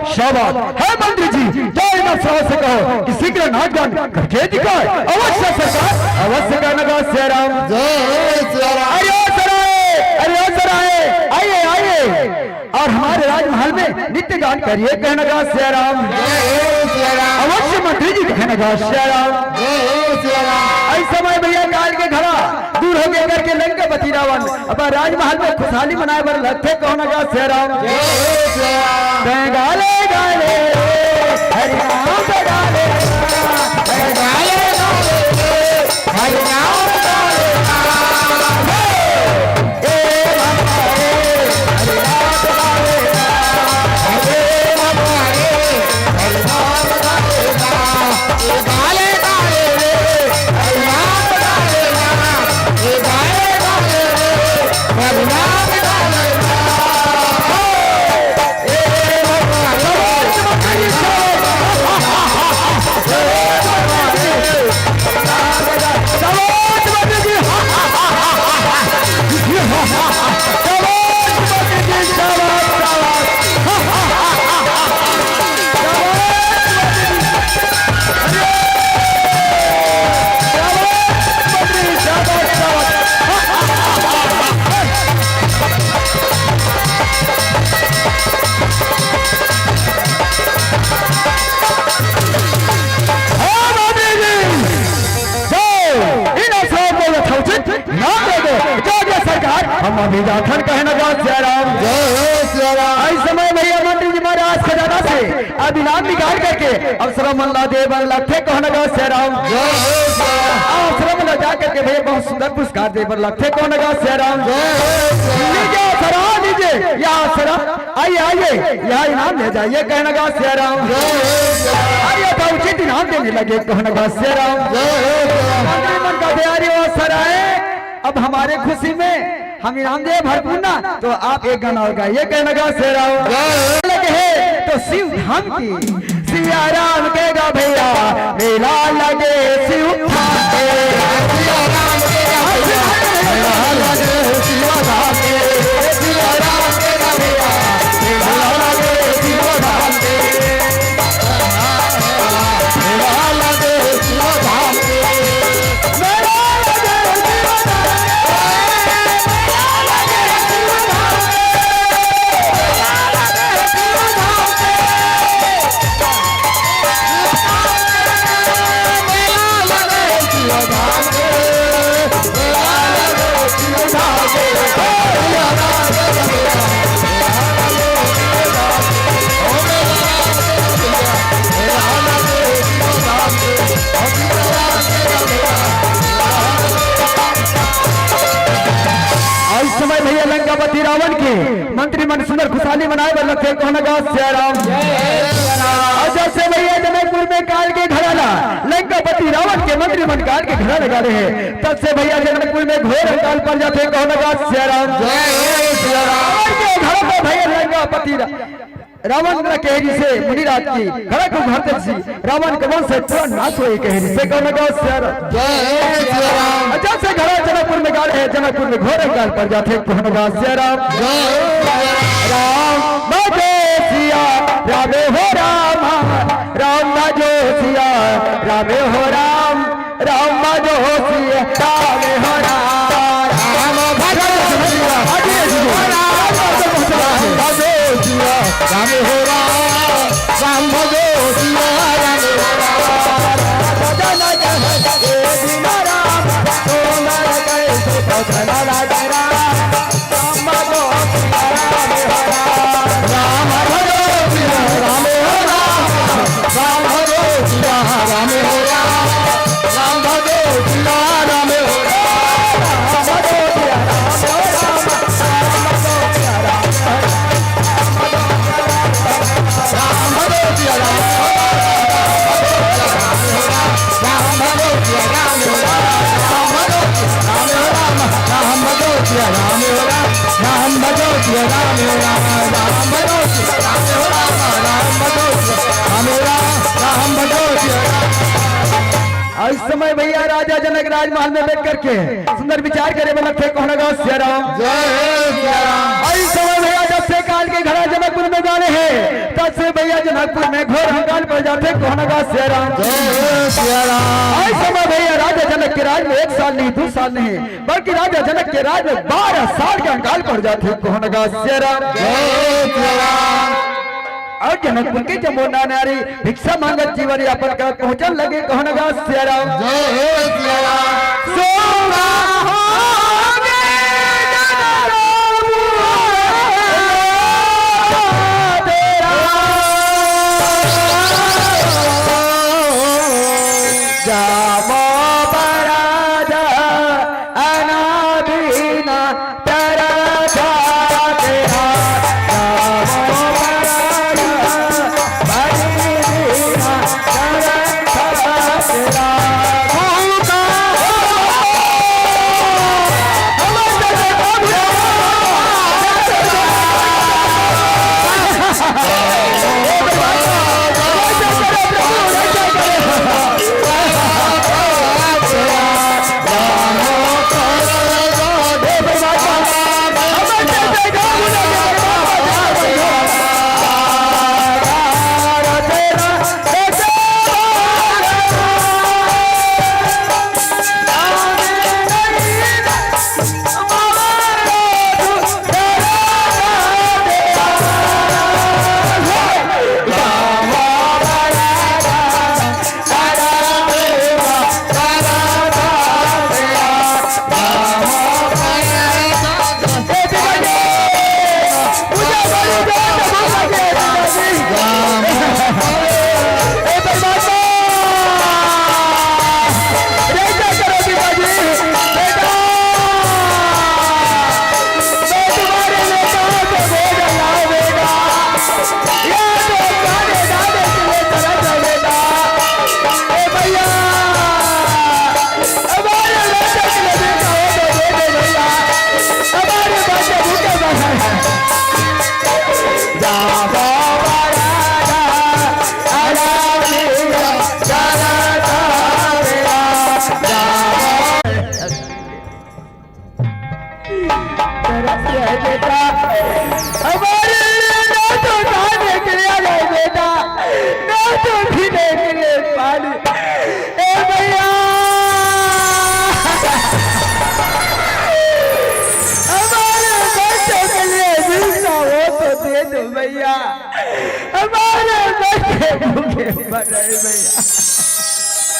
शाबाश है मंत्री जी। जय ना साहब से कहो कि शीघ्र नाचगान करके दिखाए। अवश्य सरकार, अवश्य करना श्री राम। जय श्री राम। अरे सराय आइए आइए और हमारे राजमहल में नित्य गान करिए। कहना गा श्री राम। अवश्य मंत्री जी कहना गा श्री राम। इस समय भैया काल के घड़ा दूर हो गए करके लंकापति रावण अब राजमहल में खुशहाली मनाए बर लगते। कहना गा श्री राम। गाले गाले हरि नाम गाले गाले हरि नाम हम अभिजाथन कहना गा श्री राम। इस समय भैया मंत्री जी महाराज खजाना से अभिनाम निकाल करके अवसर मल्ला देव लखे कहना गा श्री राम। अवसर मल्ला जा करके भैया बहुत सुंदर पुरस्कार देवर लखे कहना गा श्री राम। लीजिए यहाँ सरा आइए आइए यहाँ इनाम ले जाइए। कहना गा श्री राम। आइए तो उचित इनाम देने लगे। कहना गा श्री राम। मन का तैयारी हो सराय। अब हमारे खुशी में हम इनाम दे भरपूर ना तो आप एक गाना और गाइए। कहना गा श्री राम। लगे तो शिव धाम की सिया राम के गा भैया मेला लगे शिव धाम के। सिया राम के गा भैया मेला लगे शिव धाम के। सिया राम के गा भैया मेला लगे शिव धाम के। मेला लगे शिव धाम के। समय भैया लंकापति रावण के मंत्री मन सुंदर खुशहाली मनाए बर लखे। कहना गा श्री राम। जैसे भैया जनकपुर में काल के घराना लंकापति रावण के मंत्री मन काल के घरा लगा रहे हैं तब से भैया जनकपुर में घोर काल पड़ जाते। कहना गा श्री राम। घर को भैया लंकापति रावण केहरी से मुनिराज की घर को भरते सी रावण के वंश से पूरा नाश हुए केहरी से। कहना गा श्री राम। जैसे घर जनकपुर में गाड़े है जनकपुर में घोर काल पड़ जाते। कहना गा श्री राम। राम भजो सिया रामे हो राम। राम भजो सिया रामे हो राम। राम भजो सिया रामे हो राम। राम भजो सिया रामे हो राम। राम भजो सिया रामे हो इस समय भैया राजा जनक राजमहल में बैठ करके सुंदर विचार करे में लखे। कहना गा श्री राम। इस समय भैया जब से काल के घड़ा जनकपुर में गाने हैं इतना से भैया जनकपुर में घोर हंगाल पड़ जाते कौन का शेरा समय भैया राजा जनक के राज में 1 साल नहीं 2 साल नहीं बल्कि राजा जनक के राज में 12 साल के हंगाल पड़ जाते कौन का शेरा। और जनकपुर के जमुना नारी भिक्षा मांगत जीवन यापन कर पहुंचन लगे कौन का शेरा। भैया हमारे बच्चे भूखे मर रहे भैया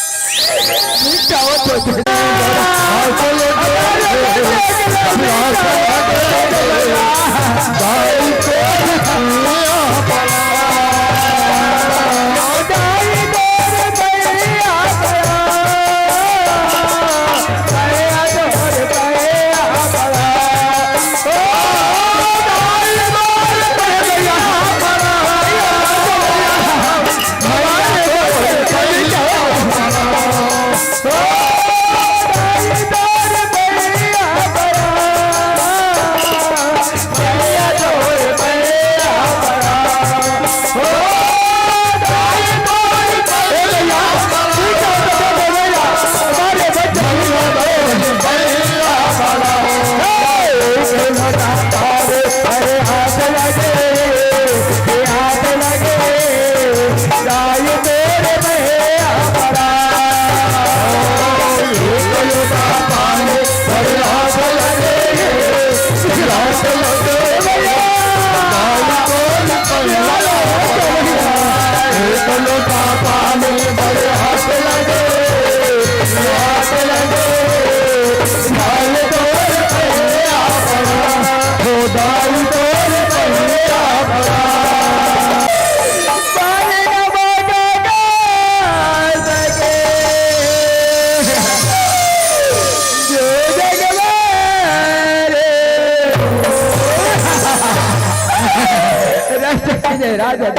राजा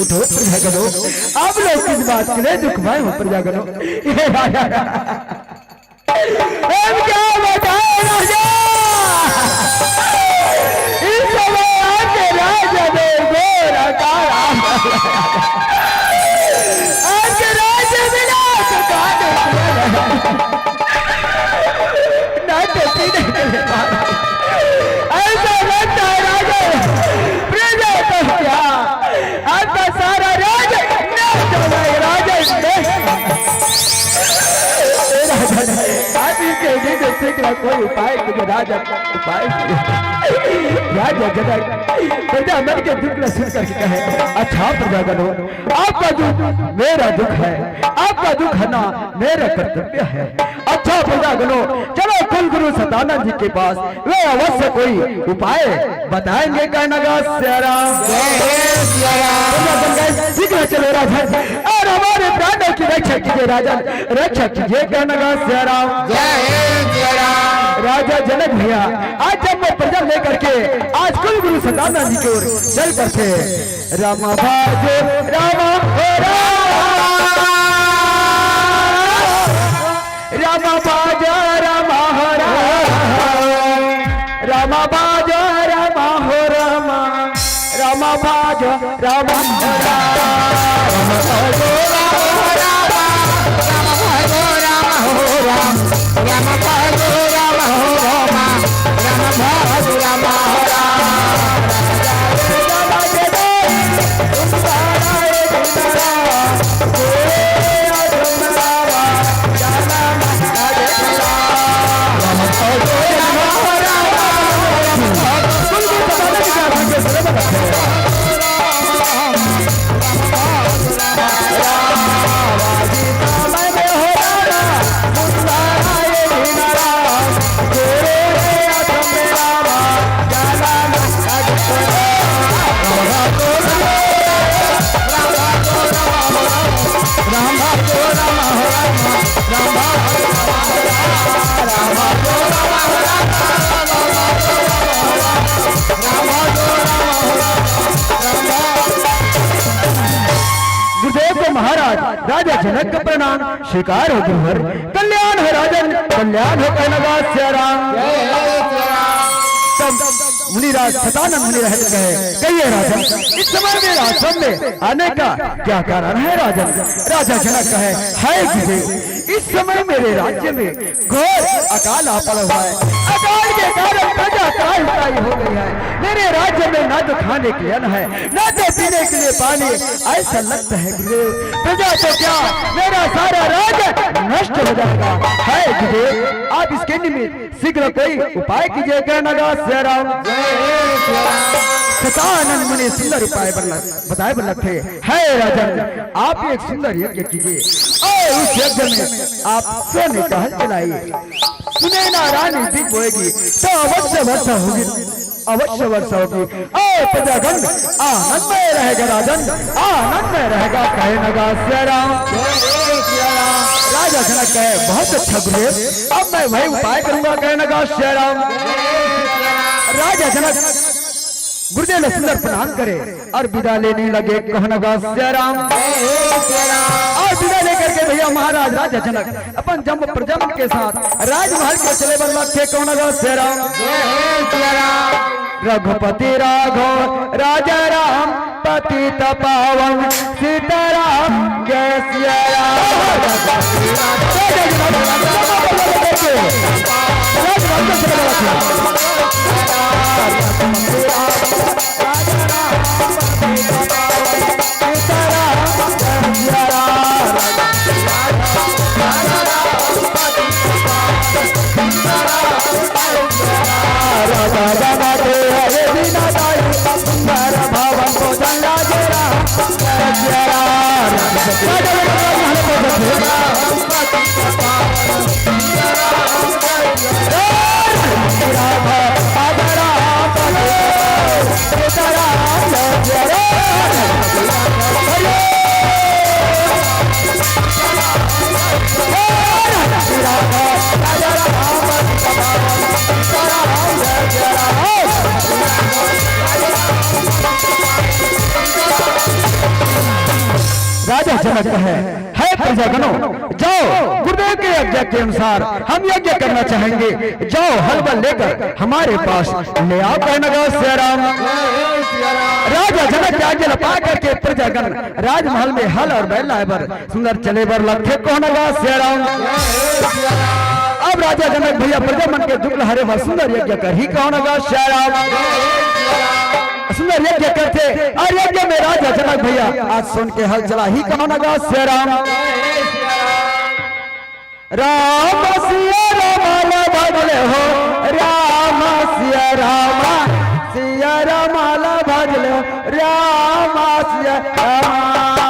उठो प्रजा करो आप लोग किस बात के लिए दुख भाई हो प्रजा करो ये राजा हम क्या बताएं राजा इस समय आके राजा ने गोरा काला आके राजा बिना तो काटे ना तो सीधे ऐसा लगता है राजा प्रजा तो क्या कोई उपाय कीजिए राजा, उपाय राजा जनक प्रजा मन के दुख न सुन करके कहे, अच्छा प्रजागणों आपका दुख मेरा दुख है, आपका दुख हना मेरा कर्तव्य है। अच्छा प्रजागणों चलो कुल गुरु सदानंद जी के पास, वे अवश्य कोई उपाय बताएंगे। कहना श्याराम शीघ्र चलो राजन, और हमारे प्राणों की रक्षा कीजिए राजन, रक्षा कीजिए। कहना श्याराम राजा जनक भैया आज जब मैं प्रजा लेकर के आज कुल गुरु सदानंद जी की ओर चल करके राम भाजो राम हो राम बाजो राम हो राम बाजो राम हो राम बाजो राम महाराज राजा जनक का प्रणाम स्वीकार हो गुरुवर, कल्याण हो राजन, कल्याण हो। कहना श्याराम मुनिराज सदानंद मुनि रह गए, कहिए राजन इस समय मेरे आश्रम में आने का क्या कारण है राजन? राजा जनक है कि इस समय मेरे राज्य में घोर अकाल आ पड़ा हुआ है, अकाल के कारण प्रजा त्राही हो गई है। मेरे राज्य में न तो खाने के अन्न है, न तो पीने के लिए पानी, ऐसा लगता है गुरुदेव प्रजा तो क्या मेरा सारा राज्य नष्ट हो जाएगा। है गुरुदेव आप इसके निमित्त शीघ्र कोई उपाय कीजिए। कहना श्याराम सदानंद मुनि सुंदर उपाय बताए थे। है राजन आप एक सुंदर यज्ञ कीजिए और उस यज्ञ में आप सोने का हल चलाइए, सुने ना रानी दी बोएगी तो अवश्य वर्षा होगी, अवश्य वर्षा होगी और प्रजागण आनंद में रहेगा राजन, आनंद में रहेगा। कहना श्याराम राजा जनक कहे बहुत अच्छा गुरुदेव अब मैं वही उपाय करूंगा। कहना श्याराम राजा जनक गुरुदेव ने सुंदर प्रणाम करे और विदा लेने लगे। कहना श्याराम और विदा लेकर के भैया महाराज राजा जनक अपन जम प्रजम के साथ राजमहल के चले बल्ला थे। कहना श्याराम रघुपति राघव राजा राम पतित पावन सीताराम जय सिया राजा जनक है प्रजागणों जाओ गुरुदेव के यज्ञ के अनुसार हम यज्ञ करना चाहेंगे, जाओ हलवा लेकर हमारे पास ले आओ। कहना श्याराम राजा जनक के आगे लपा करके प्रजागण राजमहल में हल और बैल लाए बर सुंदर चले बर लखे। कहना श्याराम अब राजा जनक भैया प्रजा मन के दुख हरे बर सुंदर यज्ञ कर ही। कहना श्याराम सुंदर यज्ञ करते और यज्ञ में राजा जनक भैया आज सुन के हल चला ही। कहना श्याराम राम सिया राम भजले हो राम सिया रामा सिया रामाला भजले राम सिया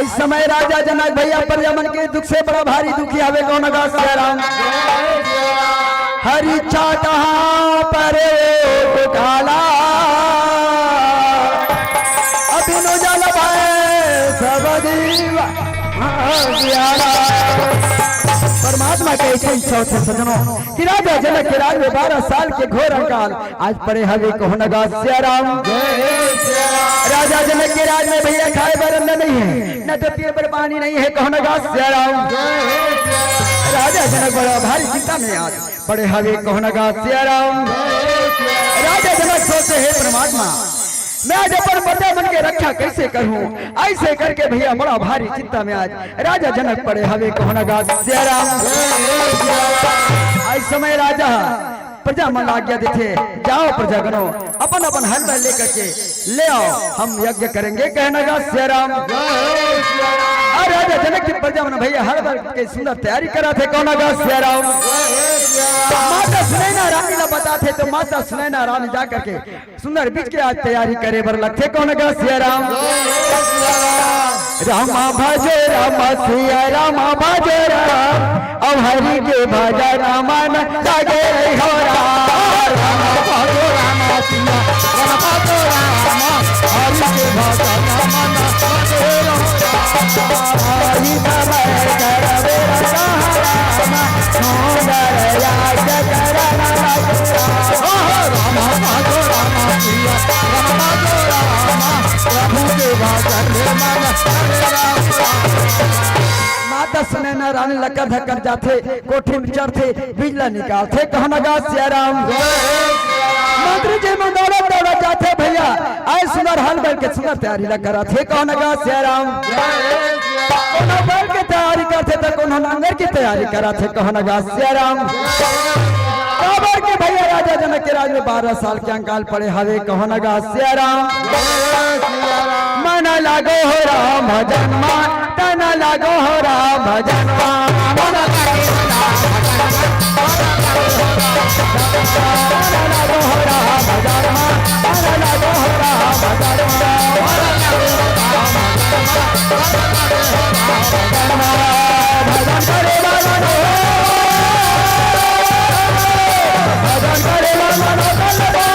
इस समय राजा जनक भैया प्रजामन के दुख से बड़ा भारी दुखी आवे कौन गा सिया राम हरि इच्छा कहाँ पर काला अभिनो जल सब दीवा परमात्मा के ऐसे इच्छा थे सजनों कि राजा जनक के राज में 12 साल के घोर अकाल आज पड़े हवे कौन गा सिया राम राजा जनक के राज में भैया खाए बर अन्न नहीं है न तो पिए बर पानी नहीं है कौन गा सिया राम राजा जनक बड़ा भारी चिंता में आज बड़े हवे कौन गा सिया राम राजा जनक सोचते हैं परमात्मा मैं आज अपन प्रजा मन के रक्षा कैसे करूं ऐसे करके भैया बड़ा भारी चिंता में आज राजा जनक पड़े हवे कौन गा सिया राम इस समय राजा प्रजा मन आज्ञा देते जाओ प्रजागणों अपन अपन हल बैल लेकर के ले आओ हम यज्ञ करेंगे कहना गा सिया राम और राजा जनक की प्रजा मन भैया हर बैल के सुंदर तैयारी करा थे कौन गा सिया राम माता सुनैना रानी ने बताते तो माता सुनैना रानी जा करके सुंदर बीच के आज तैयारी करे बर लगते कौन गा सिया राम रामा भजे रामा सिया रामा भजे राम अब हरि के भजा रामा न लागे हो रामा भजे रामा सिया रामा भजे रामा हरि के भजा रामा न लागे हो हरि समय करवे रामा सुंदर राज करना रामा भजे रामा सिया रामा भजे रामा प्रभु के भजा माता सुनैना रानी लकर धक्कर जाते कोठी में चढ़ते बिजला निकालते कहना गा सिया राम मंत्री जी में दौड़ा जाते भैया आए सुंदर हल बैल के सुंदर तैयारी लगा थे कहना गा सिया राम कोनो बैल की तैयारी करते तो कोनो लंगर की तैयारी करा थे कहना गा सिया राम काबर के भैया राजा जनक के राज में 12 साल के अंकाल पड़े हवे कहना गा सिया राम मन लागो हो राम भजन तन लागो हो राम भजन मन लागो हो राम भजन मन लागो हो राम भजन भजन करे भजन करे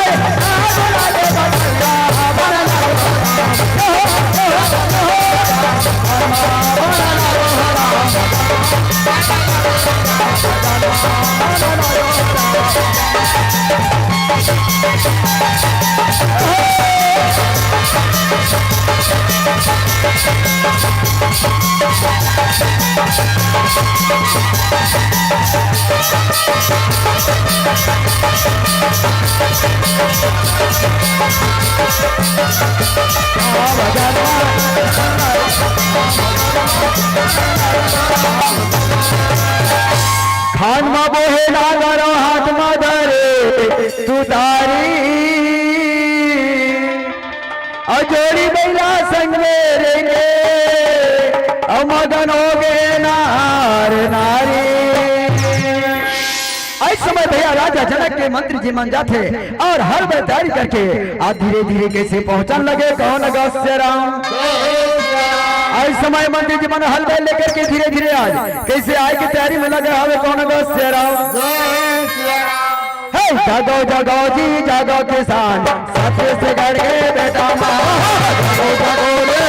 खान मा बोहे नागरो हाथ मा धरे तू तारी अजोड़ी बैला संग मेरे अमगन हो गे नार नारी आज समय भैया राजा जनक के मंत्री जी मन जाते और हर बार तैयारी करके आज धीरे धीरे कैसे पहुंचने लगे कौन अगस्त्य राम। आज समय मंत्री जी मन हल बैल लेकर के धीरे धीरे आज कैसे आए की तैयारी में लगे हवे कौन अगस्त्य राम। जागो जागो जी जागो किसान सत्य से गढ़ के बेटा जागो जागो रे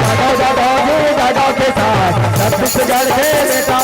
जागो जागो जी जागो किसान सत्य से गढ़ के बेटा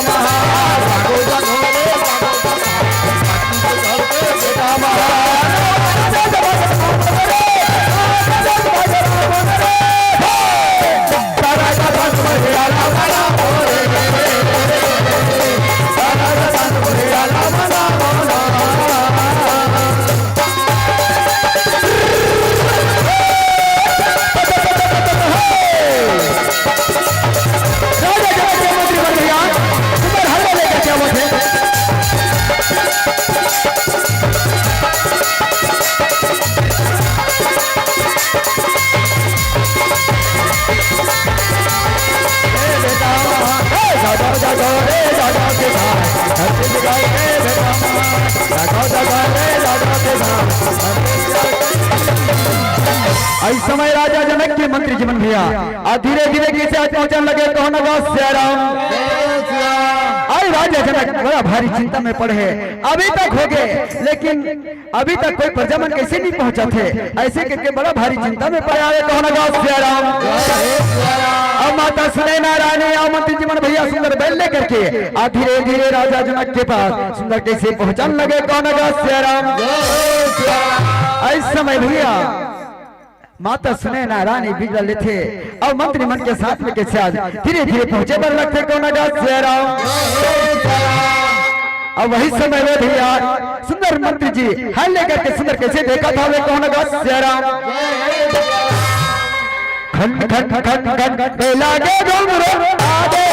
जागो जागो रे इस समय राजा जनक के मंत्री जीवन भैया और धीरे धीरे कैसे आज पहुंचने लगे कौन अगस्त्य राम। आई राजा जनक बड़ा भारी चिंता में पड़े अभी तक हो गए लेकिन अभी तक कोई प्रजामन कैसे नहीं पहुंचा थे ऐसे करके बड़ा भारी चिंता में पड़े आए कौन अगस्त्य राम। अब माता सुनैना रानी और मंत्री जीवन भैया सुंदर बैल लेकर के और धीरे धीरे राजा जनक के पास सुंदर कैसे पहुंचने लगे कौन अगस्त्य राम। इस समय भैया माता सुनैना रानी बिगड़े थे और मंत्री मन के साथ में कैसे आज धीरे धीरे पहुंचे पर लगते कौन अगस्त्य राम। अब वही समय में भैया सुंदर मंत्री जी हल लेकर के सुंदर कैसे देखा था वे कौन अगस्त्य राम। खंड खंड खंड खंड पे लागे घुंघरू आगे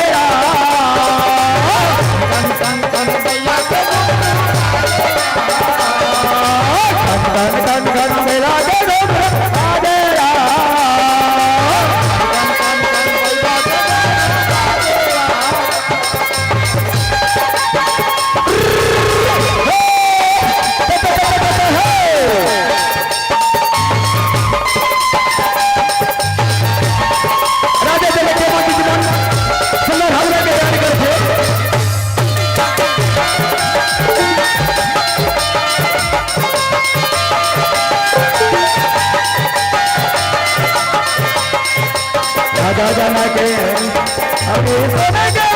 जाना के अभी सोने के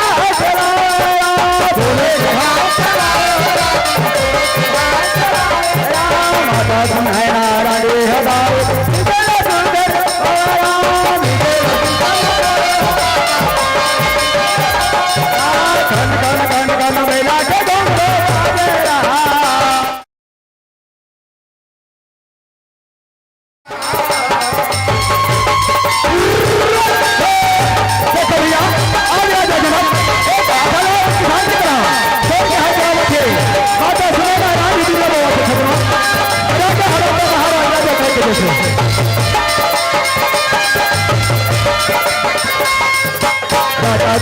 माता सुनैना रानी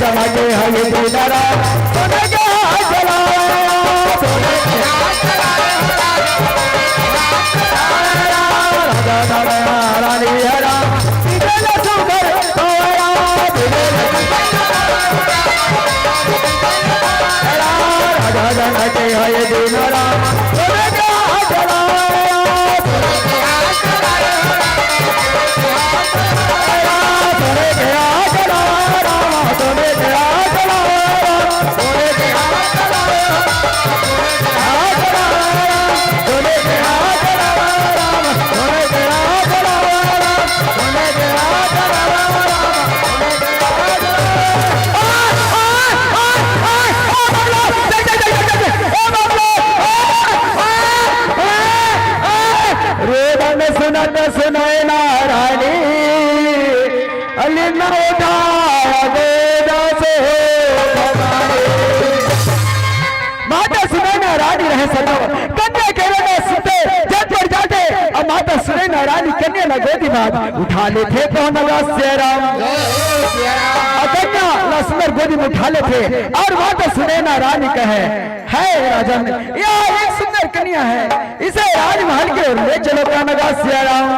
जमा के हये दीदारा सोने के हाथ चला सोने के हाथ चला राजा रानी हरा दिल सुंदर तोरा दिल राजा जमा के हये दीदारा सोने के हाथ चला सुनैना रानी अली माता सुनैना रानी रहे सदा कन्या के सुनते जब पर जाते और माता सुनैना रानी कन्या लगे दी बात उठा ले थे कौन लगा श्री राम कन्या लक्ष्मण गोदी में उठा ले थे और वहां तो सुनैना रानी कहे है राजन यह एक सुंदर कन्या है इसे राजमहल की ओर ले चलो कौन लगा श्री राम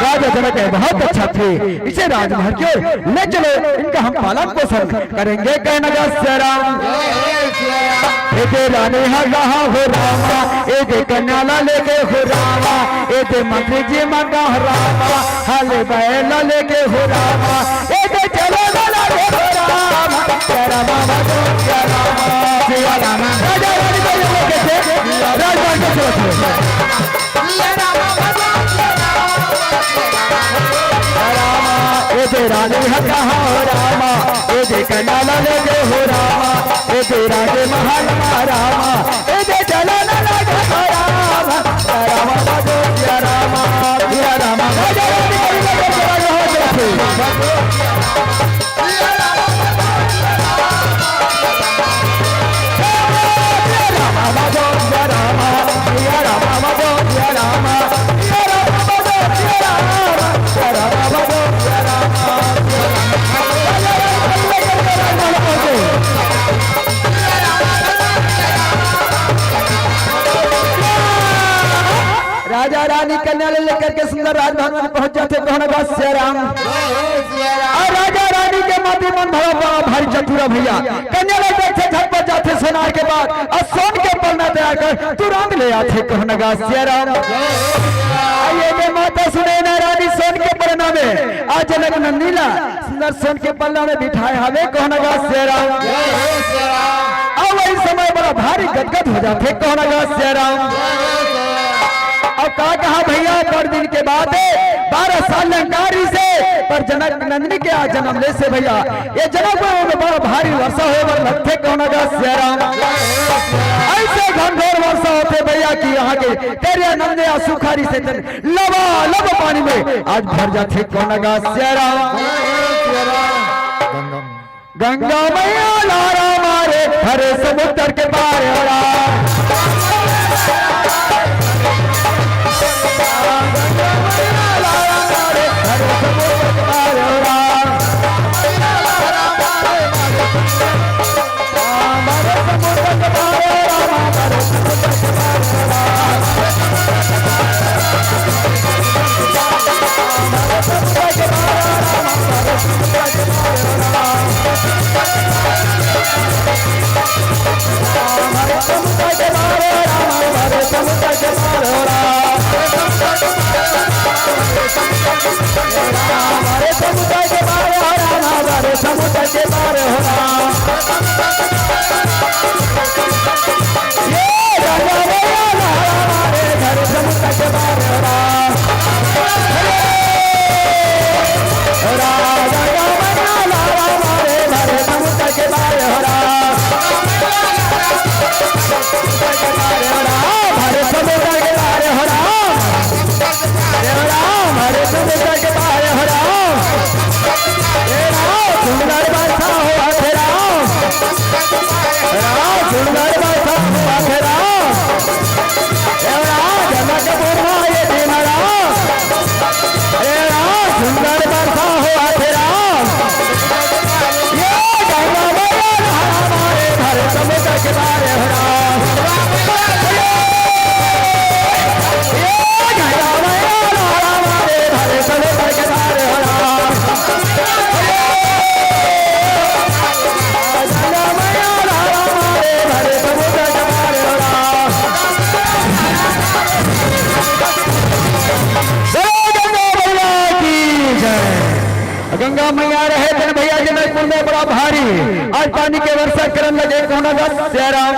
राजा जनक बहुत अच्छा थे इसे राजमहल की ओर ले चलो इनका हम पालन पोषण करेंगे कहना लगा श्री राम रानी कहा हो रामा ए कन्या लेके हो रामा ए मंत्री जी मंगा हो रामा हले बैला लेके हो रामा ए चलो लागे हो रामा तेरा मामा तो क्या रामा सिया रामा राजा रानी को लेके थे राजवान के साथ सिया रामा रामा ए रानी कहा हो रामा ए कन्या लेके हो रामा ए राजे महान रामा ए चलो लागे हो रामा तेरा मामा तो क्या रामा सिया रामा राजा रानी को लेके राजा रानी कन्या लेकर के सुंदर राजभवन में पहुंच जाते कहना श्री राम और राजा रानी के माथे मन भरा बड़ा भारी चतुरा भैया कन्या लेकर से झटपट जाते सोनार के बाद और सोन के पलना तैयार कर तुरंत ले आते कहना श्री राम ये माता सुनैना रानी सोन के पलना में आज जनक नंदीला सुंदर सोन के पलना में बिठाए हवे कहना श्री राम और वही समय बड़ा भारी गदगद हो जाते कहना श्री राम अब कहा भैया पर दिन के बाद 12 साल लंकारी से पर जनक नंदिनी के आज जन्म ले से भैया ये जनक में बड़ा भारी वर्षा हो वर लगते कौन श्री राम ऐसे घनघोर वर्षा होते भैया कि यहाँ के तेरे नंदे सुखारी से लबा लब पानी में आज भर जाते कौन श्री राम गंगा मैया लारा मारे हरे समुद्र के पार गंगा मैया रहे दिन भैया जनकपुर में बड़ा भारी आज पानी के वर्षा करने लगे कहना श्री राम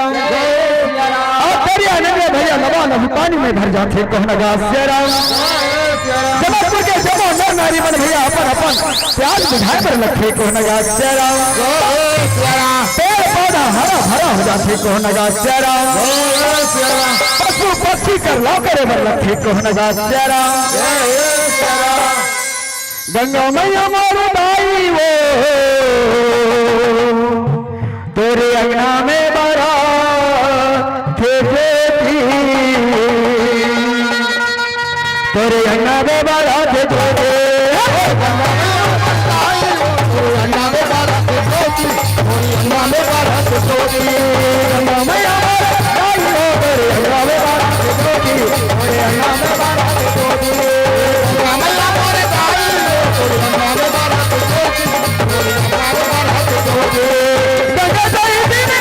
और दरिया नदी भैया लबा लब पानी में भर जाते कहना श्री राम जनकपुर के जमो नर नारी मन भैया अपन अपन प्याज बुझाए पर लखे कहना श्री राम पेड़ पौधा हरा भरा हो जाते कहना श्री राम पशु पक्षी कर ला करे पर लखे कहना श्री राम गंगा मैया मारो भाई वो तेरे अंगना में बड़ा थे तोरे अन्ना में बारात जोड़े अन्ना में बारात जोड़ी अन्ना में बारात जोड़ी अन्ना में तोरे अन्ना में बारात जोड़ी तोरे अन्ना में बारात जोड़ी अन्ना में मोरे दाई तोरे अन्ना में बारात जोड़ी तोरे अन्ना में बारात जोड़ी गंगा दाई दिन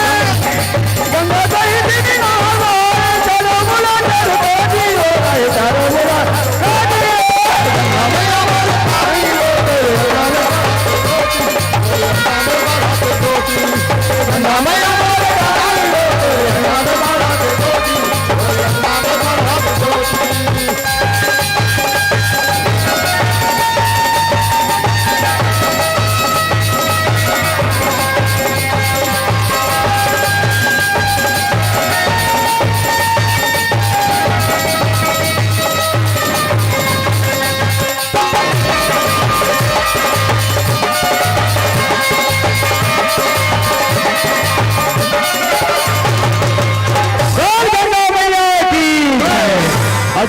गंगा दाई दिन चलो मुला कर बोझी हो गए तारो मुला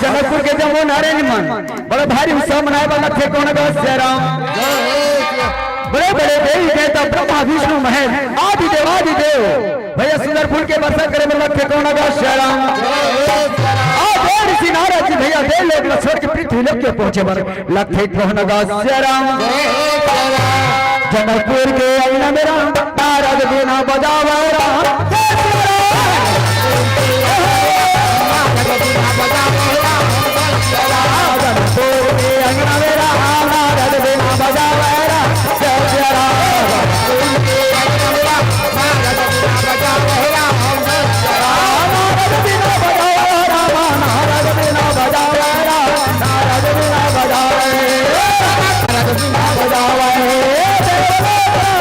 जनकपुर के जम्मू नारायण मन बड़ा भारी उत्सव मनाए वाला थे कौन राम बड़े बड़े देवी देवता ब्रह्मा विष्णु महेश आदि देव भैया सुंदरपुर के वर्षा करे वाला थे कौन राम ऋषि नारद जी भैया देव लोग लक्ष्मण के पृथ्वी लोक के पहुंचे बर लखे कौन राम जनकपुर के अंगना में राम नारद बिना बजावा राम अंगना मेरा नारद बिना बजावे राम जय नारद बिना बजावे राम नारद बिना बजावे राम नारद बिना बजावे नारद बिना बजावे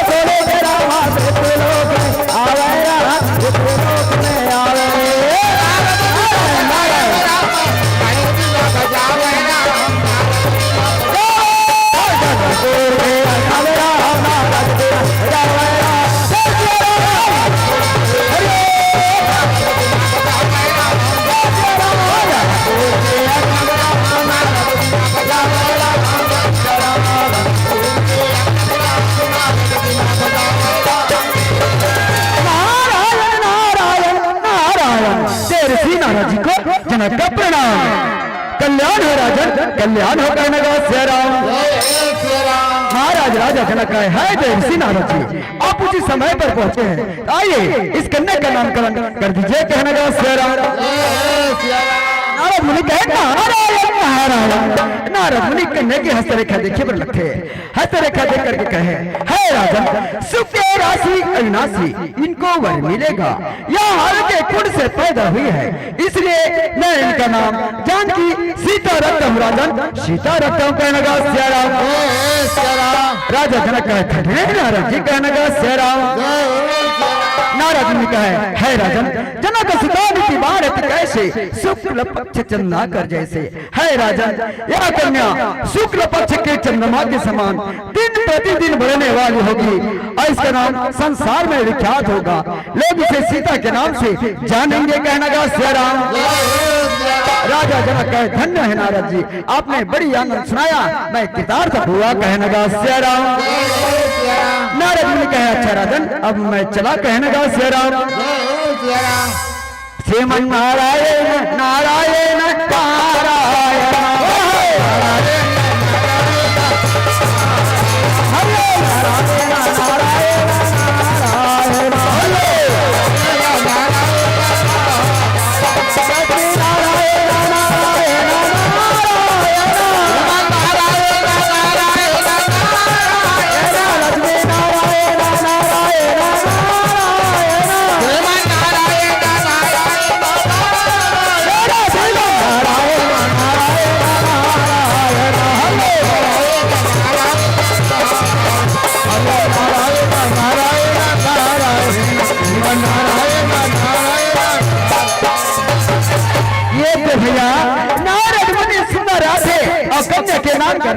बोले के राम लोग आवे राम लोग में आवे जनक का प्रणाम कल्याण हो राजन कल्याण हो कहने का राम महाराज राजा जनक है देव ऋषि नारद जी आप उसी समय पर पहुंचे हैं आइए इस कन्या का नामकरण कर दीजिए कहने का राम नारद मुनि कहे नारायण नारायण नारद मुनि कन्या की हस्तरेखा देखिए पर लखे हस्तरेखा देख करके कहे है राजन सुख के राशि अविनाशी इनको वर मिलेगा यह हर के कुंड से पैदा हुई है इसलिए मैं इनका नाम जानकी सीता रखता हूँ राजन सीता रखता हूँ कहने का श्याराम राजा जनक कहे नारद जी कहने का श्याराम नारद ने कहा है राजन जनक सुदान की बात कैसे शुक्ल पक्ष चंद्रमा कर जैसे है राजन यह कन्या शुक्ल पक्ष के चंद्रमा के समान दिन प्रतिदिन बढ़ने वाली होगी और इसका नाम संसार में विख्यात होगा लोग इसे सीता के नाम से जानेंगे कहना का श्याराम राजा जनक कहे धन्य है नारद जी आपने बड़ी आनंद सुनाया मैं कृतार्थ हुआ कहने का श्याराम नारद ने कहा अच्छा राजन अब मैं चला कहने का श्याराम श्रीमन नारायण नारायण नारायण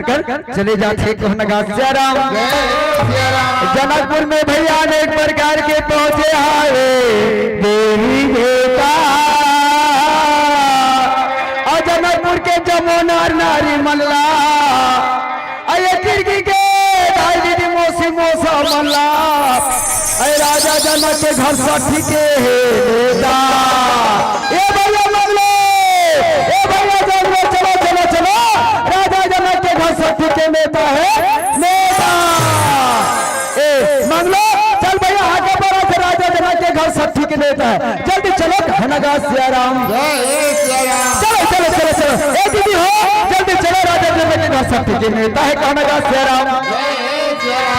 कर चले जाते श्याराम जनकपुर में भैया अनेक प्रकार के पहुंचे आए देवी जनक के घर साठी के नेता ए भैया मंगलो ए भैया जंगलो चलो चलो चलो राजा जनक के घर साठी के नेता है नेता ए मंगलो चल भैया आगे बढ़ो तो राजा जनक के घर साठी के नेता है जल्दी चलो कहनगा सिया राम चलो चलो चलो चलो ए दीदी हो जल्दी चलो राजा जनक के घर साठी के नेता है कहनगा सिया राम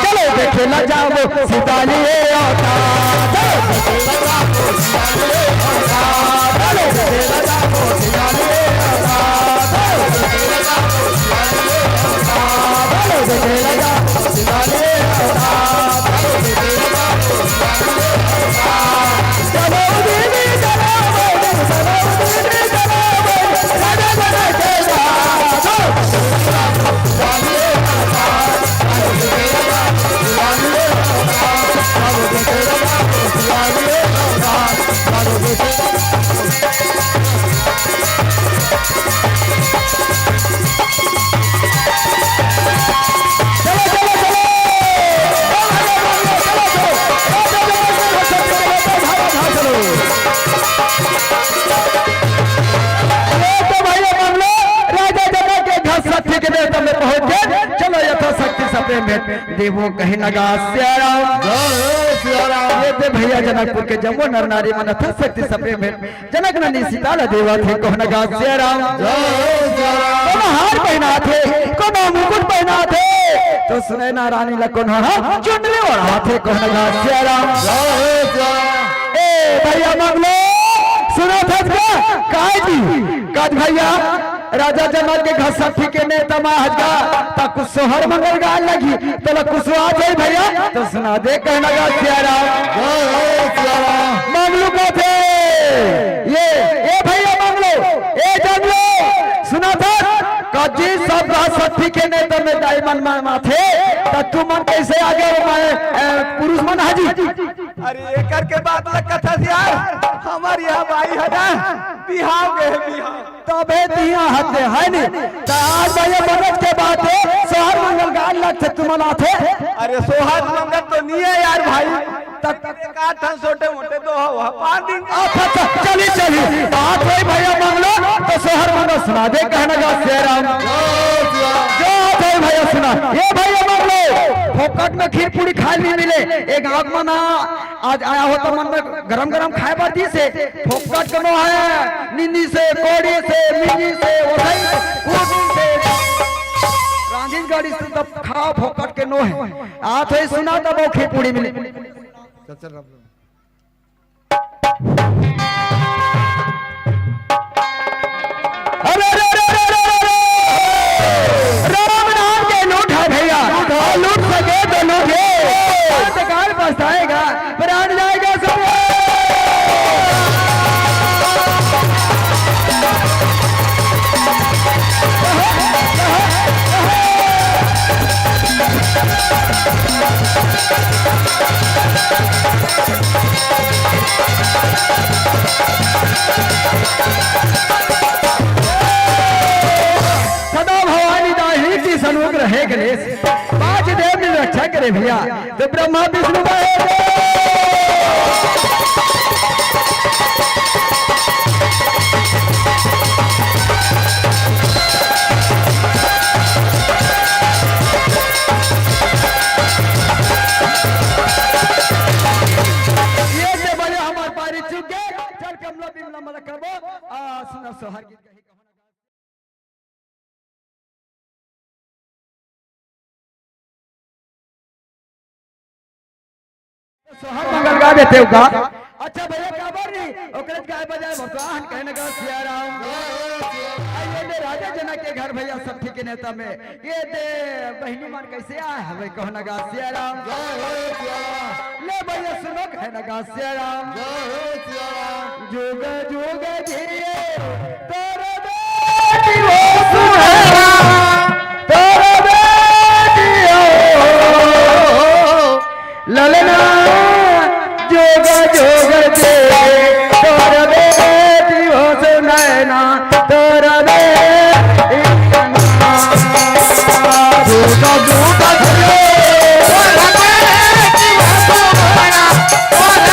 चलो देखे न जाओ सीता लिए आता चलो देखे न जाओ सीता लिए आता चलो देखे न जाओ सीता लिए आता चलो देखे न जाओ सीता लिए आता चलो देखे न जाओ सीता लिए आता चलो देखे न जाओ सीता लिए आता चलो दीदी चलो दीदी चलो राजा जनक के साथ चलो सीता लिए देवो कहीं नगा ये भैया जनकपुर के जम्मू नर नारी मन था शक्ति सप्रेम जनक नंदी सीता देवा थे कौन नगा कोनो हार पहना थे कोनो मुकुट पहना थे तो सुनैना रानी ला कौन चुनरी ओढ़ा थे कौन नगा ए भैया मंगलो सुनो था काज भैया राजा जनक के घर साठी के नेता महाजा तक सोहर मंगल गा लगी तो कुशवा जाए भैया तो सुना दे कहना गा सियारा मंगलू को थे ये भैया मंगलो ए जंगलो सुना था कजी सब घर साठी के नेता में डायमंड माथे तक तू मन कैसे आगे पुरुष मन हाजी अरे एकर के बात लगा था यार हमार यहाँ भाई हजार बिहाव गए बिहाव तबे दिया हते है नी त आज भैया मगज के बात है सोहर मंगल गाल लगते तुमला थे अरे सोहर मंगल तो नहीं है यार भाई तक का था छोटे मोटे तो हो 5 दिन अच्छा चली चली बात है भैया मंगलो तो सोहर मंगल सुना दे कहना गा शेराम जो भाई भैया सुना ये भैया मंगलो फोकट में खीर पूरी खाए नहीं मिले एक आगमन आज आया हो तो मन में गरम गरम खाए बाती से फोकट कनो है निंदी से कोड़ी से मिंजी से ओथई कूदी से रांझिन गाड़ी से तब खाओ फोकट के नो है आत है सुना तब वो खीर पूरी मिले चल चल अरे राम नाम के लूट है भैया लूट सके तो लूटे काल पछताएगा प्राण जाएगा सब सदा भवानी दाही की सनुग रहे गणेश 5 देव ने रक्षा करे भैया तो ब्रह्मा विष्णु सोहर गीत सोहर मंगल गा देते हो का अच्छा भैया का बरी ओकरे गाय बजाए भगवान कहने का सिया राम आइए ने राजा जनक के घर भैया सब ठीक नेता में ये दे बहनी मन कैसे आए हमें कहना गा सिया राम ले भैया सुनो कहना गा सिया राम जुग जुग जिए तोरे बेटी हो सुहेरा तोरे बेटी हो ललना जोग जोग जे तोर बेटी हो सुनैना तोर बेटी जोग जोग जे तोर बेटी हो सुनैना तोर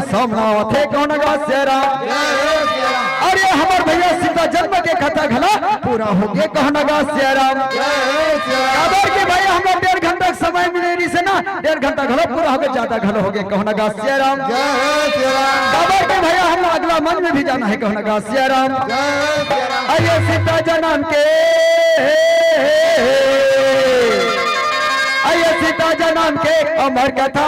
सामना थे कौन गा सेरा अरे हमार भैया सीता जन्म के कथा घला पूरा हो गए कौन गा सेरा खबर के भाई हम 1.5 घंटा समय मिले रही से ना 1.5 घंटा घलो पूरा हो गए ज्यादा घलो हो गए कौन गा सेरा खबर के भैया हम अगला मन में भी जाना है कौन गा सेरा आइए सीता जन्म के आइए सीता जन्म के अमर कथा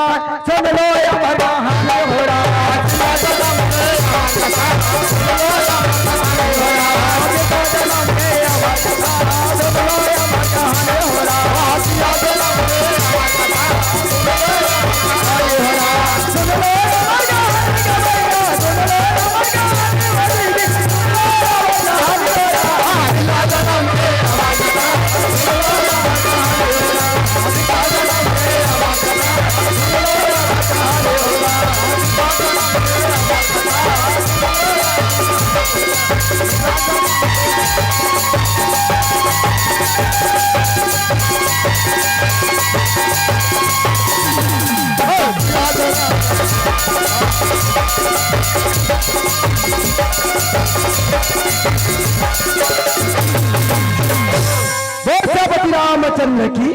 सुन लो अमर कहानी हो रहा सीता जन्म के अमर कथा सुन लो अमर कहानी हो रहा सीता जन्म के अमर कथा सुन लो अमर कहानी हो रहा सीता जन्म के अमर कथा सुन लो अमर कहानी हो रहा सुन लो अमर कहानी का भैया सुन लो अमर कहानी वाली सुन लो अमर कहानी हो रहा सीता जन्म के अमर कथा सुन लो अमर कहानी हो रहा सीता जन्म के अमर कथा सुन लो अमर कहानी हो रहा सीता जन्म के अमर कथा सुन रामचंद्र की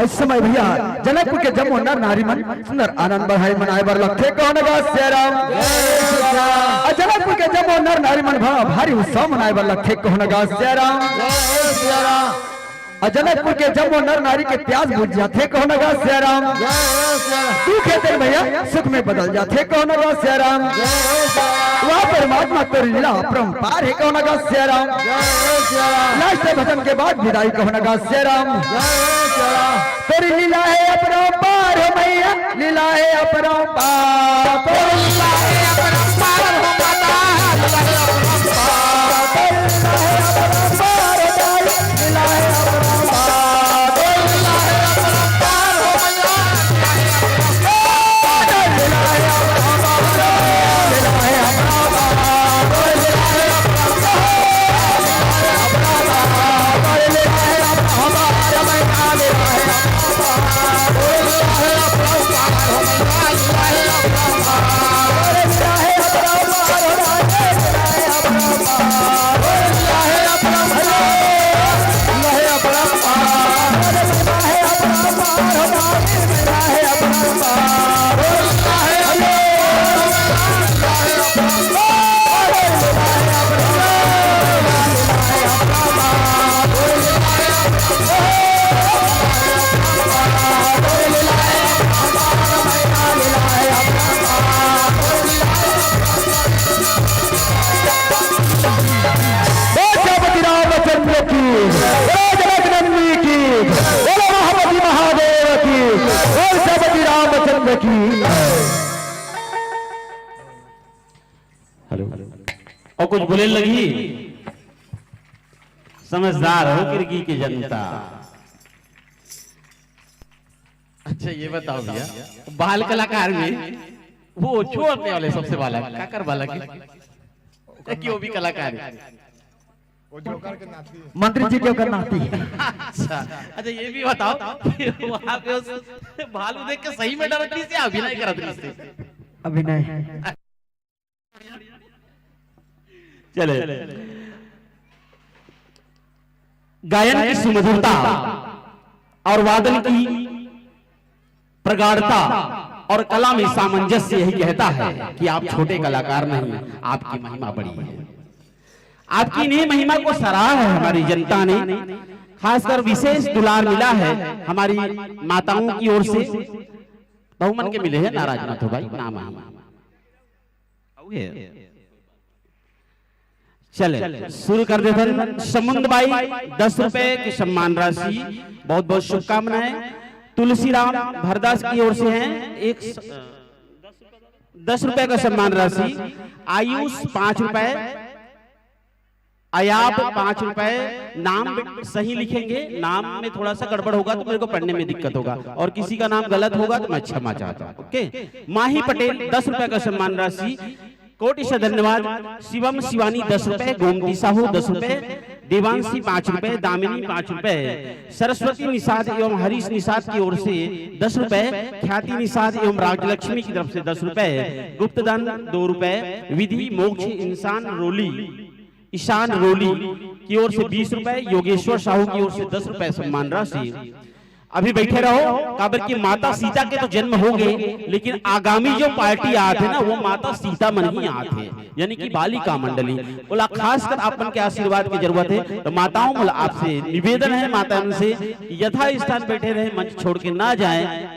इस समय भैया जनकपुर के जम्मू नर नारी मन सुंदर आनंद बढ़ाई मनाए बर लखे कौन गा सेराम जनकपुर के जम्मू नर नारी मन भारी उत्सव मनाए बर लखे कौन गा सेराम जनकपुर के जम्मू नर नारी के प्यास बुझ जाते कौन गा सेराम दुख है तेरे भैया सुख में बदल जाते कौन गा सेराम वह परमात्मा तेरी लीला अपरंपार है कौन गा सेराम लास्ट भजन के बाद विदाई कौन गा सेराम तेरी लीला है अपरंपार हो मैया लीला है अपरंपार तेरी लीला है अपरंपार हो माता लीला है अपरंपार तेरी लीला है अपरंपार हो दाई लीला है अपरंपार तेरी लीला है अपरंपार हो मैया लीला है अपरंपार लीला है अपरंपार तेरी लीला है अपरंपार तेरी लीला है अपरंपार मैया लीला है और कुछ बोले लगी समझदार हो किरकी की जनता। अच्छा ये बताओ भैया बाल कलाकार में वो छोड़ने वाले सबसे वाला काकर वाला की वो भी कलाकार है मंत्री जी क्यों करना आती है। अच्छा ये भी बताओ फिर वहां पे उस भालू देख के सही में डरती से अभिनय करती से अभिनय चले गायन की सुमधुरता और वादन की प्रगाढ़ता और कला में सामंजस्य यही कहता है कि आप छोटे कलाकार नहीं, आपकी महिमा बड़ी है। आपकी इन्हीं महिमा को सराहा है हमारी जनता ने, खासकर विशेष दुलार मिला है हमारी माताओं की ओर से। बहुमन के मिले हैं, नाराज मत हो भाई, नाम चले शुरू कर देते हैं। समुद्र बाई 10 रुपए की सम्मान राशि, बहुत बहुत शुभकामनाएं। तुलसीराम भरदास की ओर से हैं 10 रुपए का सम्मान राशि। आयुष 5 रुपए, अयाब 5 रुपए। नाम सही लिखेंगे, नाम में थोड़ा सा गड़बड़ होगा तो मेरे को पढ़ने में दिक्कत होगा, और किसी का नाम गलत होगा तो मैं क्षमा चाहता हूँ। ओके। माही पटेल 10 रुपए का सम्मान राशि। कोटि से धन्यवाद। शिवम शिवानी 10 रुपए, गोमती साहू 10 रुपए, देवांशी 5 रुपए, दामिनी 5 रुपए, सरस्वती निषाद एवं हरीश निषाद की ओर से 10 रुपए, ख्याति निषाद एवं राजलक्ष्मी की तरफ से 10 रुपए, गुप्तदान 2 रुपए, विधि मोक्ष ईशान रोली की ओर से 20 रुपए, योगेश्वर साहू की ओर से 10 रुपए सम्मान राशि। अभी बैठे रहो, काबर की माता सीता के तो जन्म हो गए, लेकिन आगामी जो पार्टी आते हैं ना वो माता सीता मन ही आते हैं, यानी कि बालिका मंडली बोला। खासकर अपन के आशीर्वाद की जरूरत है, तो माताओं बोला आपसे निवेदन है माता से यथा स्थान बैठे रहे, मंच छोड़ के ना जाए।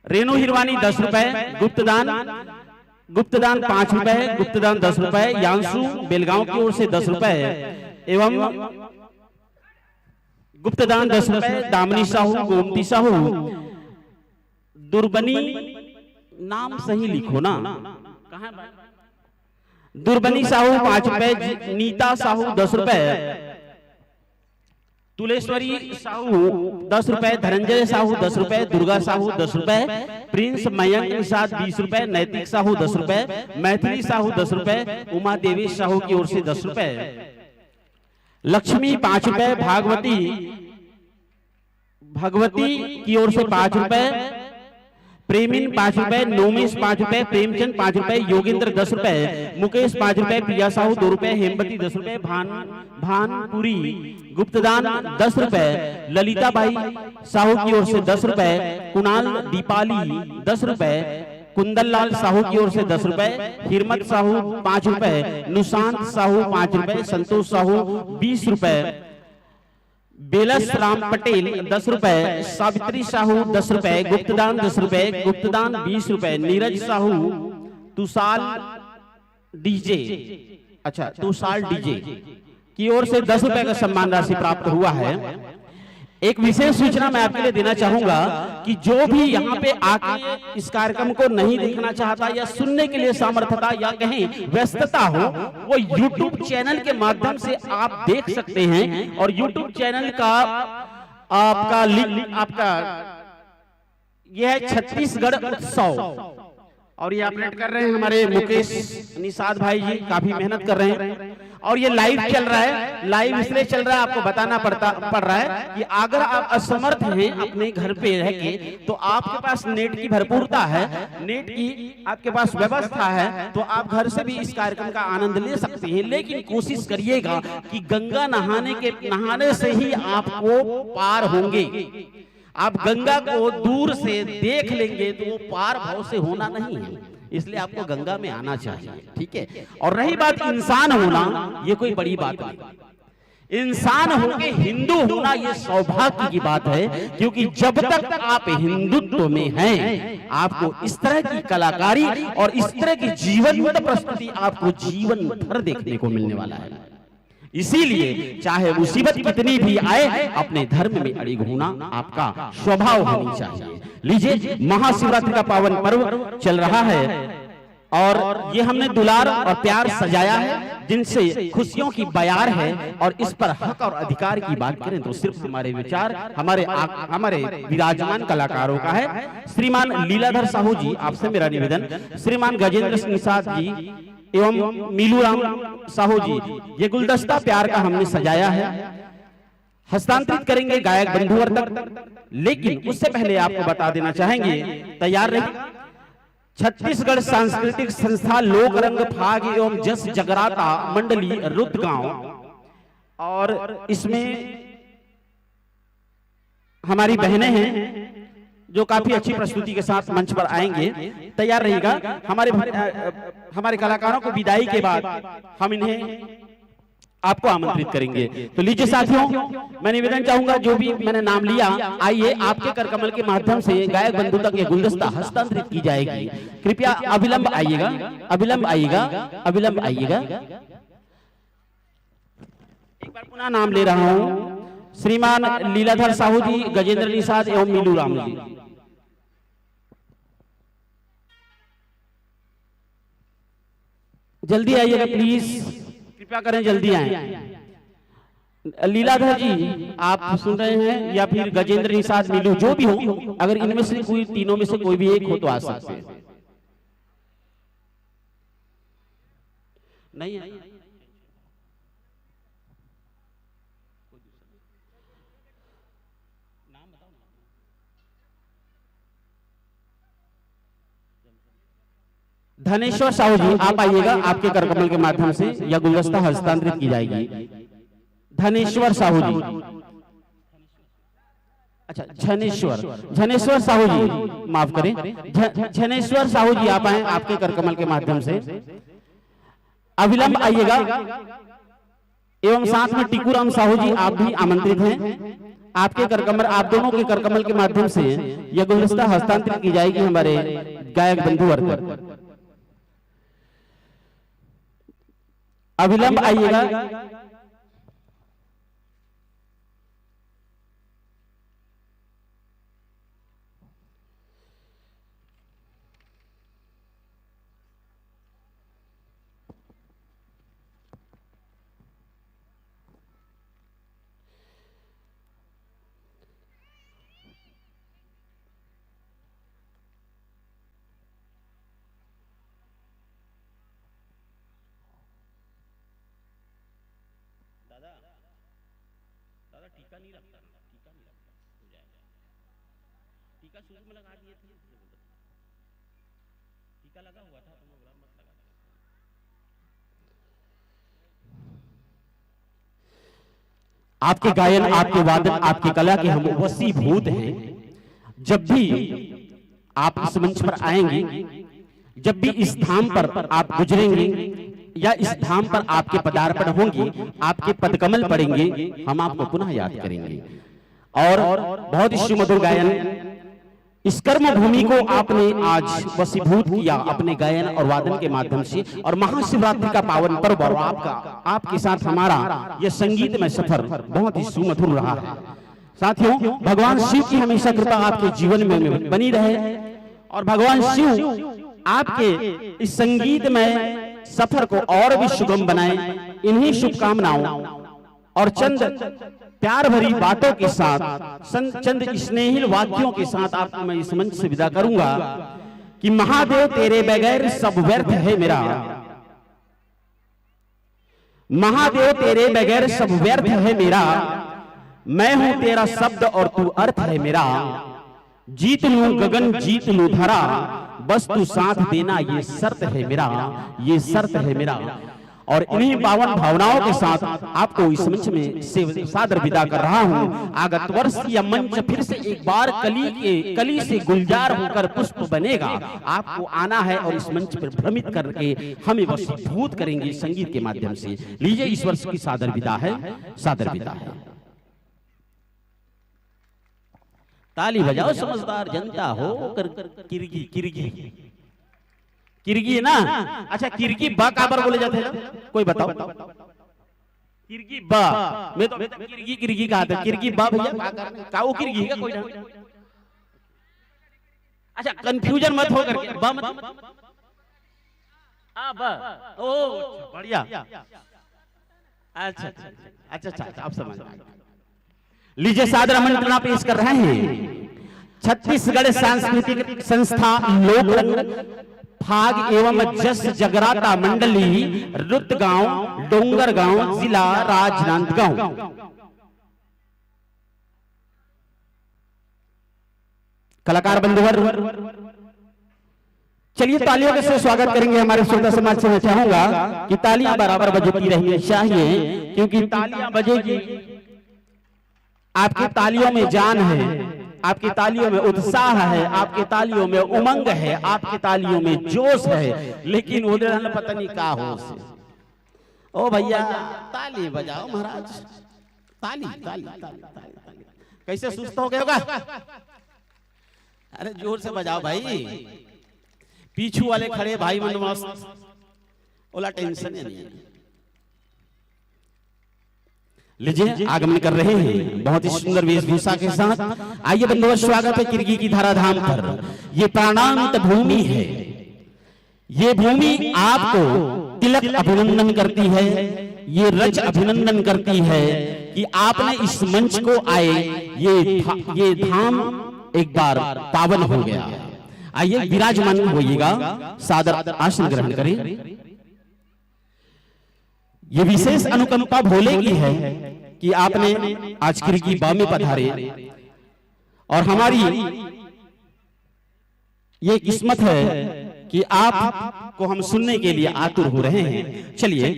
रेणु हिरवानी 10 रुपए, गुप्तदान 5 रुपए, गुप्तदान 10 रुपए, यांशु बेलगांव की ओर से 10 रुपए एवं गुप्तदान 10 रुपए, दामिनी साहू, गोमती साहू, दुर्बनी नाम सही लिखो ना, कहाँ दुर्बनी साहू 5 रुपए, नीता साहू 10 रुपए, तुलेश्वरी साहू 10 रुपए, धनंजय साहू 10 रुपए, दुर्गा साहू 10 रुपए, प्रिंस मयंक निषाद 20 रुपए, नैतिक साहू 10 रुपए, मैथिली साहू 10 रुपए, उमा देवी साहू की ओर से 10 रुपए, लक्ष्मी 5 रुपए, भगवती की ओर से 5 रुपए, प्रेमिन 5 रुपए, नोमेश 5 रुपए, प्रेमचंद 5 रुपए, योगेंद्र 10 रुपए, मुकेश 5 रुपए, प्रिया साहू 2 रुपए, हेमवती 10 रुपए, भानपुरी गुप्तदान 10 रुपए, ललिता बाई साहू की ओर से 10 रुपए, कुणाल दीपाली 10 रुपए, कुंदन लाल साहू की ओर से 10 रुपए, हिरमत साहू 5 रुपए, नुशांत साहू 5 रुपए, संतोष साहू 20 रुपए, बेलस राम पटेल 10 रुपए, सावित्री साहू 10 रुपए, गुप्तदान 10 रुपए, गुप्तदान 20 रुपए, नीरज साहू तुषार डीजे की ओर से 10 रुपए का सम्मान राशि प्राप्त हुआ है। एक विशेष सूचना मैं आपके लिए देना चाहूंगा कि जो भी यहाँ पे आके इस कार्यक्रम को नहीं देखना चाहता या सुनने के लिए सामर्थ्यता या कहीं व्यस्तता हो, वो YouTube चैनल के माध्यम से आप देख सकते हैं। और YouTube चैनल का आपका लिंक आपका यह है छत्तीसगढ़ उत्सव, और ये अपडेट कर रहे हैं हमारे मुकेश निषाद भाई जी, काफी मेहनत कर रहे हैं। और ये लाइव चल रहा है, लाइव इसलिए चल रहा है आपको बताना पड़ रहा है कि अगर आप असमर्थ हैं अपने घर पे रह के, तो आपके पास नेट की भरपूरता है, नेट की आपके पास व्यवस्था है, तो आप घर से भी इस कार्यक्रम का आनंद ले सकते हैं। लेकिन कोशिश करिएगा कि गंगा नहाने से ही आपको पार होंगे। आप गंगा को दूर से देख लेंगे तो वो पार भाव से होना नहीं है, इसलिए आपको गंगा में आना चाहिए, ठीक है। और रही बात इंसान होना, ये कोई बड़ी बात नहीं। इंसान होके हिंदू होना ये सौभाग्य की बात है, क्योंकि जब तक आप हिंदुत्व में हैं, आपको इस तरह की कलाकारी और इस तरह की जीवंत प्रस्तुति आपको जीवन भर देखने को मिलने वाला है। इसीलिए चाहे मुसीबत कितनी भी आए, अपने धर्म में अड़िग होना आपका स्वभाव होनी चाहिए। लीजिए, महाशिवरात्रि का पावन पर्व चल रहा है और ये हमने दुलार और प्यार सजाया है, जिनसे खुशियों की बयार है। और इस पर हक और अधिकार की बात करें तो सिर्फ हमारे विचार हमारे विराजमान कलाकारों का है। श्रीमान लीलाधर साहू जी, आपसे मेरा निवेदन, श्रीमान गजेंद्र निषाद जी एवं मीलू राम साहू जी, ये गुलदस्ता प्यार का हमने सजाया है, हस्तांतरित करेंगे गायक बंधुवर तक। लेकिन उससे पहले आपको बता देना चाहेंगे, तैयार रहिए, छत्तीसगढ़ सांस्कृतिक संस्था लोक रंग फाग एवं जस जगराता मंडली रुद्रगांव, और इसमें हमारी बहनें हैं जो काफी अच्छी प्रस्तुति के साथ मंच पर आएंगे। तैयार रहिएगा। हमारे कलाकारों को विदाई के बाद हम इन्हें आपको आमंत्रित करेंगे। तो लीजिए साथियों, मैं निवेदन चाहूंगा, जो भी मैंने नाम लिया, आइए आपके करकमल के माध्यम से गायक बंधु तक ये गुलदस्ता हस्तांतरित की जाएगी। कृपया अविलंब आइएगा, अविलंब आइएगा, अविलंब आइएगा। एक बार पुनः नाम ले रहा हूं, श्रीमान लीलाधर साहू जी, गजेंद्र निषाद एवं मीलू राम जी। जल्दी आइएगा प्लीज, कृपया करें, जल्दी आए। लीलाधर जी आप सुन रहे हैं, या फिर गजेंद्र निषाद मीलू, जो भी हो, अगर इनमें से कोई तीनों में से कोई भी एक हो तो आ सकते हैं। नहीं है। धनेश्वर साहू जी आप आइएगा, आपके करकमल के माध्यम से यह गुलदस्ता हस्तांतरित की जाएगी। धनेश्वर साहू जी, अच्छा झनेश्वर साहू जी माफ करें, झनेश्वर साहू जी आप आए आपके करकमल के माध्यम से, अविलंब आइएगा। एवं साथ में टीकूराम साहू जी आप भी आमंत्रित हैं। आपके करकमल, आप दोनों के करकमल के माध्यम से यह गुलदस्ता हस्तांतरित की जाएगी हमारे गायक बंधु वर्ग पर। अविलंब आइएगा। दादा टीका नहीं रखता, टीका नहीं रखता, हो जाएगा। टीका शुरू में लगा दिए थे, टीका लगा हुआ था, तुम लोग मत लगा। आपके गायन, आपके वादन, आपकी कला के हम वसीभूत हैं। जब भी आप इस मंच पर आएंगे, जब भी इस धाम पर आप गुजरेंगे या इस धाम पर आपके पदार्पण होंगे, आपके पदकमल पड़ेंगे, हम आपको पुनः याद करेंगे। और बहुत ही सुमधुर गायन, इस कर्म भूमि को आपने आज वसीभूत किया अपने गायन और वादन के माध्यम से। और महाशिवरात्रि का पावन पर्व और आपके साथ हमारा यह संगीतमय सफर बहुत ही सुमधुर रहा है। साथियों, भगवान शिव की हमेशा कृपा आपके जीवन में बनी रहे और भगवान शिव आपके इस संगीतमय सफर को और भी सुगम बनाए। इन्हीं शुभकामनाओं और चंद प्यार भरी बातों के साथ, चंद स्नेहिल वाक्यों के साथ आपको मैं इस मंच से विदा करूंगा कि महादेव तेरे बगैर सब व्यर्थ है मेरा, महादेव तेरे बगैर सब व्यर्थ है मेरा, मैं हूं तेरा शब्द और तू अर्थ है मेरा, जीत लूं गगन जीत लूं धरा, बस तू साथ देना ये शर्त है मेरा, ये शर्त है मेरा। और इन्हीं पावन भावनाओं के साथ आपको इस मंच में से सादर विदा कर रहा हूं। आगत वर्ष यह मंच फिर से एक बार कली से गुलजार होकर पुष्प बनेगा। आपको आना है और इस मंच पर भ्रमित करके हमें वशीभूत करेंगे संगीत के माध्यम से। लीजिए, इस वर्ष की सादर विदा है, सादर विदा है। ताली बजाओ समझदार जनता हो कर किरगी किरगी किरगी है ना। अच्छा, किरगी बा काबर बोले जाते हैं, कोई बताओ। किरगी बा, मैं तो किरगी किरगी कहा था, किरगी बा भैया का वो किरगी का कोई ना। अच्छा, कंफ्यूजन मत हो करके बा मत आ बा, ओ बढ़िया। अच्छा अच्छा अच्छा, आप समझ। लीजिए, सादर आमंत्रण पेश कर रहे हैं छत्तीसगढ़ सांस्कृतिक संस्था लोक फाग एवं जस जगराता मंडली, रुद्रगांव, डोंगरगांव, जिला राजनांदगांव। कलाकार बंधुवर, चलिए तालियों के साथ स्वागत करेंगे हमारे श्रोता समाज से। मैं चाहूंगा कि तालियां बराबर बजती रहनी चाहिए, क्योंकि तालियां बजेगी, आपकी तालियों में जान है, आपकी तालियों में उत्साह है, आपकी तालियों में उमंग है, आपकी तालियों में जोश है, लेकिन उधर पता नहीं का हो से। ओ भैया ताली बजाओ महाराज, ताली ताली ताली ताली। कैसे सुस्त हो गए होगा? अरे जोर से बजाओ भाई, पीछू वाले खड़े भाई मन मस्त, ओला टेंशन नहीं है। लीजिए, आगमन कर रहे हैं बहुत ही सुंदर वेशभूषा के साथ। आइए बंधुओं, स्वागत है किरगी की धराधाम पर। ये प्राणांत भूमि है, ये भूमि आपको तिलक अभिनंदन करती है, ये रज अभिनंदन करती है कि आपने इस मंच को आए, ये धाम एक बार पावन हो गया। आइए विराजमान होइएगा, सादर आसन ग्रहण करें। ये विशेष अनुकंपा भोले की है कि आपने आज की बा में पधारे और हमारी ये किस्मत है कि आप को हम सुनने के लिए आतुर हो रहे हैं। चलिए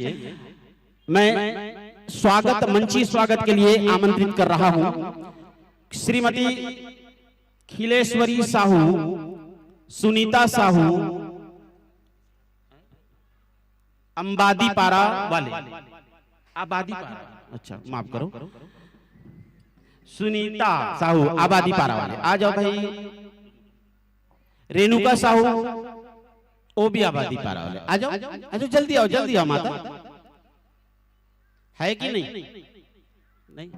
मैं मंची स्वागत के लिए आमंत्रित कर रहा हूं श्रीमती खिलेश्वरी साहू, सुनीता साहू, अंबादी पारा वाले, आबादी पारा, अच्छा माफ करो, सुनीता साहू आबादी पारा वाले आ जाओ भाई। रेणुका साहू वो भी आबादी पारा वाले आ जाओ, जल्दी आओ माता। है कि नहीं? नहीं,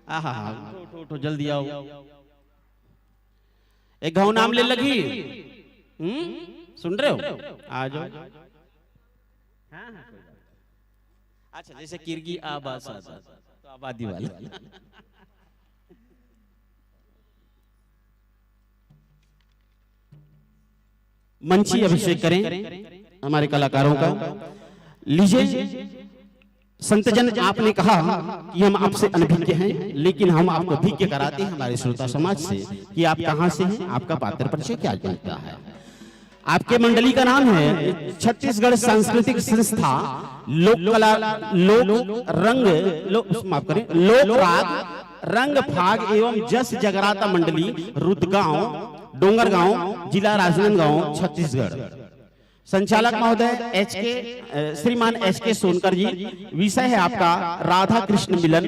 आहा उठो जल्दी आओ। एक गाँव नाम ले लगी, सुन रहे हो? आ जाओ। अच्छा जैसे किरगी आबाद तो आबादी वाले। मंची अभिषेक करें हमारे कलाकारों का। लीजिए संतजन, आपने कहा कि हम आपसे अनभिज्ञ हैं, लेकिन हम आपको भिज्ञ कराते हैं हमारे श्रोता समाज से कि आप कहां से हैं, आपका पात्र परिचय क्या बनता है। आपके मंडली का नाम है छत्तीसगढ़ सांस्कृतिक संस्था लोक कला लोक राग रंग फाग एवं जस जगराता मंडली रुद्रगांव डोंगरगांव जिला राजनांदगांव छत्तीसगढ़। संचालक महोदय श्रीमान एच.के. सोनकर जी। विषय है आपका राधा कृष्ण मिलन,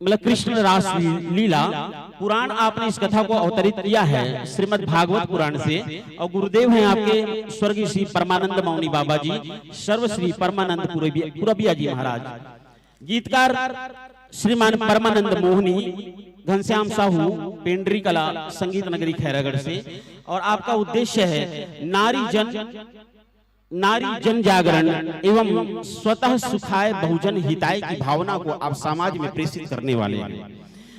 मतलब कृष्ण रास लीला। पुराण आपने इस कथा को अवतरित किया है श्रीमद् भागवत पुराण से, और गुरुदेव हैं आपके स्वर्गीय श्री परमानंद मौनी बाबा जी, सर्वश्री परमानंद पुरबिया जी महाराज। गीतकार श्रीमान परमानंद मोहनी, घनश्याम साहू, पेंड्री कला, संगीत नगरी खैरागढ़ से। और आपका उद्देश्य है नारी जन जागरण एवं स्वतः सुखाय बहुजन हिताय की भावना को आप समाज में प्रेषित करने वाले हैं।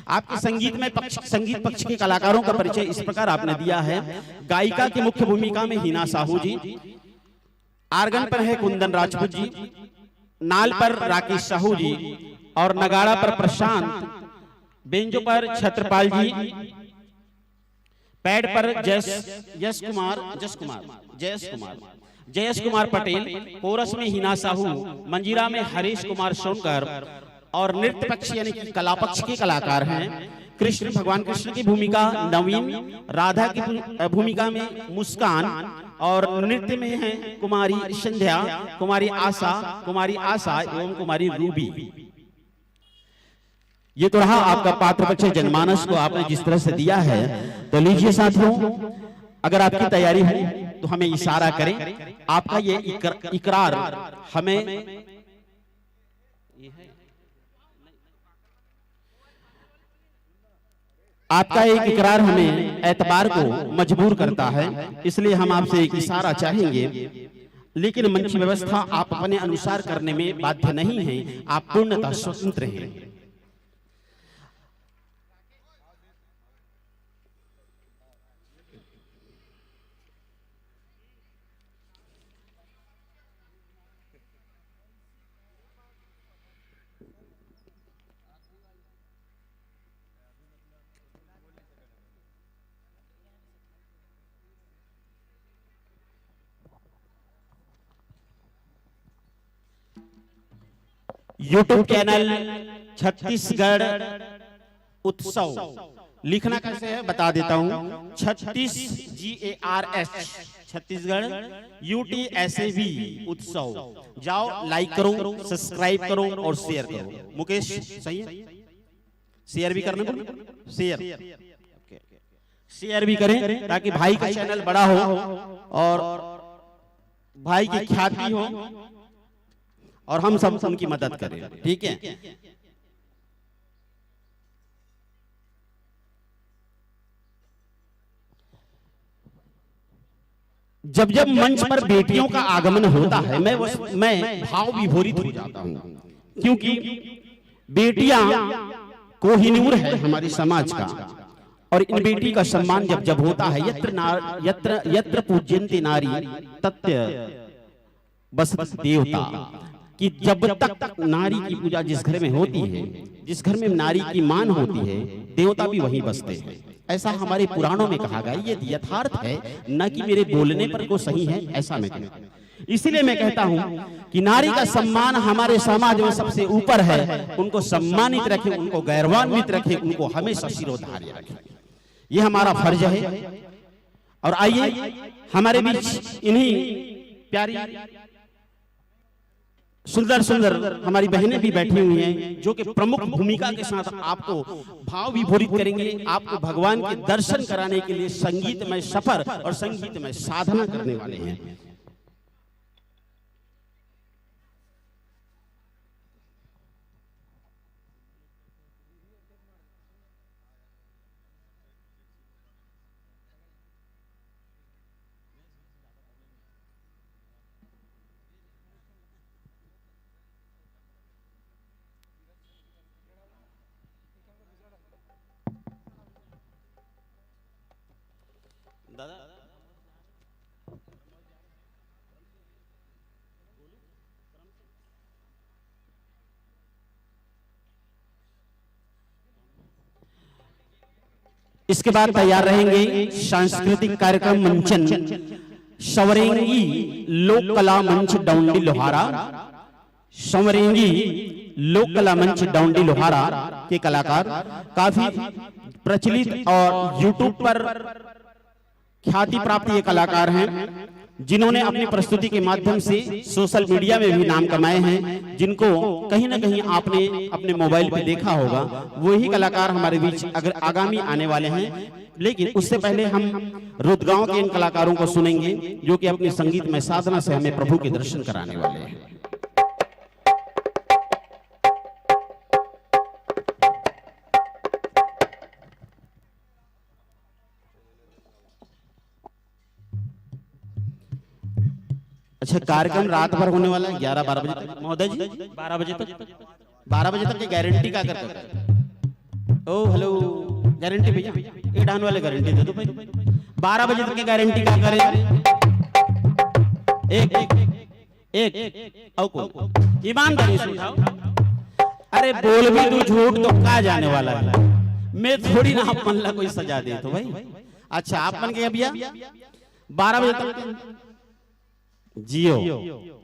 आपके संगीत पक्ष के कलाकारों का परिचय इस प्रकार आपने दिया है। गायिका की मुख्य भूमिका में हिना साहू जी, आर्गन पर है कुंदन राजपूत जी, नाल पर राकेश साहू जी, और नगाड़ा पर प्रशांत, बेंजो पर छत्रपाल जी, पैड पर जयस कुमार पटेल, कोरस में हिना साहू, मंजीरा में हरीश कुमार सोनकर, और नृत्य पक्ष यानी कि कला पक्ष के कलाकार हैं भगवान कृष्ण की भूमिका नवीन, राधा की भूमिका में मुस्कान, और नृत्य में है कुमारी संध्या, कुमारी आशा एवं कुमारी रूबी। ये तो रहा आपका पात्र परिचय, जनमानस को आपने जिस तरह से दिया है। तो लीजिए साथियों, अगर आपकी तैयारी है तो हमें इशारा करें। आपका ये इकरार हमें आपका एक इकरार हमें एतबार को मजबूर करता है, इसलिए हम आपसे एक इशारा चाहेंगे। लेकिन मंच व्यवस्था आप अपने अनुसार करने में बाध्य नहीं हैं, आप पूर्णतः स्वतंत्र हैं। यूट्यूब चैनल छत्तीसगढ़ उत्सव, लिखना कैसे है बता देता हूं। 36 GARS छत्तीसगढ़ UTSAV उत्सव। जाओ, लाइक करो, सब्सक्राइब करो और शेयर करो। मुकेश सही है? शेयर भी करना, शेयर भी करें ताकि भाई का चैनल बड़ा हो और भाई की ख्याति हो और हम सब उनकी मदद करें। ठीक है? जब जब मंच पर बेटियों का आगमन होता है मैं भाव विभोरित हो जाता हूं, क्योंकि बेटियां कोहिनूर है हमारे समाज का, और इन बेटी का सम्मान जब जब होता है, यत्र पूज्यन्ते नारी तत्र बस देवता कि जब तक नारी की पूजा जिस घर में होती है, जिस घर में नारी की मान होती है, देवता भी वहीं बसते हैं। ऐसा हमारे पुराणों में कहा गया, ये यथार्थ है, न कि मेरे बोलने पर को सही है ऐसा मैं कहता हूं। इसीलिए मैं कहता हूं कि नारी का सम्मान हमारे समाज में सबसे ऊपर है। उनको सम्मानित रखें, उनको गौरवान्वित रखें, उनको हमेशा शिरोधार्य रखें, ये हमारा फर्ज है। और आइए हमारे बीच इन्हीं प्यारी सुंदर सुंदर हमारी बहनें भी बैठी हुई हैं, जो कि प्रमुख भूमिका के साथ आपको भाव विभोरित करेंगे, आपको भगवान के दर्शन कराने के लिए संगीतमय सफर और संगीतमय साधना करने वाले हैं। दादा इसके बाद तैयार रहेंगे सांस्कृतिक कार्यक्रम मंचन सवरेंगी लोक कला मंच डाउंडी लोहारा। सवरेंगी लोक कला मंच डाउंडी लोहारा के कलाकार काफी प्रचलित और यूट्यूब पर ख्याति प्राप्त ये कलाकार हैं, जिन्होंने अपनी प्रस्तुति के माध्यम से सोशल मीडिया में भी नाम कमाए हैं, जिनको कहीं ना कहीं आपने अपने मोबाइल पे देखा होगा। वही कलाकार हमारे बीच अगर आगामी आने वाले हैं, लेकिन उससे पहले हम रुदगांव के इन कलाकारों को सुनेंगे, जो कि अपनी संगीतमय साधना से हमें प्रभु के दर्शन कराने वाले हैं। अच्छा, कार्यक्रम रात भर होने वाला है 11-12 बजे तक। महोदय जी 12 बजे तक की गारंटी क्या करते हैं? ओ हेलो, गारंटी भैया, ये डान वाले गारंटी दे दो भाई। 12 बजे तक की गारंटी क्या करें? एक ईमानदारी से उठाओ। अरे बोल भी तू झूठ तो क्या जाने वाला है, मैं थोड़ी ना आप मन ला कोई सजा दे तो भाई। अच्छा, आप मन के भैया 12 बजे तक जियो।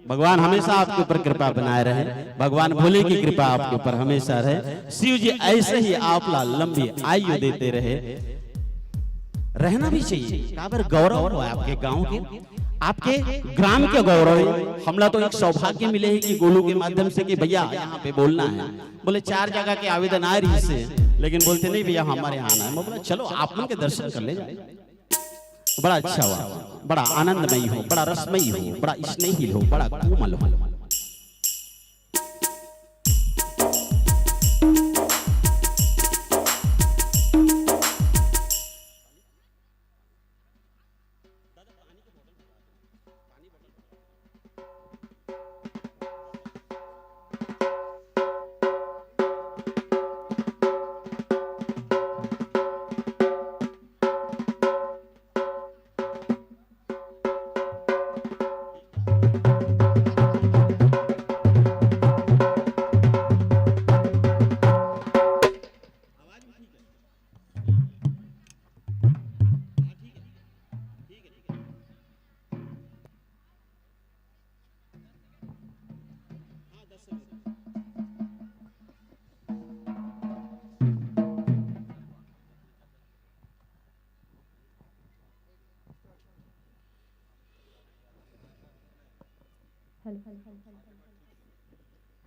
भगवान हमेशा आपके ऊपर कृपा बनाए रहे, भगवान भोले की कृपा आपके ऊपर हमेशा रहे। शिव जी ऐसे ही आप ला लंबी आयु देते रहे, रहना भी चाहिए। काबर गौरव है आपके गांव के, आपके ग्राम के गौरव है। हमला तो एक सौभाग्य मिले है कि गोलू के माध्यम से कि भैया यहाँ पे बोलना है। बोले 4 जगह के आवेदन आ रही से, लेकिन बोलते नहीं भैया हमारे यहाँ आना है। मैं बोला चलो आप लोग के दर्शन कर ले। बड़ा अच्छा हुआ, बड़ा आनंदमयी हो, बड़ा रसमयी हो, बड़ा स्नेही हो, बड़ा कोमल हो।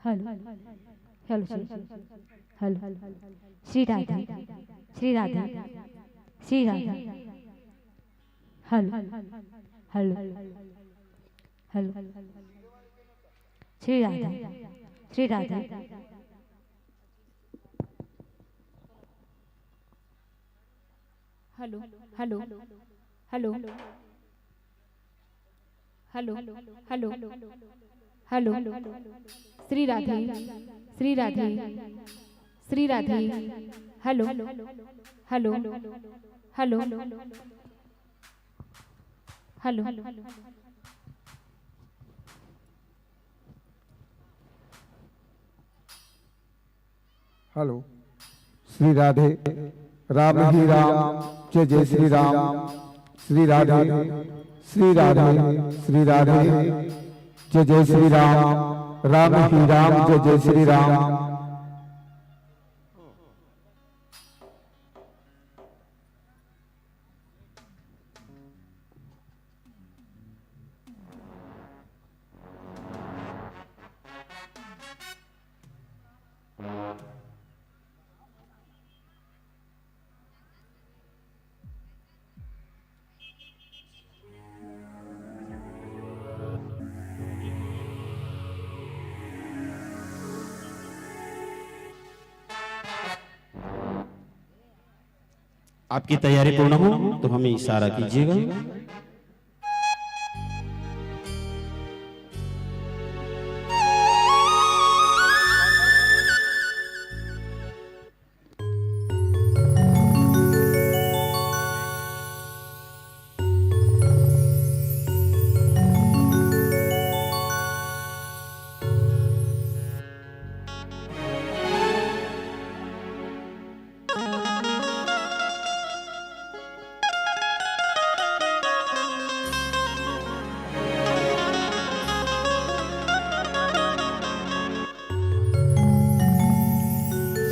Hello Shri Radhe Shri Radhe Shri Radhe hello hello hello Shri Radhe Shri Radhe hello hello hello hello hello hello Shri Radhe Shri Radhe Shri Radhe hello hello hello hello hello. Shri Radhe Ram ही राम, जय जय श्री राम। श्री राधे श्री राधे श्री राधे, जय जय श्री राम। राम ही राम, जय जय श्री राम। आपकी तैयारी पूर्ण हो तो हमें इशारा कीजिएगा।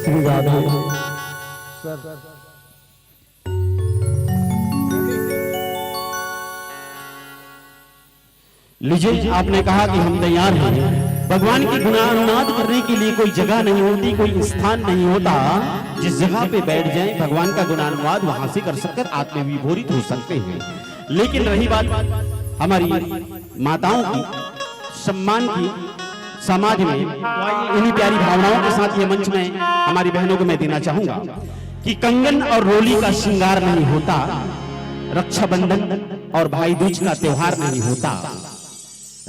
श्री राधे सर। लीजिए, आपने कहा कि हम तैयार हैं। भगवान की गुणानुवाद करने के लिए कोई जगह नहीं होती, कोई स्थान नहीं होता जिस जगह पे बैठ जाएं भगवान का गुणानुवाद वहां से कर सककर आत्मविभोरित हो सकते हैं। लेकिन रही बात हमारी माताओं की, सम्मान की, समाज में इन्हीं प्यारी भावनाओं के साथ ये मंच में हमारी बहनों को मैं देना चाहूंगा कि कंगन और रोली का श्रृंगार नहीं होता, रक्षाबंधन और भाई दूज का त्योहार नहीं होता,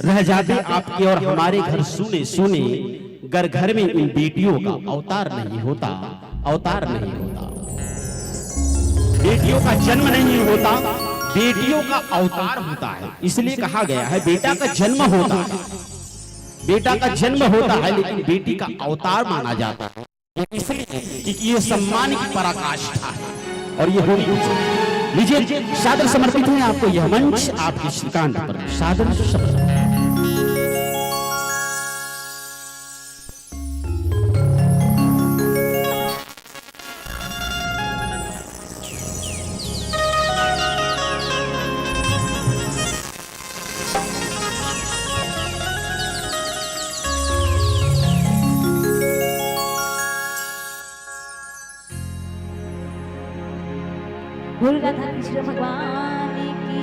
रह जाते आपके और हमारे घर सुने सुने, घर घर में इन बेटियों का अवतार नहीं होता, अवतार नहीं होता। बेटियों का जन्म नहीं होता, बेटियों का अवतार होता है। इसलिए कहा गया है बेटा का जन्म होता है, बेटा का जन्म होता है, लेकिन बेटी का अवतार माना जाता है। इसलिए क्योंकि ये सम्मान की पराकाष्ठा है और ये होनी चाहिए। लीजिए, सादर समर्पित है आपको यह मंच, आपके श्रीकांत पर सादर समर्पित। बोल राधा कृष्ण भगवान की।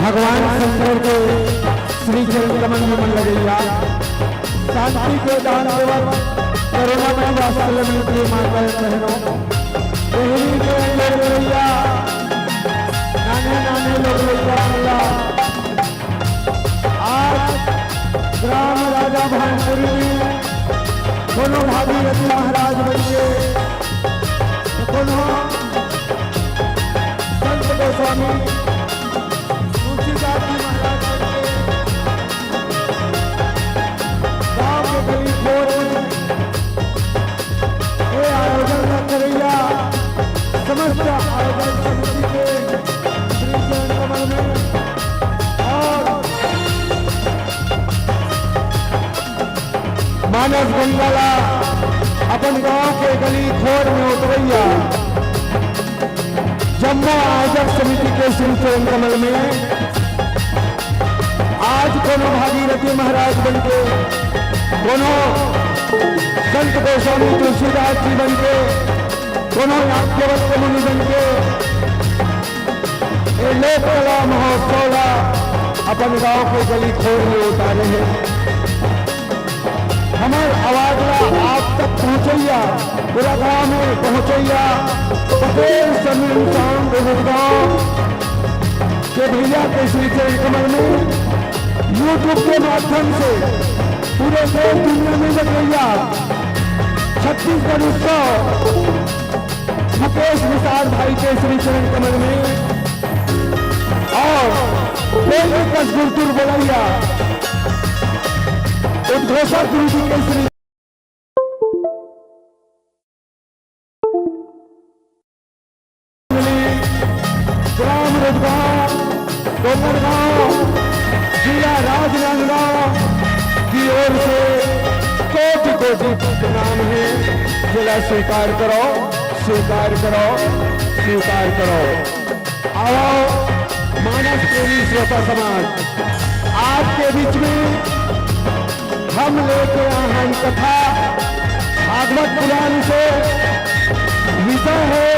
भगवान शंकर के श्री चरण कमल में मन लगेगा। शांति के दान देवत करुणा में वात्सल्य में प्रिय माता बहनों, देहरी के अंदर भैया नाने नाने लोग भैया आज ग्राम राजा भानपुरी में दोनों भागीरथी महाराज बनिए, दोनों संत गोस्वामी तुलसीदास जी महाराज बनिए, गाँव के गली खोर में ये आयोजन न करेगा। समस्त आयोजन समिति के श्री चरण कमल में और मानस गंगाला अपन गांव के गली खोर में उतरैया जम्मू आयोजक समिति के श्री चरण कमल में आज कोनो भागीरथी महाराज बनके, कोनो संत गोस्वामी तुलसीदास जी बनके, कोनो याज्ञवल्क्य मुनि बनके ये लोक कला महोत्सव अपन गांव के गली खोर में उतारे हैं। हमार आवाज आप तक पहुंचैया, पूरा गांव में पहुंचैया। पटेल समीर इंसान गांव के भैया के श्री चरण कमल में यूट्यूब के माध्यम से पूरे देश दुनिया में लगैया छत्तीसगढ़ उत्सव मुकेश निषाद भाई के श्री चरण कमल में और कस गुरतुर बोलैया उद्घोषक गुरु जी के श्री ग्राम रोजगार डोंगरगांव जिला राजनांदगांव की ओर से कोटि कोटि प्रणाम है। जिला स्वीकार करो, स्वीकार करो, स्वीकार करो। आओ मानस प्रेमी श्रोता समाज, आपके बीच में हम लेके आए हैं कथा भागवत पुराण से। विषय है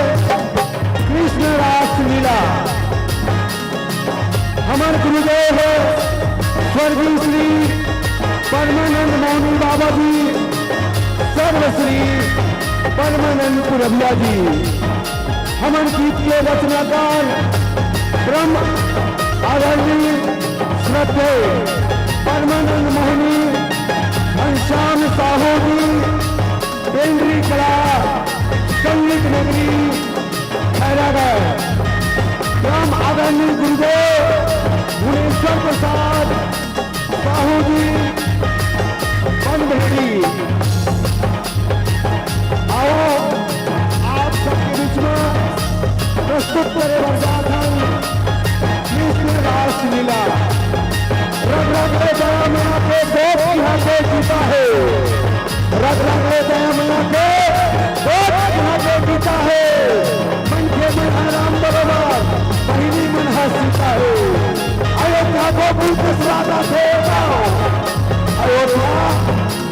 कृष्ण रास लीला। हमारे गुरुदेव है स्वर्गीय श्री परमानंद मौनी बाबा जी, सर्वश्री परमानंद पुरभिया जी। हमारे गीत के रचनाकार ब्रह्म आदरणीय श्रद्धे परमानंद मोहनी घनश्याम साहू जी, पेंड्री कला संगीत नगरी खैरागढ़। ग्राम आदरणीय गुरुदेव भुवनेश्वर प्रसाद साहू जी बनभेड़ी। आओ आप सबके बीच में प्रस्तुत करे वर्गाधन कृष्ण रास लीला। रग रग ले दया में आके दोस्त यहाँ पे जीता है, रग रग ले दया में आके दोस्त यहाँ पे जीता है। मन के मन आराम बरोबर पहिली मन हंसता है। अयोध्या गोकुल कसराता थे गाँव, अयोध्या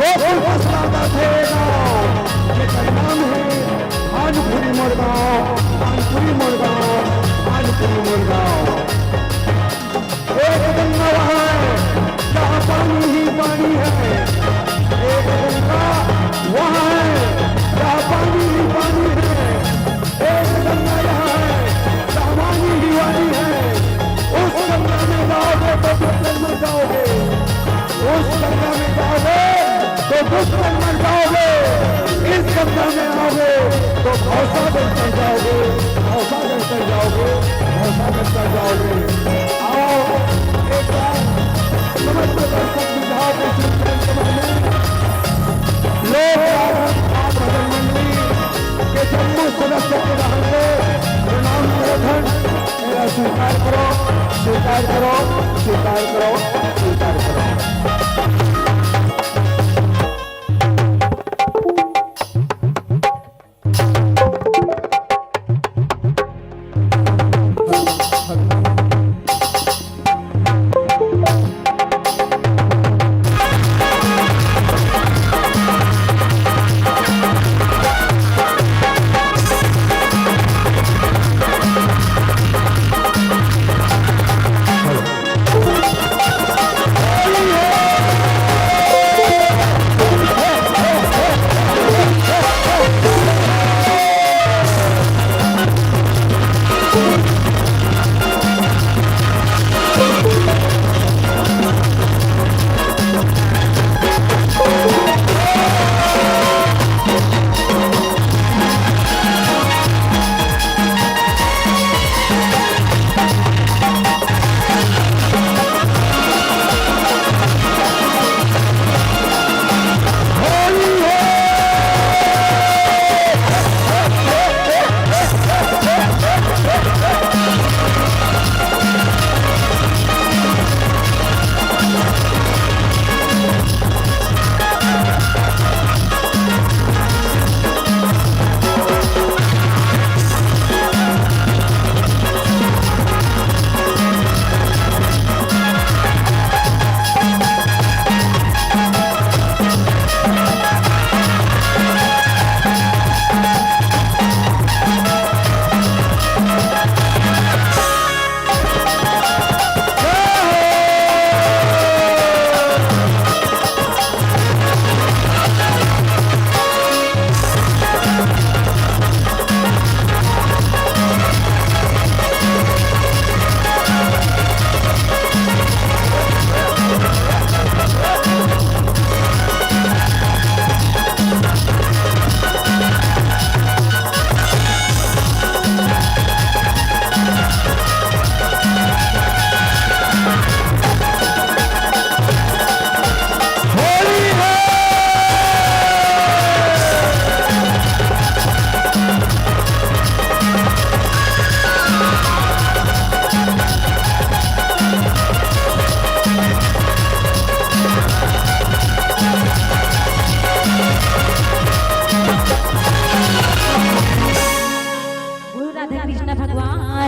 गोकुल कसराता थे गाँव। ये नाम है भानपुरी मोरगांव, भानपुरी मोरगांव, भानपुरी मोरगांव। एक गंगा वहाँ है जहाँ पानी ही पानी है, एक गंगा वहाँ है जहाँ पानी ही पानी है, एक गंगा यहाँ है जहाँ वाणी ही वाणी है। उस गंगा में जाओगे तो दुश्मन मर जाओगे, उस गंगा में जाओगे तो दुश्मन मर जाओगे, इस गंगा में आओगे तो भौसागर कर जाओगे, भौसागर कर जाओगे, भौसागर कर जाओगे। आओ एक बार समस्त दर्शक विधाओं के चिंतन कमल में लोग आप भजन मंडली के जम्मू सदस्य के रहने प्रणाम प्रधन मेरा स्वीकार करो, स्वीकार करो, स्वीकार करो, स्वीकार करो।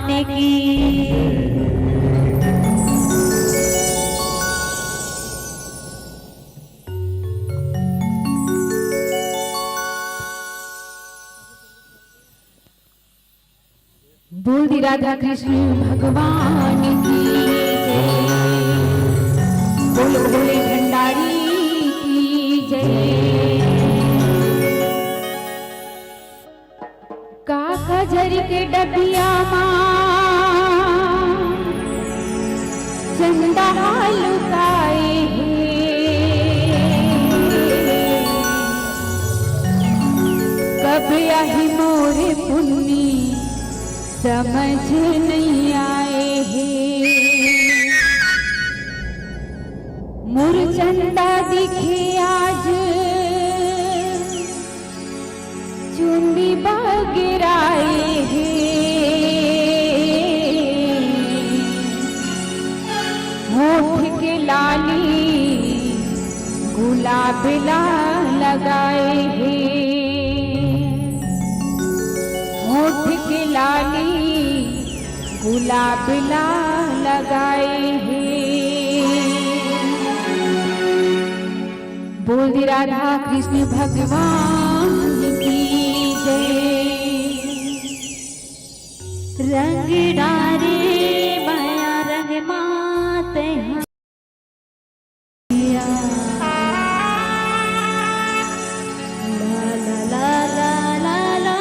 भगवान की। बोल दी राधा कृष्ण भगवान की जय। बोल भोले भंडारी की जय। काका झरी के डबिया मां चंदा लुकाए कब आही मोरे पुन्नी समझ नहीं आए हैं। मुरचंदा दिखे आज चुंदी बगिराए हैं। होठ के लाली गुलाब लगाए हैं। होठ के लाली गुलाब लगाए हैं। बोल दी राधा कृष्ण भगवान की जय। रंग डारे माया रंग माते हरिया। ला ला ला ला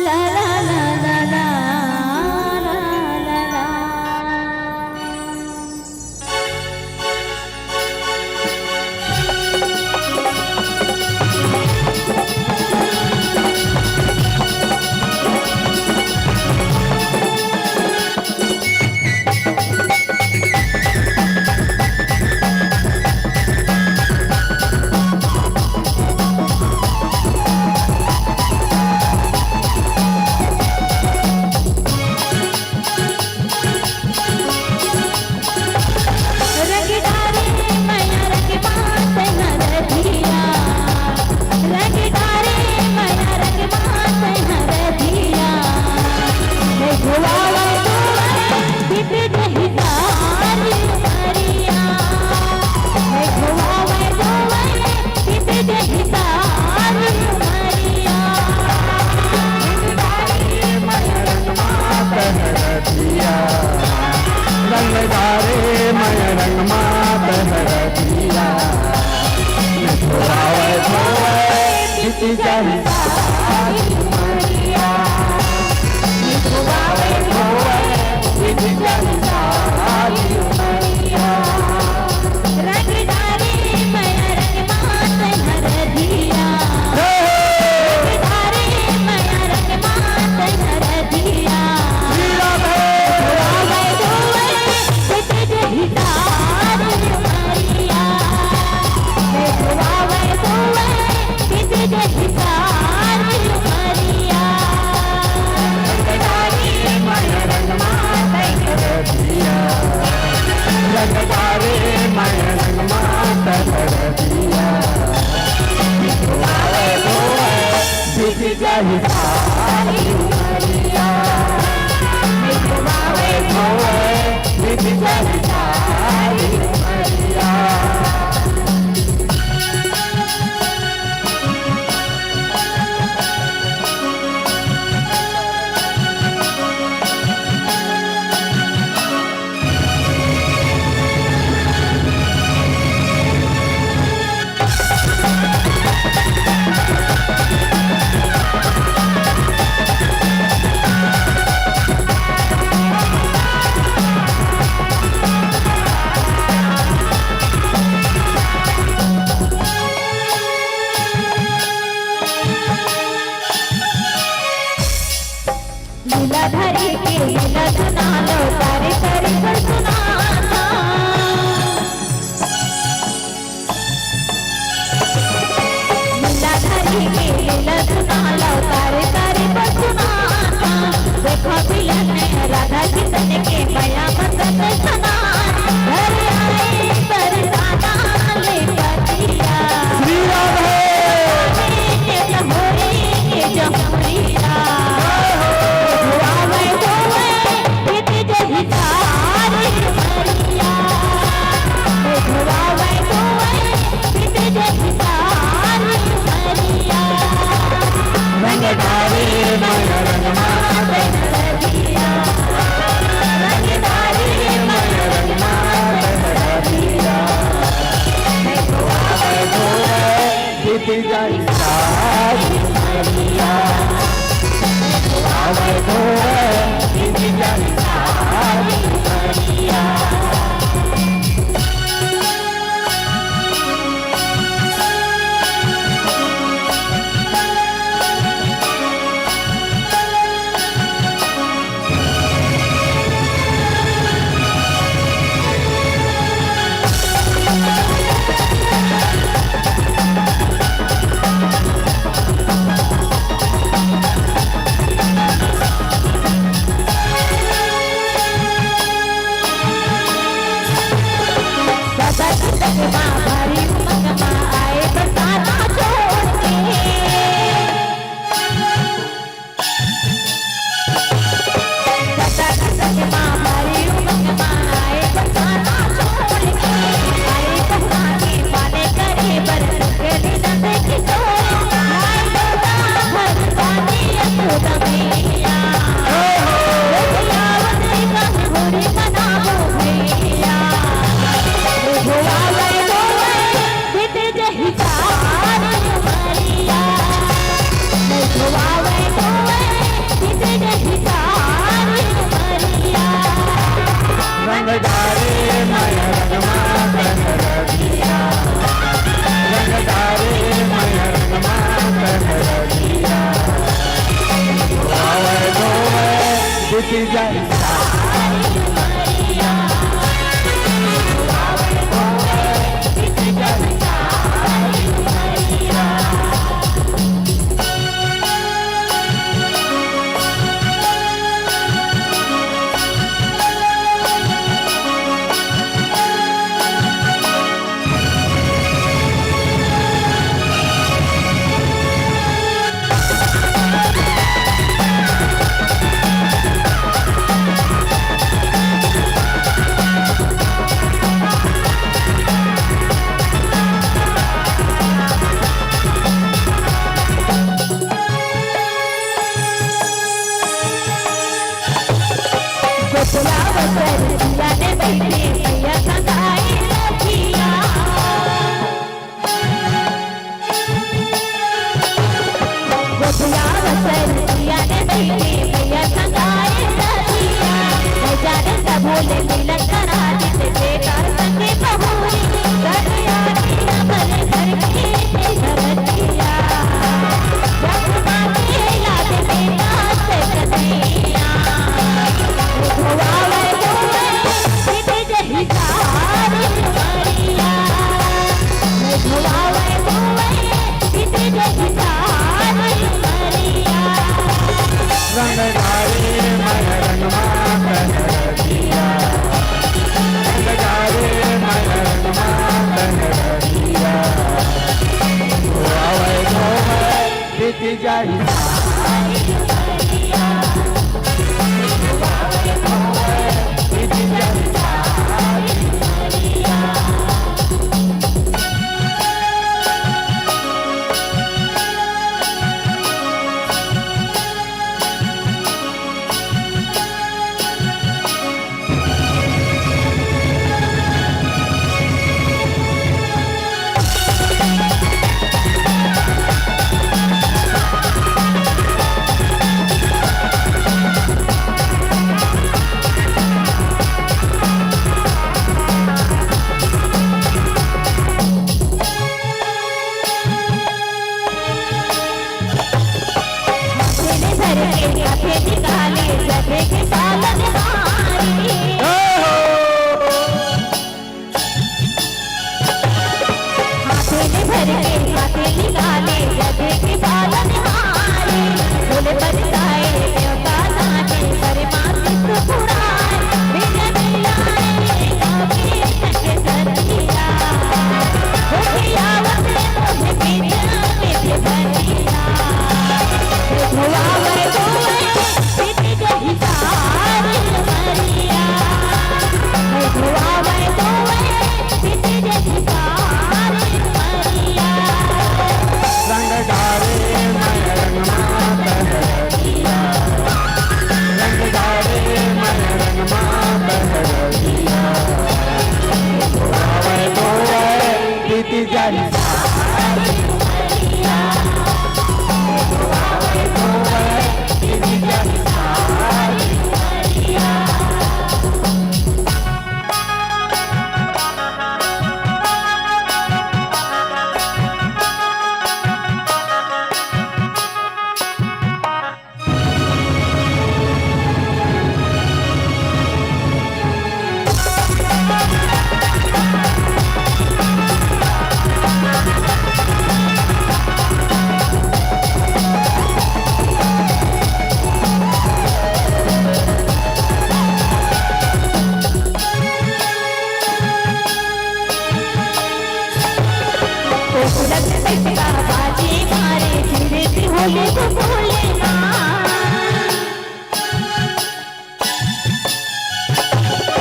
ला ला ला ला ला ला ला ला। लीलाधारी के लीला सुना लो तारे तारे पर सुनाना। लीलाधारी के लीला सुना लो तारे तारे पर सुनाना। देखो पिया ने राधा कृष्ण के माया मदन सना। घर आए बरसाना ले पतिया श्री राधे ने लहोरे के जमुरिया। बीती जाई सारी उमरिया आवे धोवे बीती जाई सारी उमरिया बीती जाई सारी उमरिया बीती जाई सारी उमरिया भोले मिलन करा देते बेकार संगे बबूरी गलिया दिया भले घर की धरतिया जगमा के याद बेटा से कन्हैया धोवावे धोवे सीधे जही सारी उमरिया धोवावे धोवे सीधे जही सारी उमरिया रंगधारी मन रंगमा कहरिया रंगधारी मन रंगमा कहरिया आवे धोवे बीती जाई सारी उमरिया आवे धोवे बीती जाई सारी उमरिया बोले वो बोले ना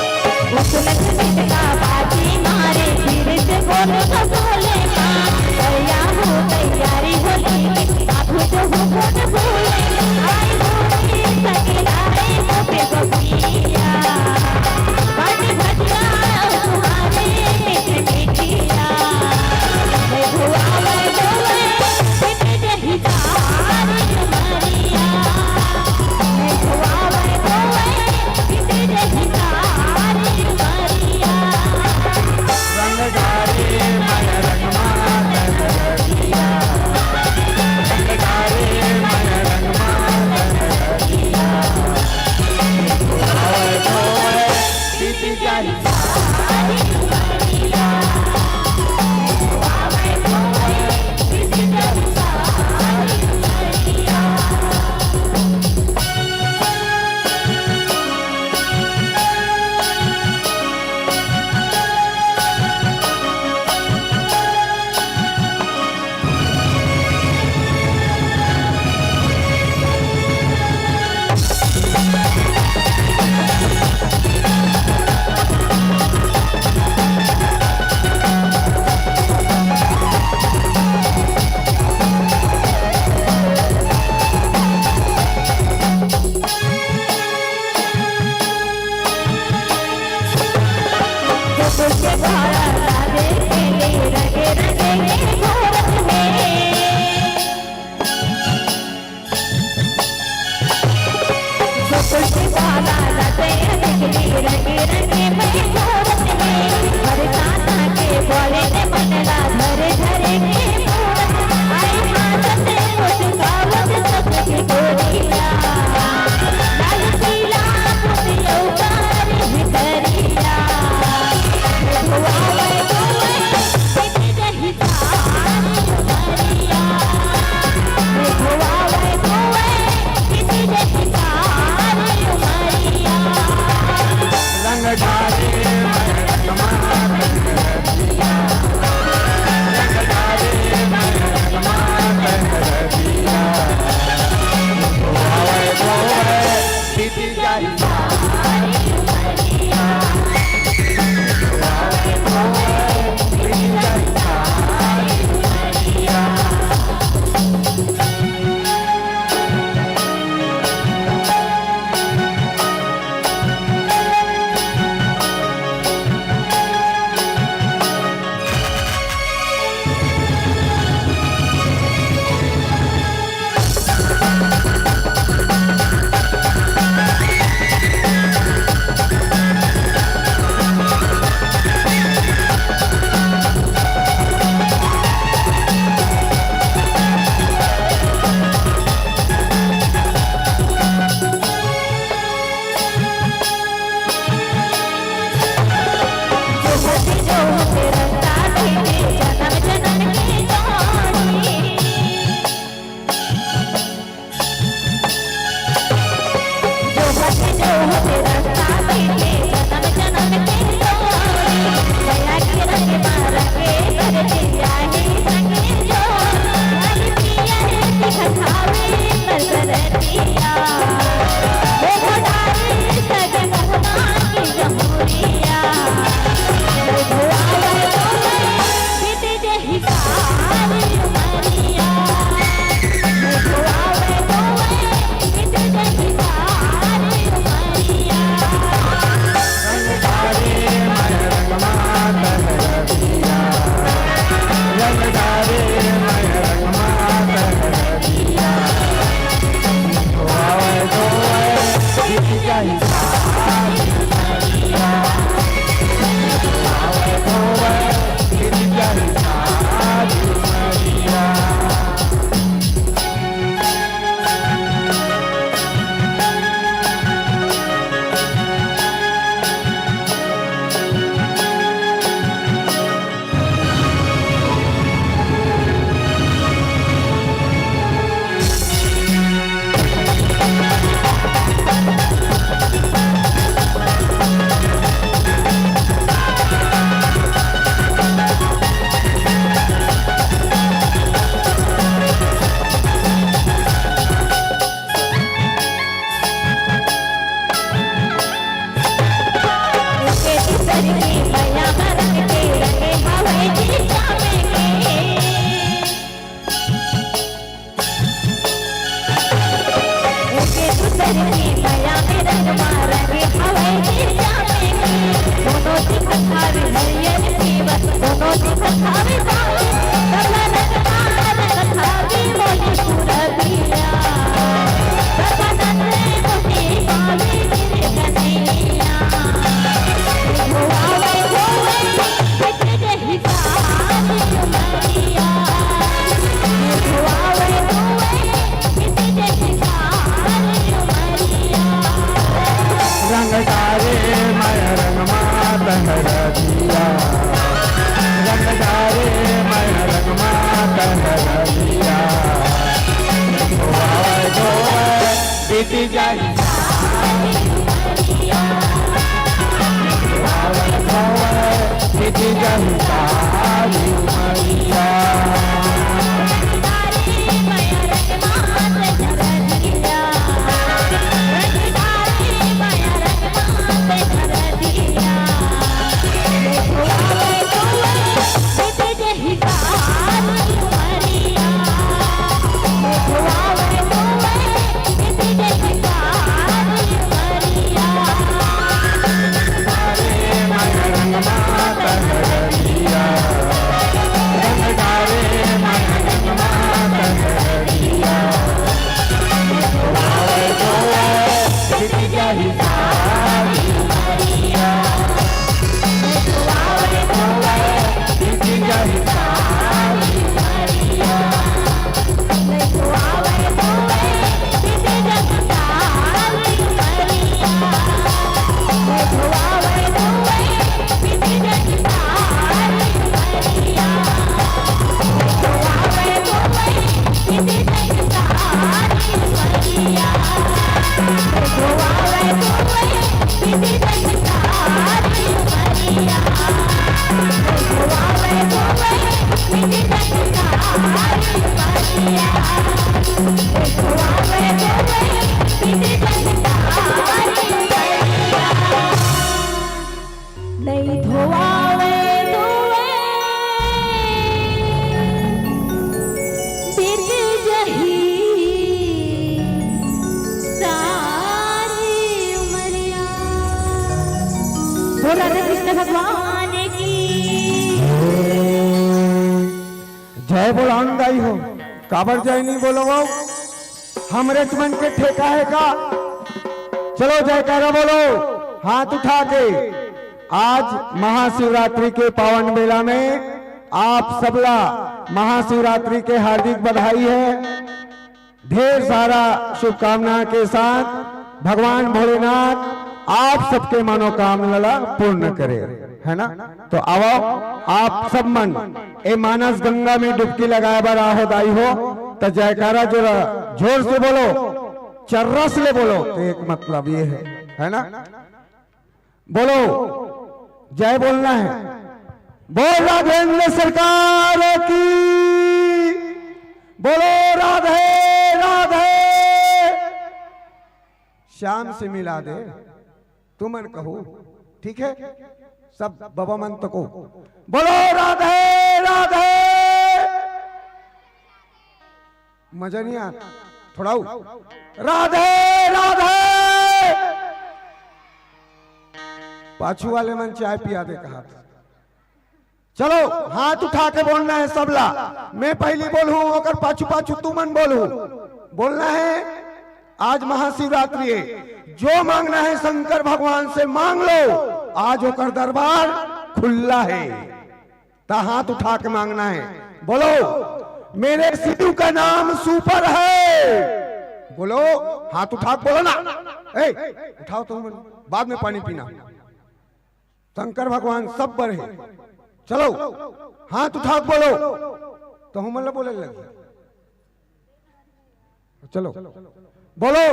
उसने का बाजी मारे फिर से बोले वो बोले ना भैया हो तैयारी होली बाबू जो हो कौन बोले आई बोले सगलाए वो पे बबिया बाटी भजिया तुम्हारे मीठी मीठिया मैं भुआ मैं डोले बिन जही सारी कथा भी बोली दर्शन कुमार कथा भी बोली पुरबिया दर्शन मुझे पावे मेरे कन्हैया धोआवे धोए बिच जही सारी उमरिया धोआवे धोए बिच जही सारी उमरिया रंग डारे मैं रंग मात हर दिया रंग डारे मैं रंग मात हर दिया धोए धोए बीती जाई धोए धोए बीती जाई सारी उमरिया नहीं धोआवे धोए बीत जही सारी उमरिया बोला रे कृष्ण भगवान की जय बोल आनंदाई हो काबर जय नहीं बोलो वो हमरे मन के ठेका है का चलो जयकारा बोलो हाथ उठा के आज महाशिवरात्रि के पावन मेला में आप सबला महाशिवरात्रि के हार्दिक बधाई है ढेर सारा शुभकामना के साथ भगवान भोलेनाथ आप सबके मनोकामना पूर्ण करे है ना तो आओ आप सब मन ए मानस गंगा में डुबकी लगाए बार आहो दाई हो तो जयकारा जो जोर से बोलो चर्रस ले बोलो तो एक मतलब ये है ना बोलो जय बोलना है बोल राघवेंद्र सरकार की बोलो राधे राधे श्याम से मिला दे तू मन कहो ठीक है सब बाबा मन तो को बोलो राधे राधे मजा नहीं आता थोड़ा राधे राधे पाछू वाले मन चाय पिया दे कहा था चलो हाथ उठा के बोलना है सबला मैं पहली बोलूं और पाछू पाछू तू मन बोलू बोलना है आज महाशिवरात्रि है जो मांगना है शंकर भगवान से मांग लो आज होकर दरबार खुला है ता हाथ उठा के मांगना है बोलो मेरे शिव का नाम सुपर है बोलो हाथ उठा के बोलो ना उठाओ तुम बाद में पानी पीना शंकर भगवान सब बड़े हैं चलो हाथ उठा के बोलो तो हम मतलब बोले लगे चलो बोलो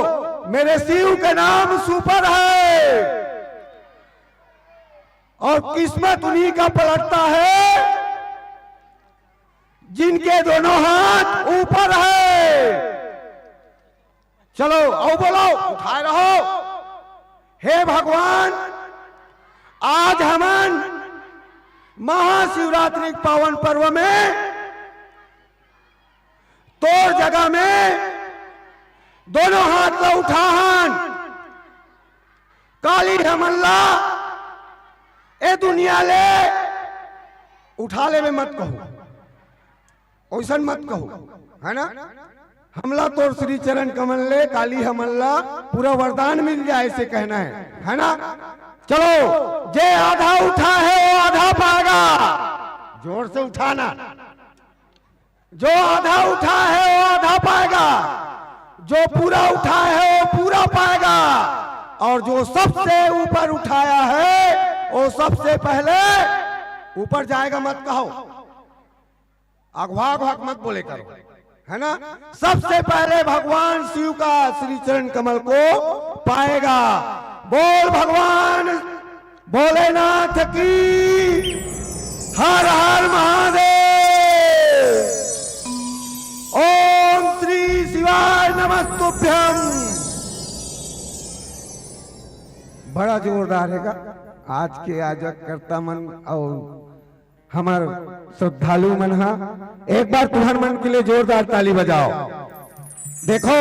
मेरे शिव का नाम सुपर है और किस्मत उन्हीं का पलटता है जिनके दोनों हाथ ऊपर है चलो आओ बोलो उठाए रहो हे भगवान आज हमन महाशिवरात्रि पावन पर्व में तोर जगह में दोनों हाथ ला उठाहन काली हमल्ला ए दुनिया ले उठा ले में मत कहो, ऐसा मत कहो, है ना। हमला तो श्री चरण कमल ले काली हमला पूरा वरदान मिल जाए ऐसे कहना है ना। चलो, जे आधा उठा है वो आधा पाएगा, जोर से उठाना। जो आधा उठा है वो आधा पाएगा, जो पूरा उठा है वो पूरा पाएगा, और जो सबसे ऊपर उठाया है वो सबसे पहले ऊपर जाएगा। मत कहो, अगवा अगवा मत बोले करो, है ना। सबसे पहले भगवान शिव का श्री चरण कमल को पाएगा। बोल भगवान भोलेनाथ की हर हर महादेव। ओम श्री शिवाय नमस्तुभ्यम। बड़ा जोरदार है आज के आजक कर्ता मन और हमार श्रद्धालु मन। एक बार तुम्हार मन के लिए जोरदार ताली बजाओ। देखो,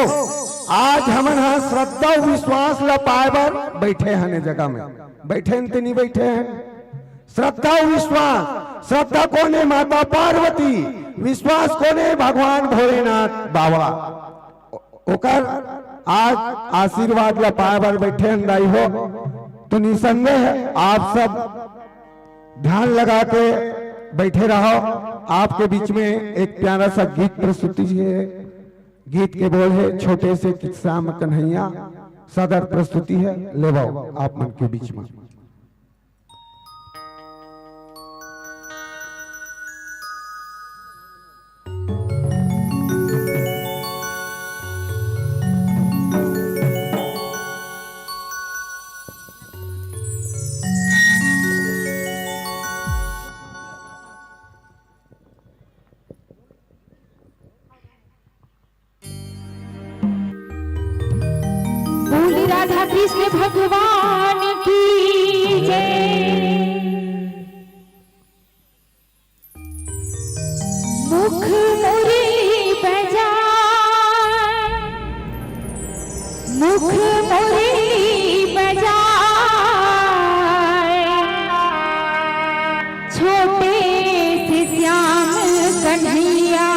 आज हमन श्रद्धा विश्वास ला पाए बार बैठे हैं जगह में, बैठे तो नहीं बैठे हैं। श्रद्धा विश्वास, श्रद्धा कोने माता पार्वती, विश्वास कोने भगवान भोलेनाथ बाबा। ओकर आज आशीर्वाद ला पाए बार बैठे हैं हो, तो निसंदेह आप सब ध्यान लगा के बैठे रहो। आपके बीच में एक प्यारा सा गीत प्रस्तुति है। गीत के बोल है छोटे से किस्सा में कन्हैया। सदर प्रस्तुति है, ले आओ आप मन के बीच में। राधा कृष्ण भगवान की जय। मुख मुरली बजाए, मुख मुरली बजाए, छोटे से श्याम कन्हैया।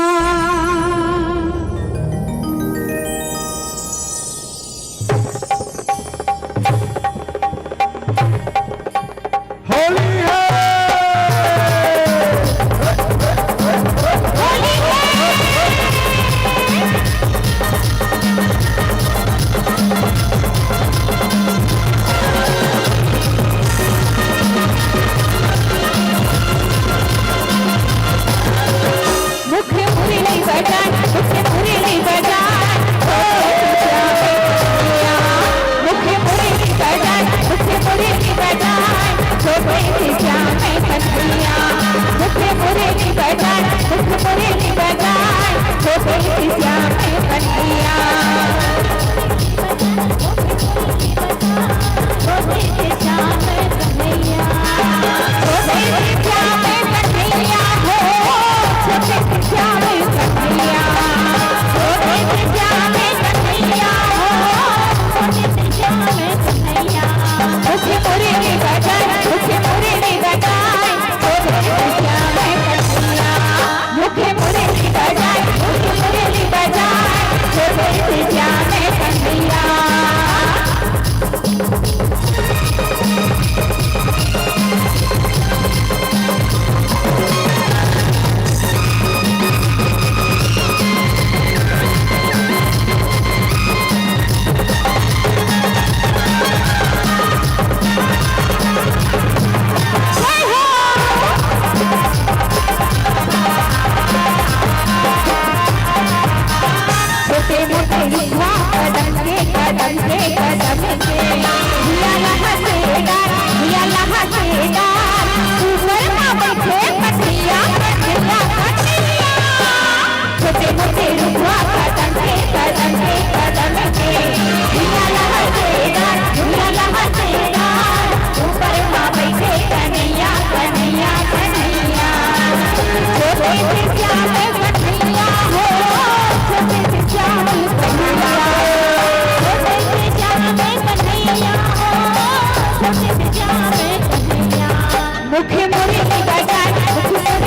मुख मुरली बजाए, मुख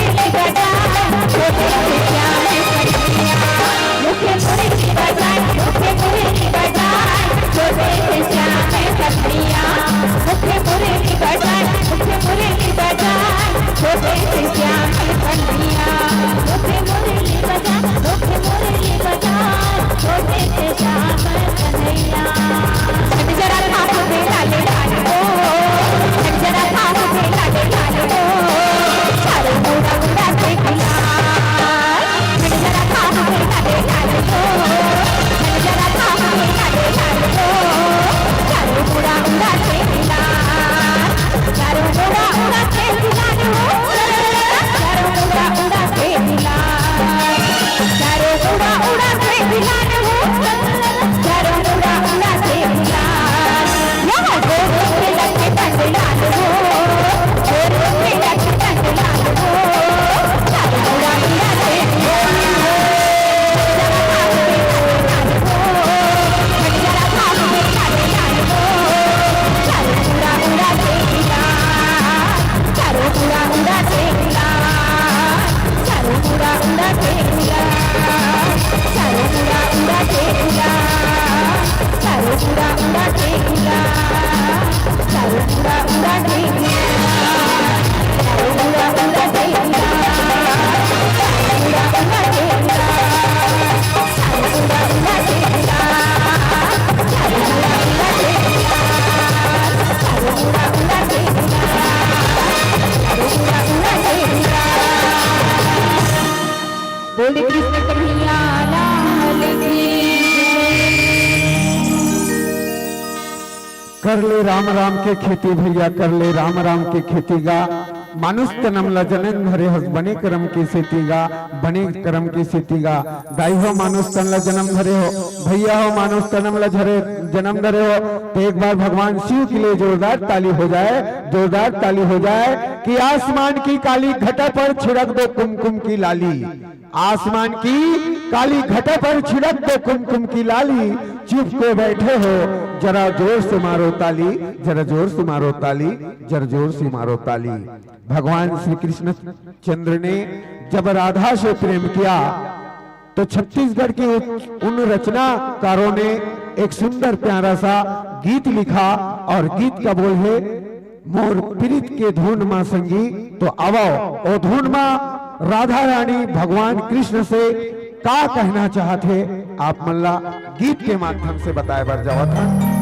कर ले राम राम के खेती भैया, कर ले राम राम के खेती गा। मानुष तनम ला जनन धरे हस, बने कर्म की सेतीगा, बने कर्म की सेतीगा। दाई हो मानुष तन ला जन्म धरे हो, भैया हो मानुष तनम ला झरे जन्म धरे हो। तो एक बार भगवान शिव के लिए जोरदार ताली हो जाए, जोरदार ताली हो जाए कि आसमान की काली घटा पर छिड़क दो कुमकुम की लाली। आसमान की काली घटा पर छिड़क दो कुमकुम की लाली। चुप को बैठे हो, जरा जोर से मारो ताली, जरा जोर से मारो ताली, जरा जोर से मारो ताली। भगवान श्री कृष्ण चंद्र ने जब राधा से प्रेम किया तो छत्तीसगढ़ के उन रचनाकारों ने एक सुंदर प्यारा सा गीत लिखा और गीत का बोल है मोर प्रीत के धुन मां संगी। तो आवो ओ धुन मां राधा रानी भगवान कृष्ण से का कहना चाहते आप मल्ला गीत के माध्यम से बताए बर जावा था।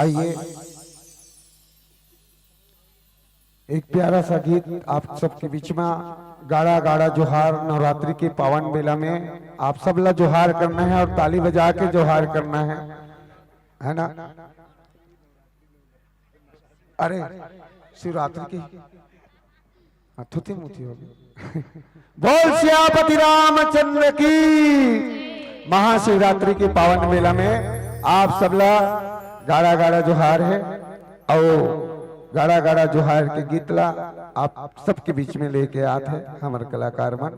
आइए एक प्यारा सा गीत आप सबके बीच में गाड़ा गाड़ा जोहार नवरात्रि के पावन मेला में आप सब ला जोहार करना है और ताली बजा के जोहार करना है ना। अरे शिवरात्रि की थुथी मुथी होगी। बोल सियापति रामचंद्र की। महाशिवरात्रि के पावन मेला में आप सबला गाड़ा गाड़ा जोहार है और गाड़ा गाड़ा जोहार के गीत ला आप सबके बीच में लेके आते हैं हमारे कलाकार मन।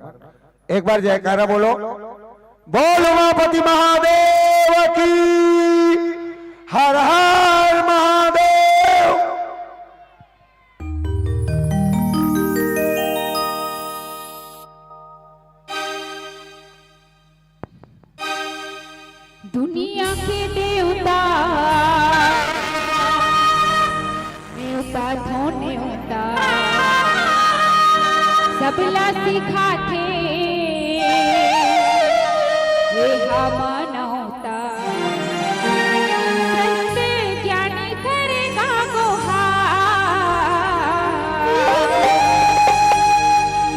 एक बार जयकारा बोलो। बोल उमापति महादेव की। हर हर महादेव। दुनिया के देवता न्योता थो न्योता सबला सिखाते हे मानवता संत ज्ञानी करेगा गुहार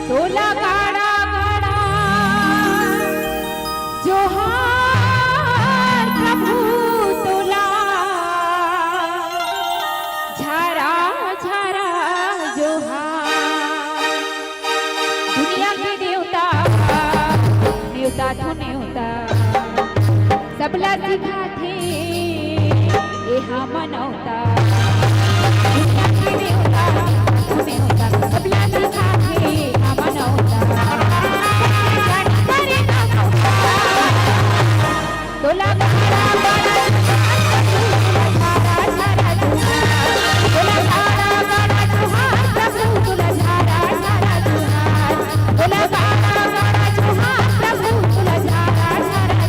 तोला गाड़ा गाड़ा जोहार प्रभु तोला झारा झारा जोहार दुनिया के देवता न्योता तो न्योता सबला सिखाते एहा मनौता दुनिया के देवता तो न्योता सबला सिखाते एहा मनौता जानी करेगा तोला गाड़ा गाड़ा झारा झारा जोहार तोला गाड़ा गाड़ा जोहार प्रभु तोला झारा झारा जोहार तोला गाड़ा गाड़ा जोहार प्रभु तोला झारा झारा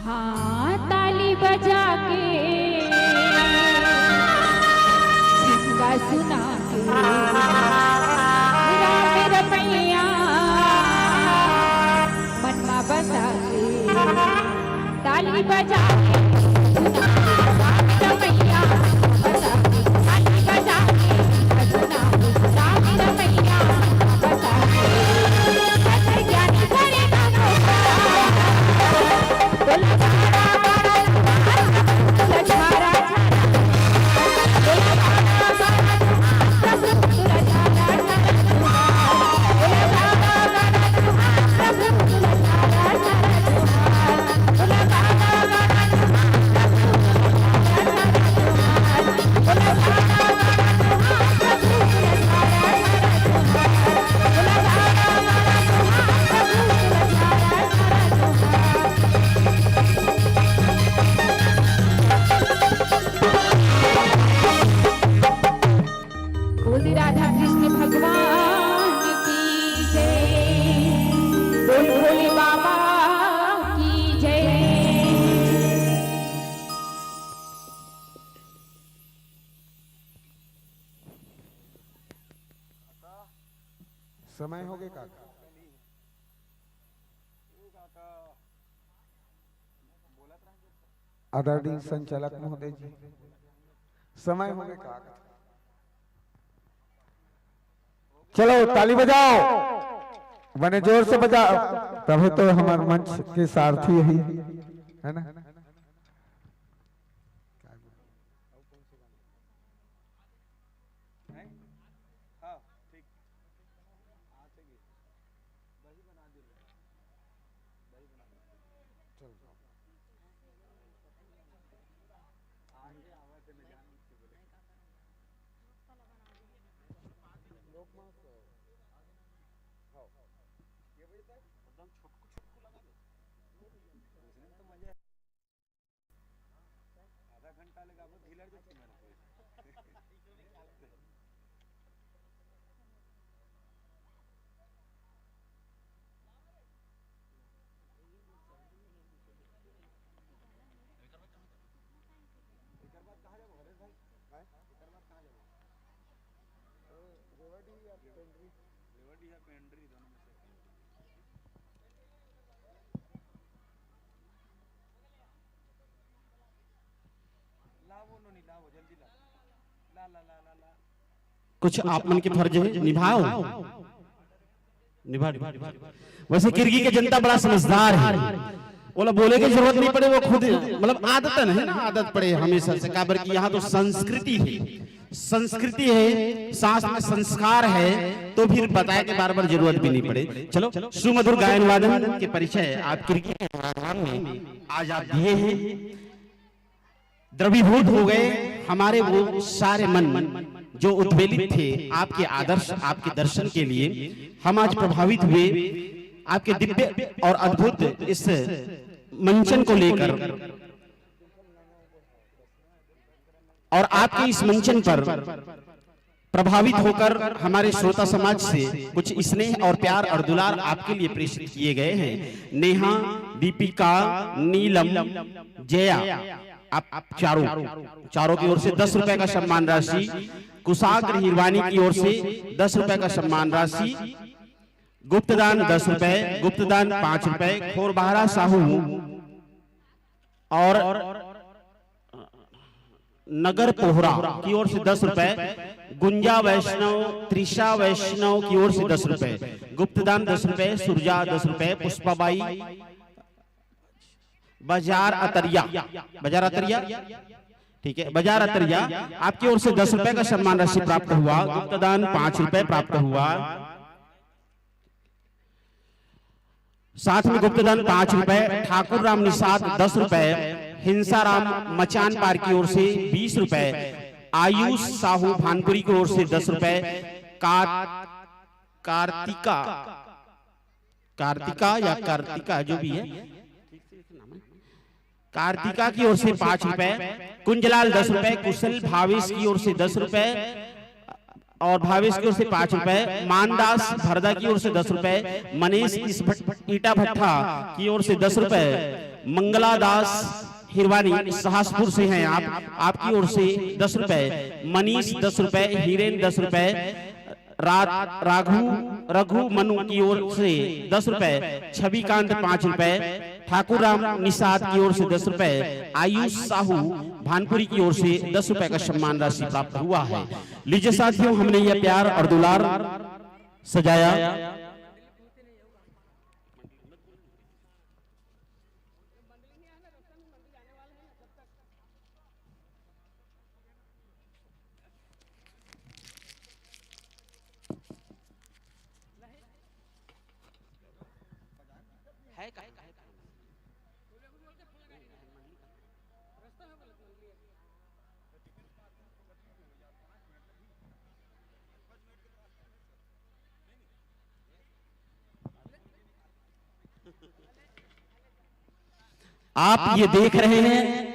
हाँ ताली बजा के झिंगा सुना के राम रमैया मनमा बसा के ताली बजा के सुना के राम रमैया बसा के ताली बजा के सुना के राम रमैया बसा के सत्य ज्ञानी करेगा तोला गाड़ा गाड़ा तोला झारा झारा तोला गाड़ा गाड़ा प्रभु तोला झारा झारा तोला गाड़ा गाड़ा प्रभु तोला झारा झारा तोला गाड़ा गाड़ा प्रभु तोला झारा बोली राधा कृष्ण भगवान की जय बोल भोले बाबा की जय। समय हो गए काका। आदरणीय संचालक महोदय जी समय हो गए काका। चलो ताली बजाओ बने जोर से बजाओ तभी तो हमारे मंच के सारथी यही है ना। कुछ आप मन के फर्ज है निभाओ, निभा। वैसे किर्गी की जनता बड़ा समझदार है, बोला बोले की जरूरत नहीं पड़े, वो खुद मतलब आदत है ना, आदत पड़े हमेशा से काबर की यहाँ तो संस्कृति है, संस्कृति है, सांस में संस्कार है, तो फिर बताए के बार बार जरूरत भी नहीं पड़े। चलो सुमधुर गायन वादन के परिचय आप किर्गी में आज आप दिए हैं, द्रवीभूत हो गए हमारे वो सारे मन जो उद्वेलित थे आपके आदर्श, आपके दर्शन के लिए। हम आज प्रभावित हुए आपके दिव्य और अद्भुत इस मंचन को लेकर, और आपके इस मंचन पर प्रभावित होकर हमारे श्रोता समाज से कुछ स्नेह और प्यार और दुलार आपके लिए प्रेषित किए गए हैं। नेहा, दीपिका, नीलम, जया, आप चारों की ओर से 10 रुपए का सम्मान राशि, कुशाग्र हिरवानी की ओर से 10 रुपए का सम्मान राशि, गुप्तदान 10 रुपए, गुप्तदान 5 रुपए, खोरबहारा साहू और नगर पोहरा की ओर से 10 रुपए, गुंजा वैष्णव, त्रिशा वैष्णव की ओर से 10 रुपए, गुप्तदान 10 रुपए, सुरजा 10 रुपए, पुष्पाबाई बाजार अतरिया, बाजार अतरिया, ठीक है, बाजार अतरिया आपकी ओर से 10 रुपए का सम्मान राशि प्राप्त हुआ, गुप्तदान 5 रुपए प्राप्त हुआ, साथ में गुप्तदान 5 रुपए, ठाकुर राम निषाद 10 रुपए, हिंसा राम मचान पार की ओर से 20 रुपए, आयुष साहू भानपुरी की ओर से 10 रुपए, कार्तिका या कार्तिका जो भी है, कार्तिका की ओर से 5 रुपए, कुंजलाल 10 रुपए, कुशल भावेश की ओर से 10 रुपए और भावेश की ओर से 5 रुपए, मानदास भरदा की ओर से 10 रुपए, मनीष ईटा भट्टा की ओर से 10 रुपए, मंगला दास हिरवानी सहसपुर से हैं आप, आपकी ओर से 10 रुपए, मनीष 10 रुपए, हीरेन 10 रुपए, रघु मनु की ओर से 10 रुपए, छविकांत 5 रुपए, ठाकुर राम निषाद की ओर से 10 रुपए, आयुष साहू भानपुरी की ओर से 10 रुपए का सम्मान राशि प्राप्त हुआ है। लीजिए साथियों, हमने यह प्यार और दुलार सजाया, आप ये देख रहे हैं,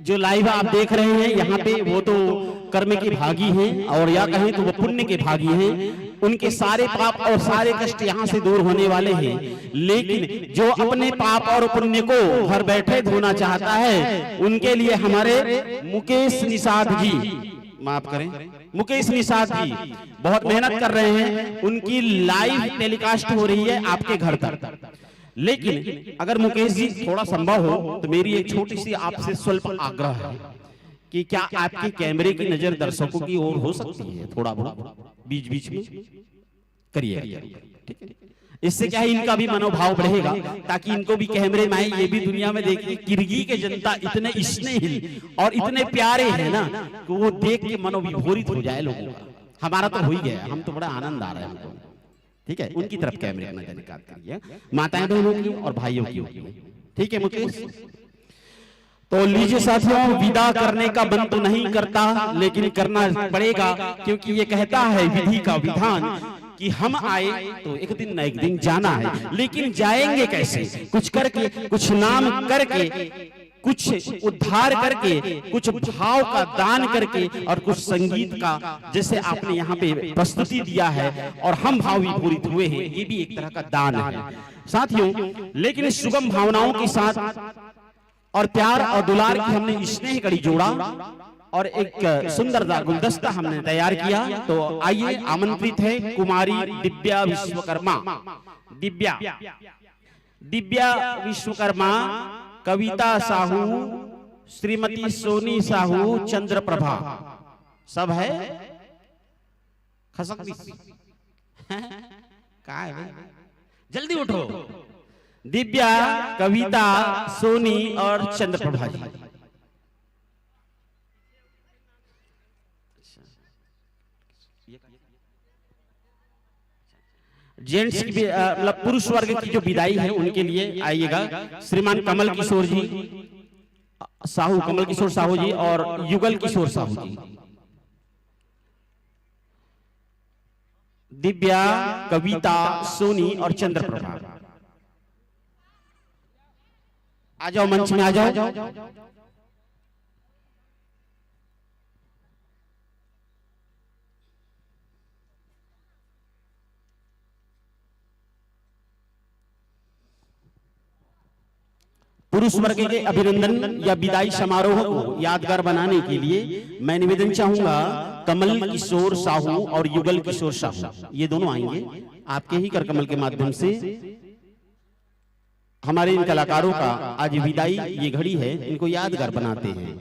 जो लाइव आप देख रहे हैं यहाँ पे, वो तो कर्म के भागी हैं, और या कहें तो वो पुण्य के भागी हैं। उनके सारे पाप और सारे कष्ट यहाँ से दूर होने वाले हैं। लेकिन जो अपने पाप और पुण्य को घर बैठे धोना चाहता है, उनके लिए हमारे मुकेश निषाद जी, माफ करें, मुकेश निषाद जी बहुत मेहनत कर रहे हैं। उनकी लाइव टेलीकास्ट हो रही है आपके घर तक। लेकिन अगर मुकेश जी थोड़ा संभव हो तो मेरी एक छोटी सी आपसे स्वल्प आग्रह है कि क्या आपके कैमरे की नजर दर्शकों की ओर हो सकती है, थोड़ा बहुत बीच बीच में करिए, ठीक है। इससे क्या है, इनका भी मनोभाव बढ़ेगा, ताकि इनको भी कैमरे में आए, ये भी दुनिया में देखे किर्गी के जनता इतने स्नेही और इतने प्यारे हैं ना, कि वो देख के मनोविभोरित हो जाए लोगों का। हमारा तो हो ही गया, हम तो बड़ा आनंद आ रहा है हमको, ठीक है। उनकी तरफ कैमरे का नजर निकाल करिए, माताएं बहनों की और भाइयों की, ठीक है मुकेश। तो लीजिए साथियों, विदा करने का मन तो नहीं करता, लेकिन करना पड़ेगा, क्योंकि ये कहता है विधि का विधान कि हम आए तो एक दिन न एक दिन जाना है, लेकिन जाएंगे कैसे? कुछ करके, कुछ नाम करके, कुछ उद्धार करके, कुछ भाव का दान करके और कुछ संगीत का, जैसे आपने यहाँ पे प्रस्तुति दिया है और हम भाव विभूरित हुए हैं, ये भी एक तरह का दान है साथियों। लेकिन इस सुगम भावनाओं के साथ और प्यार और दुलार की हमने स्नेह कड़ी जोड़ा और एक सुंदर गुलदस्ता हमने तैयार किया। तो आइए, आमंत्रित है कुमारी दिव्या विश्वकर्मा, दिव्या विश्वकर्मा, कविता साहू, श्रीमती सोनी साहू, चंद्रप्रभा, सब है खसक का है भाई? जल्दी उठो। दिव्या, कविता, सोनी और चंद्रप्रभा जी। जेंट्स की मतलब पुरुष वर्ग की जो विदाई है उनके लिए आइएगा श्रीमान कमल किशोर जी साहू, कमल किशोर साहू जी और युगल किशोर साहू जी। दिव्या, कविता, सोनी और चंद्रप्रभा, आ जाओ, मंच में आ जाओ। पुरुष वर्ग के अभिनंदन या विदाई समारोह को यादगार बनाने के लिए मैं निवेदन चाहूंगा, कमल किशोर साहू और युगल किशोर साहू, ये दोनों आएंगे आपके ही कर कमल के माध्यम से। हमारे इन कलाकारों का आज विदाई ये घड़ी है, इनको यादगार बनाते हैं।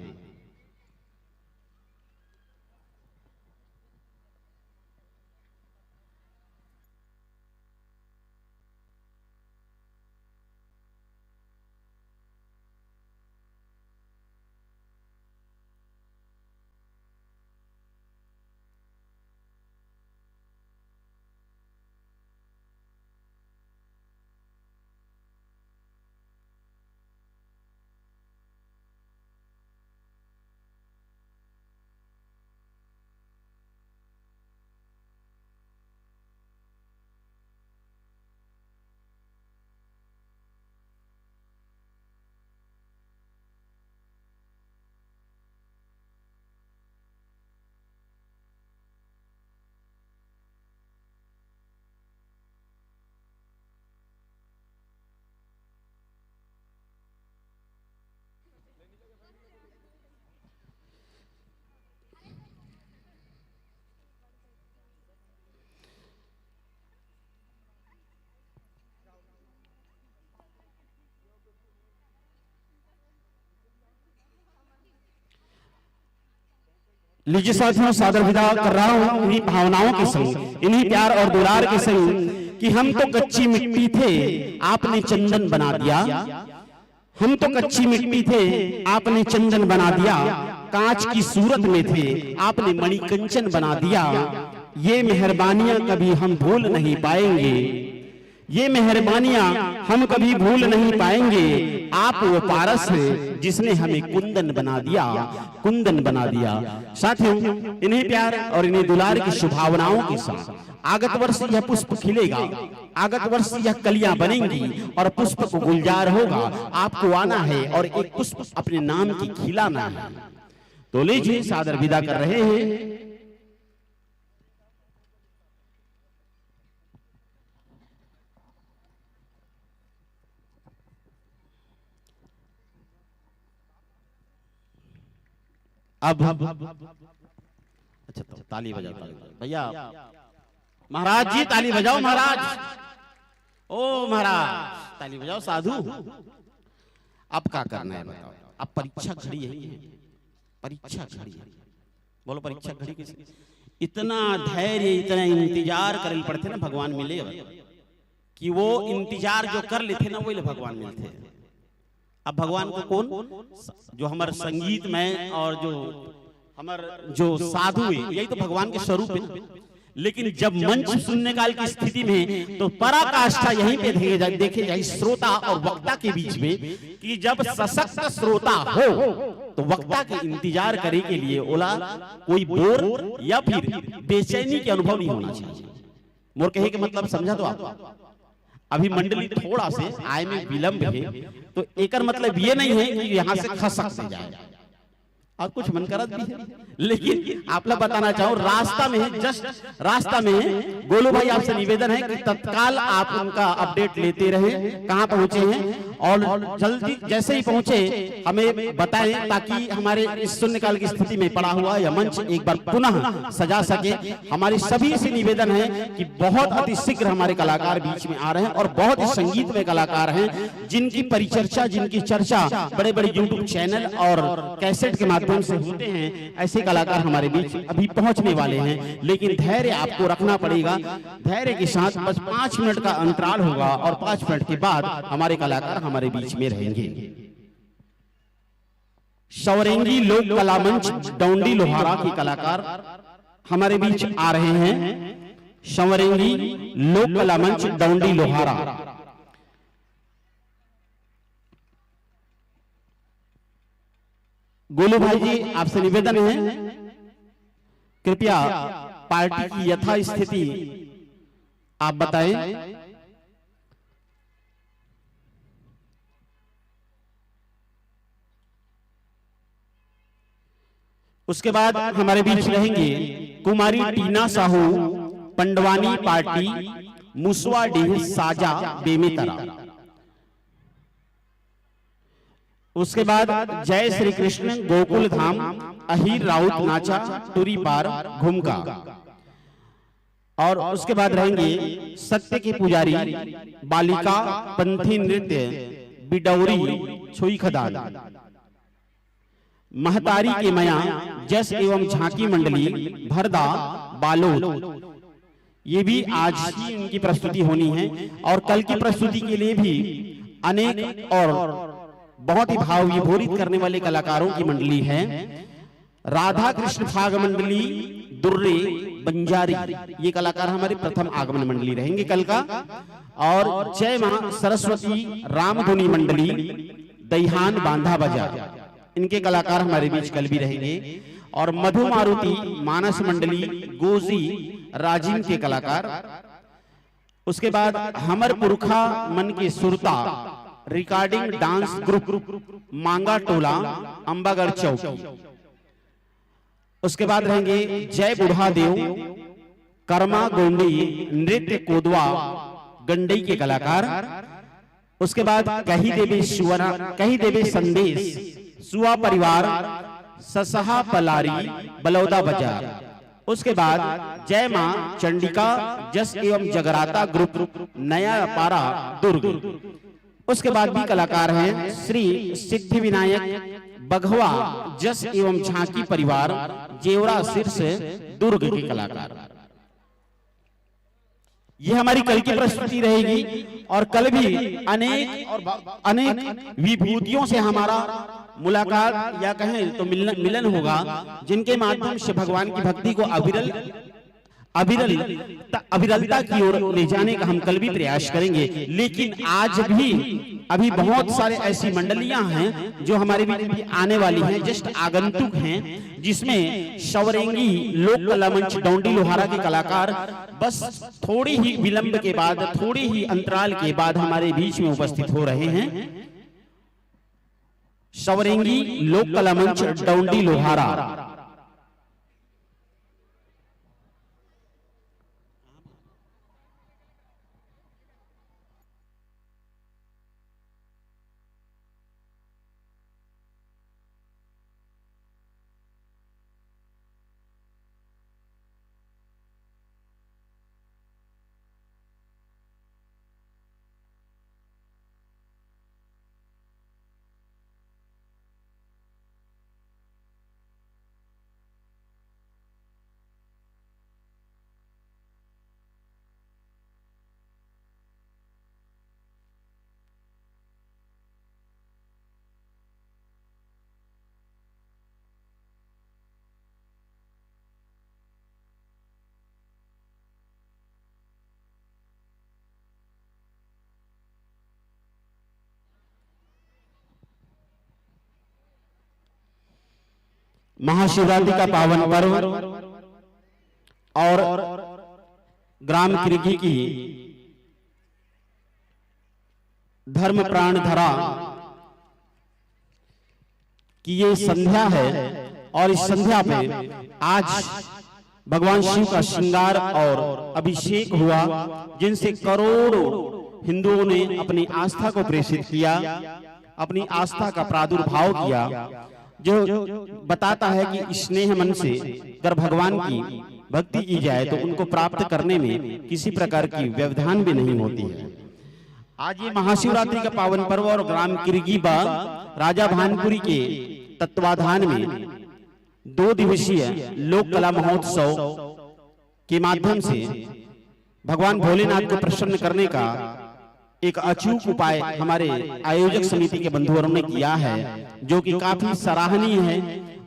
लीजिए साथियों, सादर विदा कर रहा हूं इन्हीं भावनाओं के संग, इन्हीं प्यार और दुलार के संग कि हम तो कच्ची मिट्टी थे, आपने चंदन बना दिया। हम तो कच्ची मिट्टी थे, आपने चंदन बना दिया। कांच की सूरत में थे, आपने मणिकंचन बना दिया। ये मेहरबानियां कभी हम भूल नहीं पाएंगे, ये मेहरबानियां हम कभी भूल नहीं पाएंगे। आप वो पारस हैं जिसने हमें कुंदन बना दिया, कुंदन बना दिया। साथियों, इन्हें प्यार और इन्हें दुलार की शुभावनाओं के साथ आगत वर्ष यह पुष्प खिलेगा, आगत वर्ष यह कलियां बनेंगी और पुष्प को गुलजार होगा। आपको आना है और एक पुष्प अपने नाम की खिलाना है। तो लीजिए, सादर विदा कर रहे हैं। अब अच्छा, तो ताली बजाओ भैया, महाराज जी ताली बजाओ, महाराज, ओ महाराज ताली बजाओ। साधु, अब क्या करना है बताओ? अब परीक्षा घड़ी है, परीक्षा घड़ी है। बोलो परीक्षा घड़ी किसी? इतना धैर्य, इतना इंतजार करे पड़ते ना भगवान मिले, कि वो इंतजार जो कर लेते ना वही भगवान मिलते। अब भगवान को कौन, जो हमारे संगीत में और जो हमारे जो साधु है, यही तो भगवान के स्वरूप है। लेकिन जब मंच सुनने काल की स्थिति में तो पराकाष्ठा यहीं पे देखे जाए श्रोता और वक्ता के बीच में, कि जब सशक्त श्रोता हो तो वक्ता के इंतजार करे के लिए ओला कोई बोर या फिर बेचैनी के अनुभव नहीं होना चाहिए। मोर कहे के मतलब समझा तो आप? अभी मंडली थोड़ा से आय में विलंब है, तो एकर मतलब ये नहीं है कि यहाँ से खसक से जाए और कुछ मन करत भी है, लेकिन आप लोग बताना चाहो रास्ता में है, जस्ट रास्ता में है। गोलू भाई आपसे निवेदन है कि तत्काल आप उनका अपडेट लेते रहे, कहाँ पहुंचे हैं, और जल्दी जैसे ही पहुंचे हमें बताएं, ताकि हमारे इस शून्यकाल की स्थिति में पड़ा हुआ यह मंच एक बार पुनः सजा सके। हमारी सभी से निवेदन है कि बहुत अति शीघ्र हमारे कलाकार बीच में आ रहे हैं, और बहुत ही संगीत में कलाकार हैं जिनकी परिचर्चा, जिनकी चर्चा बड़े बड़े यूट्यूब चैनल और कैसेट के माध्यम से होते हैं। ऐसे कलाकार हमारे बीच अभी पहुंचने वाले हैं, लेकिन धैर्य आपको रखना पड़ेगा। धैर्य के साथ बस 5 मिनट का अंतराल होगा, और 5 मिनट के बाद हमारे कलाकार हमारे बीच में रहेंगे। शौरेंगी लोक कला मंच डौंडी लोहारा के कलाकार हमारे बीच आ रहे हैं। शौरेंगी लोक कला मंच डौंडी लोहारा। गोलू भाई जी आपसे निवेदन है, कृपया पार्टी की यथा स्थिति आप बताएं। उसके बाद हमारे बीच रहेंगे कुमारी टीना साहू, पंडवानी पार्टी, मुसवाडीह, साजा, बेमेतरा। उसके बाद जय श्री कृष्ण, गोकुल धाम, अहीर राउत नाचा, टूरी पार, घुमका। और उसके बाद रहेंगे सत्य के पुजारी, बालिका पंथी नृत्य, बिडौरी, छुई खदान। महतारी के मया जस एवं झांकी मंडली, भरदा, बालोद। ये भी आज ही इनकी प्रस्तुति होनी है, और कल की प्रस्तुति के लिए भी अनेक और बहुत ही भाव विभोरित करने वाले कलाकारों की मंडली है। राधा कृष्ण फाग मंडली, दुर्रे, बंजारी, ये कलाकार हमारे प्रथम आगमन मंडली रहेंगे कल का। और जय मां सरस्वती रामधुनी मंडली, दहिहान, बांधा बाजार, इनके कलाकार हमारे बीच कल भी रहेंगे। और मधु मारुति मानस मंडली, गोजी, राजीव के कलाकार। उसके बाद हमर पुरखा मन के सुरता रिकॉर्डिंग डांस ग्रुप, मांगा टोला, अंबागढ़ चौकी। उसके बाद रहेंगे जय बुढ़ा देव, कर्मा गोंडी, नृत्य कोदवा, गंडई के कलाकार। उसके बाद कही देवे सुवना, कही देवे संदेश, सुआ परिवार, ससहा पलारी, बलौदा बाजार। उसके बाद जय मां चंडिका जस एवं जगराता ग्रुप, नया पारा, दुर्ग। उसके बाद भी कलाकार हैं श्री सिद्धि विनायक, बघवा जस एवं झांकी परिवार, जेवरा शीर्ष, दुर्ग के कलाकार। ये हमारी कल की प्रस्तुति रहेगी, और कल भी अनेक विभूतियों से हमारा मुलाकात या कहें तो मिलन होगा, जिनके माध्यम से भगवान की भक्ति को अविरलता की ओर ले जाने का हम कल भी प्रयास करेंगे। लेकिन आज भी अभी बहुत सारे ऐसी मंडलियां हैं जो हमारे बीच भी आने वाली हैं, जस्ट आगंतुक हैं, जिसमें शौरेंगी लोक कला मंच डौंडी लोहारा के कलाकार बस थोड़ी ही विलंब के बाद, थोड़ी ही अंतराल के बाद हमारे बीच में उपस्थित हो रहे हैं। शौरेंगी लोक कला मंच डौंडी लोहारा। महाशिवरात्रि का पावन पर्व और ग्राम किरगी की धर्म प्राण धरा कि ये संध्या है और इस संध्या पे आज भगवान शिव का श्रृंगार और अभिषेक हुआ, जिनसे करोड़ों हिंदुओं ने अपनी आस्था को प्रेषित किया, अपनी आस्था का प्रादुर्भाव किया, जो बताता है कि स्नेह मन से अगर भगवान की भक्ति की जाए तो उनको प्राप्त करने में किसी प्रकार की व्यवधान भी नहीं होती है। आज ये महाशिवरात्रि का पावन पर्व और ग्राम किरगीबा राजा भानपुरी के तत्वाधान में 2 दिवसीय लोक कला महोत्सव के माध्यम से भगवान भोलेनाथ को प्रसन्न करने का एक अचूक उपाय हमारे आयोजक समिति के बंधुओं ने किया है, जो कि काफी सराहनीय है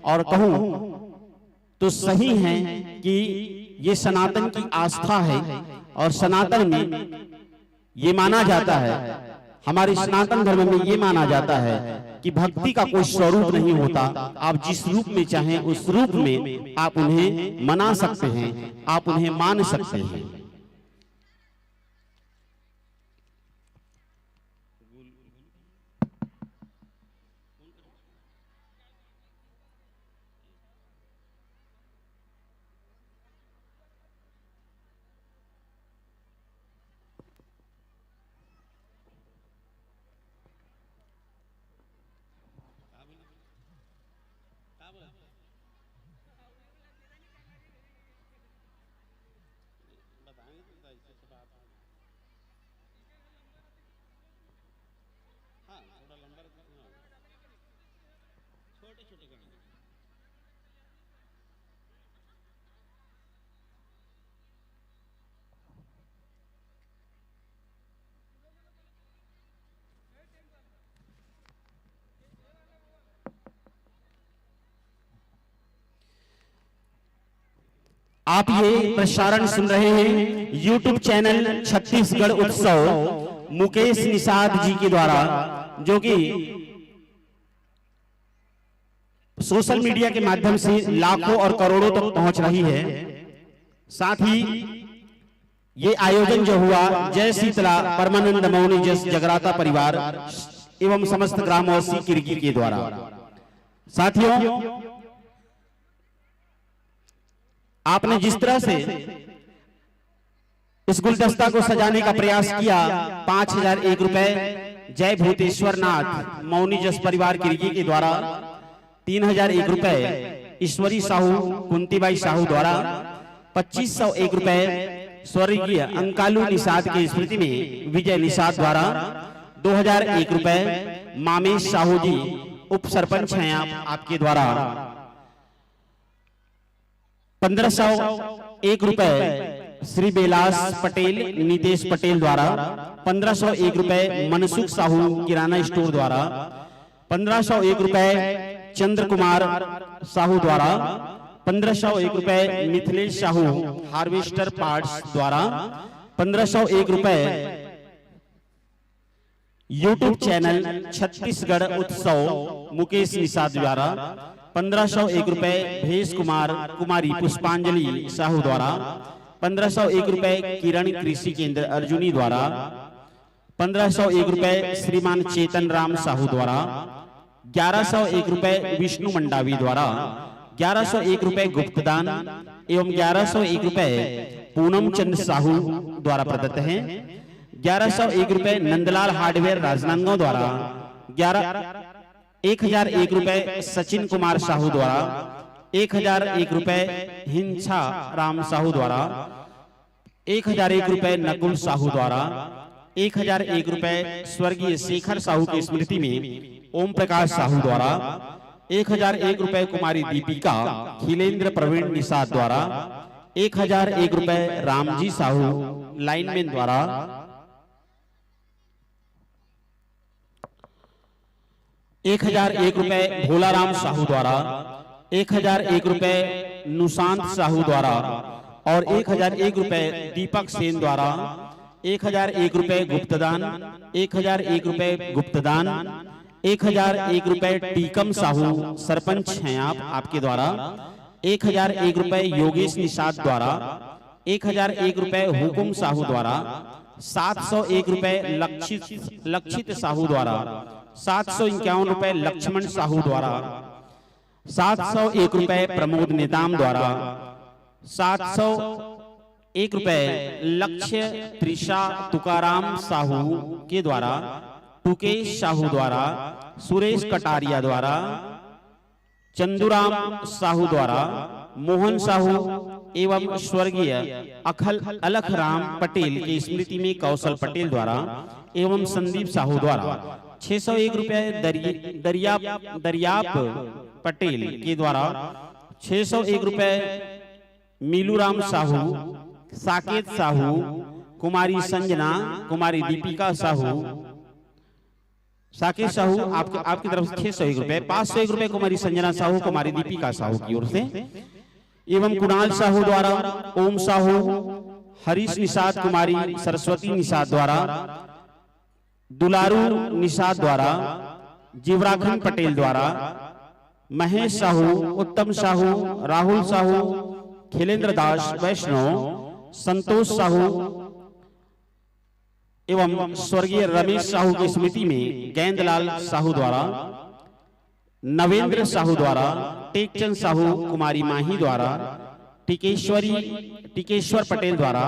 और कहूं तो सही है कि ये सनातन की आस्था है और सनातन में ये माना जाता है, हमारे सनातन धर्म में ये माना जाता है कि भक्ति का कोई स्वरूप नहीं होता। आप जिस रूप में चाहें उस रूप में आप उन्हें मना सकते हैं, आप उन्हें मान सकते हैं। आप ये प्रसारण सुन रहे हैं YouTube चैनल छत्तीसगढ़ उत्सव मुकेश निषाद जी के द्वारा, जो कि सोशल मीडिया के माध्यम से लाखों और करोड़ों तक पहुंच रही है। साथ ही ये आयोजन जो हुआ जय शीतला परमानंद मौनी जस जगराता परिवार एवं समस्त ग्रामवासी किरगी के द्वारा। साथियों, आपने जिस तरह से इस गुलदस्ता को सजाने का प्रयास किया, 5001 रुपए जय भूतेश्वर नाथ मौनी जस परिवार किरगी के द्वारा, 3001 रुपए ईश्वरी साहू कुंतीबाई साहू द्वारा, 2501 रुपए स्वर्गीय अंकालू निषाद की स्मृति में विजय निषाद द्वारा, 2001 रुपए मामेश साहू जी उप सरपंच हैं आपके द्वारा, 1501 रुपए श्री बेलास पटेल नीतेश पटेल द्वारा, 1501 रुपए मनसुख साहू किराना स्टोर द्वारा, 1501 रुपए चंद्र कुमार साहू द्वारा, 1501 रुपए मिथिलेश साहू हार्वेस्टर पार्ट्स द्वारा, 1501 रुपए YouTube चैनल छत्तीसगढ़ उत्सव मुकेश निषाद द्वारा, 1501 रुपए भेष कुमार कुमारी पुष्पांजलि साहू द्वारा, 1501 रुपए किरण कृषि केंद्र अर्जुनी द्वारा, 1501 रुपए श्रीमान चेतन राम साहू द्वारा, 1101 रुपए विष्णु मंडावी द्वारा, 1101 रुपए गुप्तदान एवं 1101 रुपए पूनम चंद साहू द्वारा प्रदत्त हैं, 1101 रुपए नंदलाल हार्डवेयर राजनांदगांव द्वारा, 1001 रुपए सचिन कुमार साहू द्वारा, 1001 रुपए हिंसा राम साहू द्वारा, 1001 रुपए नकुल साहू द्वारा, 1001 रुपए स्वर्गीय शेखर साहू की स्मृति में ओम प्रकाश साहू द्वारा, 1001 रुपए कुमारी दीपिका खिलेंद्र प्रवीण निषाद द्वारा, 1001 रुपए रामजी साहू लाइनमैन द्वारा, 1001 रुपए भोलाराम साहू द्वारा, 1001 रुपए नुशांत साहू द्वारा और 1001 रुपए दीपक सेन द्वारा, 1001 रुपए गुप्तदान, 1001 रुपए गुप्तदान, 1001 रुपए टीकम साहू सरपंच हैं आपके द्वारा, 1001 रुपए योगेश निषाद द्वारा, 1001 रुपए हुकुम साहू द्वारा, 701 रुपए लक्षित साहू द्वारा, 751 रुपए लक्ष्मण साहू द्वारा, 701 रुपए प्रमोद नेताम द्वारा, 701 रुपए लक्ष्य त्रिषा तुकाराम साहू के द्वारा, टुकेश साहू द्वारा, सुरेश कटारिया द्वारा, चंदुराम साहू द्वारा, मोहन साहू एवं स्वर्गीय अलख राम पटेल की स्मृति में कौशल पटेल द्वारा एवं संदीप साहू द्वारा 601 रुपए दरियाप पटेल के द्वारा, 601 रुपए मीलूराम साहू, साकेत साहू, कुमारी संजना, कुमारी दीपिका साहू, साकेत साहू आपकी तरफ से 601 रुपए, 501 रुपए कुमारी संजना साहू, कुमारी दीपिका साहू की ओर से एवं कुणाल साहू द्वारा, ओम साहू, हरीश निषाद, कुमारी सरस्वती निषाद द्वारा, दुलारू निषाद द्वारा, जीवराखन पटेल द्वारा, महेश साहू, उत्तम साहू, राहुल साहू, खिलेंद्र दास वैष्णव, संतोष साहू एवं स्वर्गीय रमेश साहू की स्मृति में गेंदलाल साहू द्वारा, नवेंद्र साहू द्वारा, टेकचंद साहू, कुमारी माही द्वारा, टिकेश्वर पटेल द्वारा,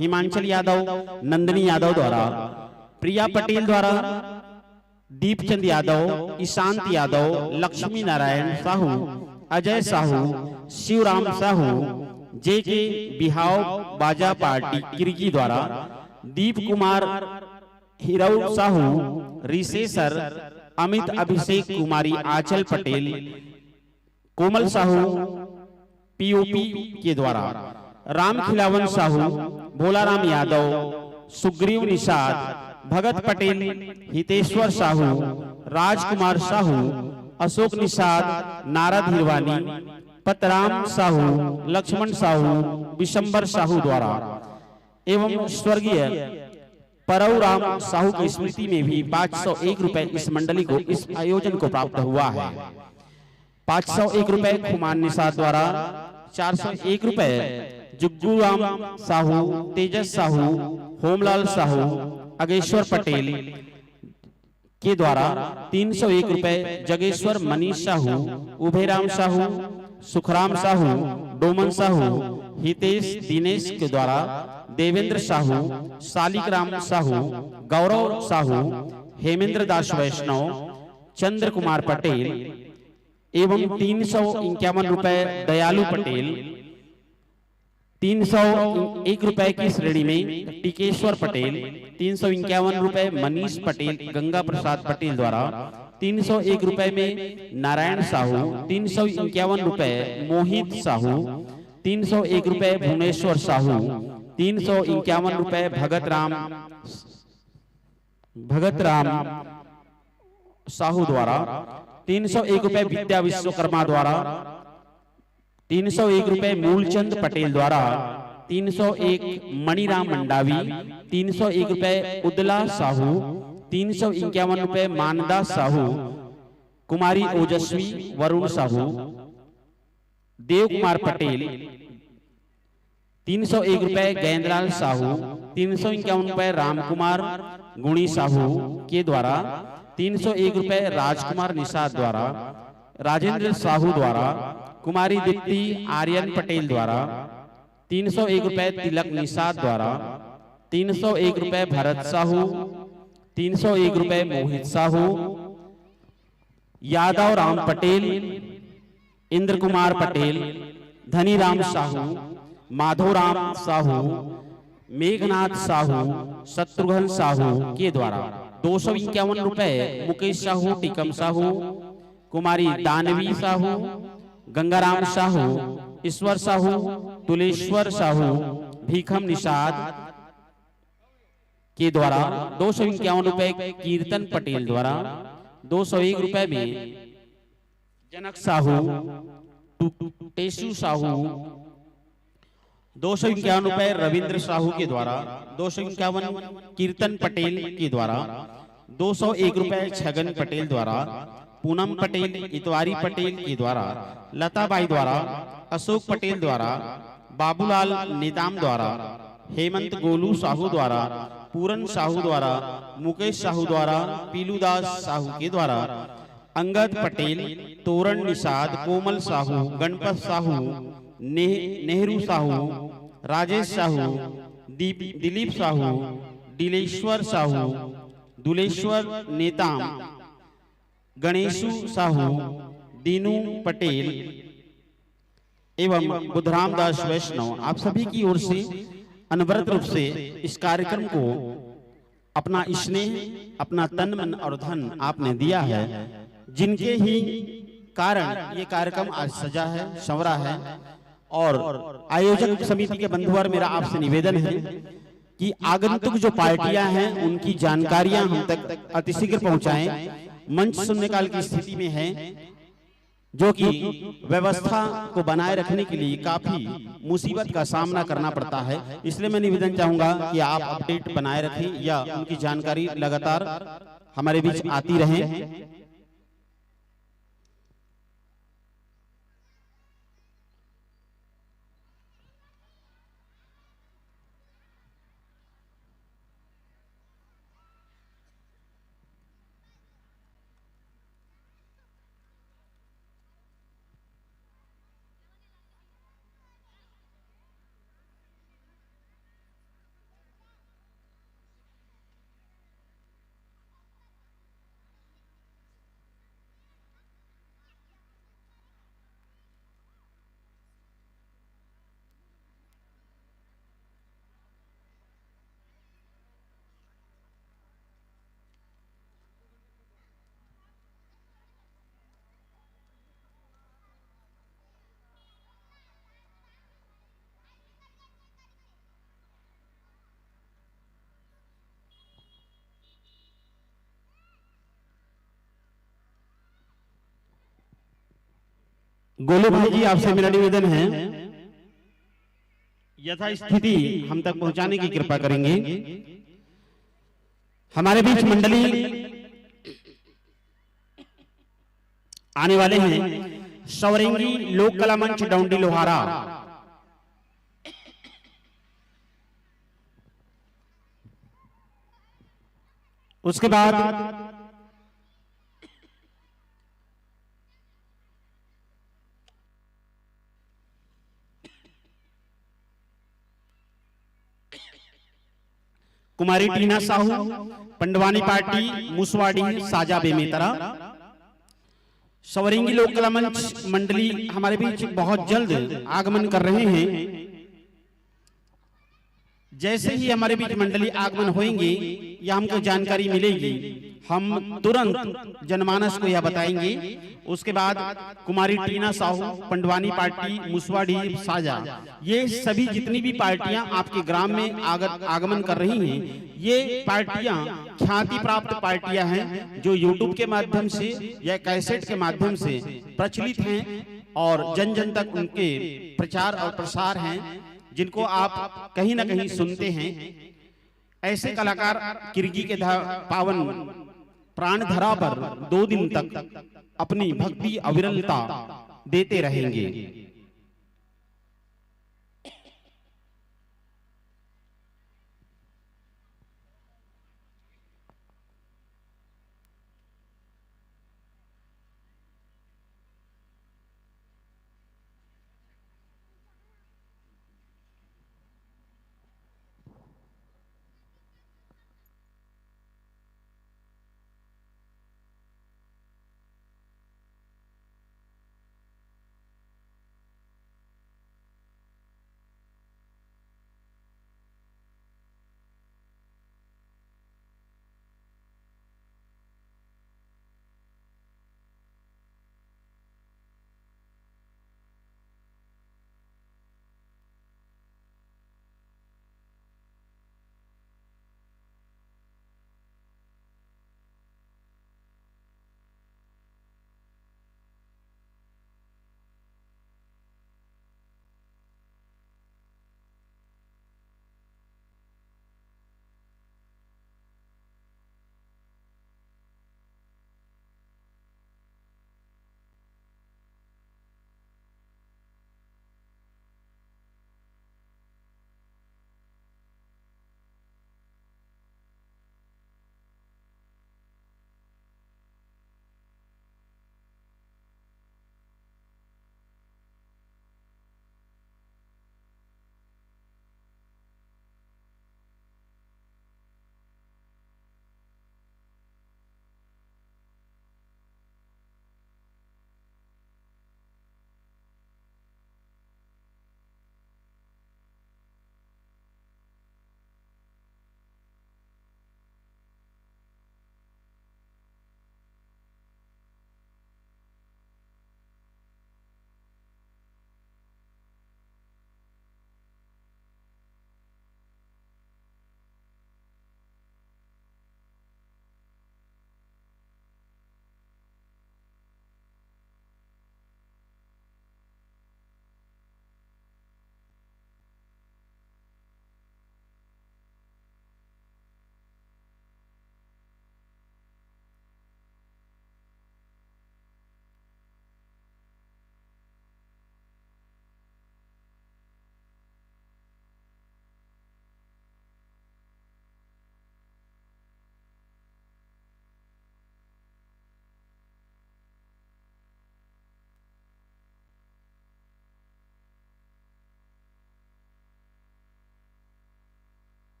हिमांचल यादव, नंदनी यादव द्वारा, प्रिया पटेल द्वारा, दीपचंद यादव, ईशांत यादव, लक्ष्मी नारायण साहू, अजय साहू, शिवराम साहू, जेके बिहाव बाजा पार्टी किरगी द्वारा, दीप कुमार हिरऊ साहू, रिसेसर अमित अभिषेक, कुमारी आंचल पटेल, कोमल साहू पीओपी के द्वारा, राम खिलावन साहू, भोलाराम यादव, सुग्रीव निषाद, भगत पटेल, हितेश्वर साहू, राजकुमार साहू, अशोक निषाद, नारद हिरवानी, पतराम साहू, लक्ष्मण साहू, विशंबर साहू द्वारा एवं स्वर्गीय परौराम साहू की स्मृति में भी 501 रुपए इस मंडली को, इस आयोजन को प्राप्त हुआ है। 501 रुपए खुमान निषाद द्वारा, 401 रुपए जुग्गू राम साहू, तेजस साहू, होमलाल साहू, अगेश्वर पटेल के द्वारा, 301 रुपए जगेश्वर मनीष साहू, उभयराम साहू, सुखराम साहू, डोमन साहू, हितेश दिनेश के द्वारा, देवेंद्र साहू, सालिकराम साहू, गौरव साहू, हेमेंद्र दास वैष्णव, चंद्र कुमार पटेल एवं 351 रुपए दयालु पटेल, 301 रुपए की श्रेणी में टिकेश्वर पटेल, 351 रुपए मनीष पटेल, गंगा प्रसाद पटेल द्वारा, 301 रुपए में नारायण साहू, 351 रुपए मोहित साहू, 301 रुपए भुवनेश्वर साहू, 351 रुपए भगत राम साहू द्वारा, 301 रुपए विद्या विश्वकर्मा द्वारा, 301 रुपए मूलचंद पटेल द्वारा, 301 मणिराम मंडावी, 301 रुपए उदला साहू, 351 रुपए मानदा साहू, कुमारी ओजस्वी वरुण साहू, देव कुमार पटेल, 301 रुपए गेंदलाल साहू, 351 रुपए रामकुमार गुणी साहू के द्वारा, 301 रुपए राजकुमार निषाद द्वारा, राजेंद्र साहू द्वारा, कुमारी दीप्ति आर्यन पटेल द्वारा, 301 रुपए तिलक निषाद द्वारा, 301 रुपए भरत साहू, 301 रुपए मोहित साहू, यादव राम पटेल, इंद्र कुमार पटेल, धनीराम साहू, माधोराम साहू, मेघनाथ साहू, शत्रुघ्न साहू के द्वारा 251 रुपए मुकेश साहू, टीकम साहू, कुमारी दानवी साहू, गंगाराम साहू, ईश्वर साहू, तुलेश्वर साहू, भीखम निषाद के द्वारा 251 रुपए कीर्तन पटेल द्वारा, 201 रुपए में जनक साहू, टेसु साहू, 251 रुपए रविंद्र साहू के द्वारा, 251 कीर्तन पटेल के द्वारा, 201 रुपए छगन पटेल द्वारा, पूनम पटेल, इतवारी पटेल के द्वारा, लताबाई द्वारा, अशोक पटेल द्वारा, बाबूलाल नेताम द्वारा, हेमंत गोलू साहू द्वारा, पूरन साहू द्वारा, मुकेश साहू द्वारा, पीलूदास साहू के द्वारा, अंगद पटेल, तोरण निषाद, कोमल साहू, गणपत साहू, नेहरू साहू, राजेश साहू, दिलीप साहू, दिलेश्वर साहू, दुलेश्वर नेताम, गणेशु साहू, दीनू पटेल एवं बुधराम दास वैष्णव, आप सभी की ओर से अनवरत रूप से इस कार्यक्रम को अपना स्नेह, अपना तन मन और धन आपने दिया है, जिनके ही कारण ये कार्यक्रम आज सजा है, संवरा है। और आयोजक समिति के बंधुवर, मेरा आपसे निवेदन है कि आगंतुक जो पार्टियां हैं उनकी जानकारियां हम तक अतिशीघ्र पहुंचाएं। मंच शून्यकाल की स्थिति में है, जो कि व्यवस्था को बनाए रखने के लिए काफी मुसीबत का सामना करना पड़ता है। इसलिए मैं निवेदन चाहूंगा कि आप अपडेट बनाए रखें या उनकी जानकारी लगातार हमारे बीच आती रहे। गोलू भाई जी, आपसे मेरा निवेदन है, यथास्थिति हम तक पहुंचाने की कृपा करेंगे। हमारे बीच मंडली आने वाले हैं सवरेंगी लोक कला मंच डौंडी लोहारा, उसके बाद कुमारी टीना साहू, पंडवानी पार्टी, मुसवाड़ी, साजा बेमेतरा। सवरेंगी लोक कला मंच मंडली हमारे बीच बहुत जल्द आगमन कर रहे हैं। जैसे ही हमारे बीच मंडली आगमन होंगे या हमको जानकारी मिलेगी, हम तुरंत जनमानस को यह बताएंगे। उसके बाद कुमारी टीना साहू, पंडवानी पार्टी, मुसवाड़ी, साजा, ये सभी जितनी भी पार्टियां आपके ग्राम में आगमन कर रही हैं, ये पार्टियां ख्याति प्राप्त पार्टियां हैं, जो यूट्यूब के माध्यम से या कैसेट के माध्यम से प्रचलित हैं और जन जन तक उनके प्रचार और प्रसार हैं, जिनको आप कहीं ना कहीं सुनते हैं। ऐसे कलाकार किरगी के पावन प्राण धरा पर 2 दिन तक अपनी भक्ति अविरलता देते रहेंगे।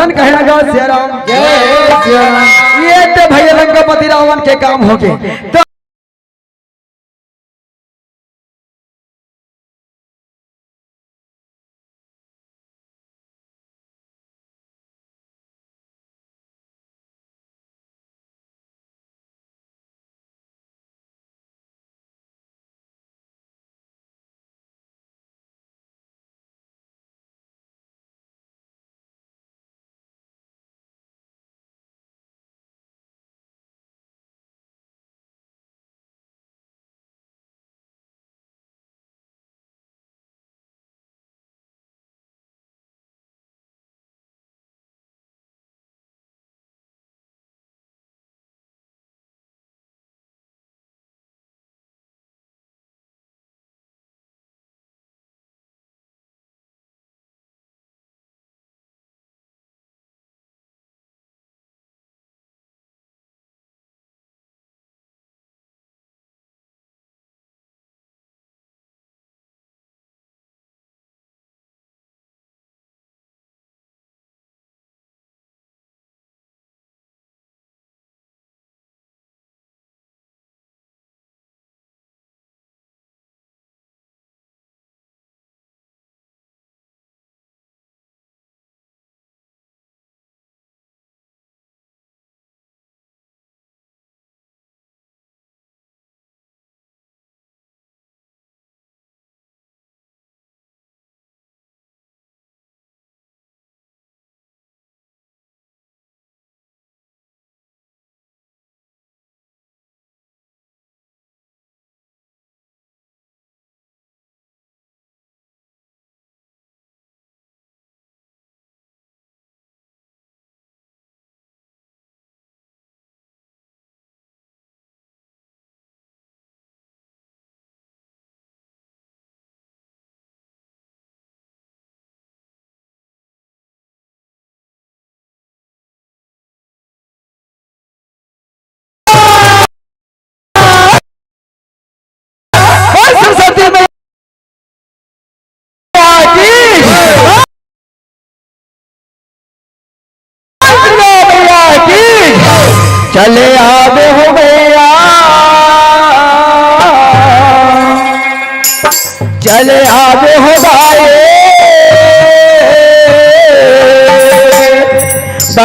धन कहने लगा सिया राम ये तो भैया लंकापति रावण के काम हो गए तो चले आवे हो गया चले आवे हो गए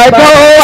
बैठो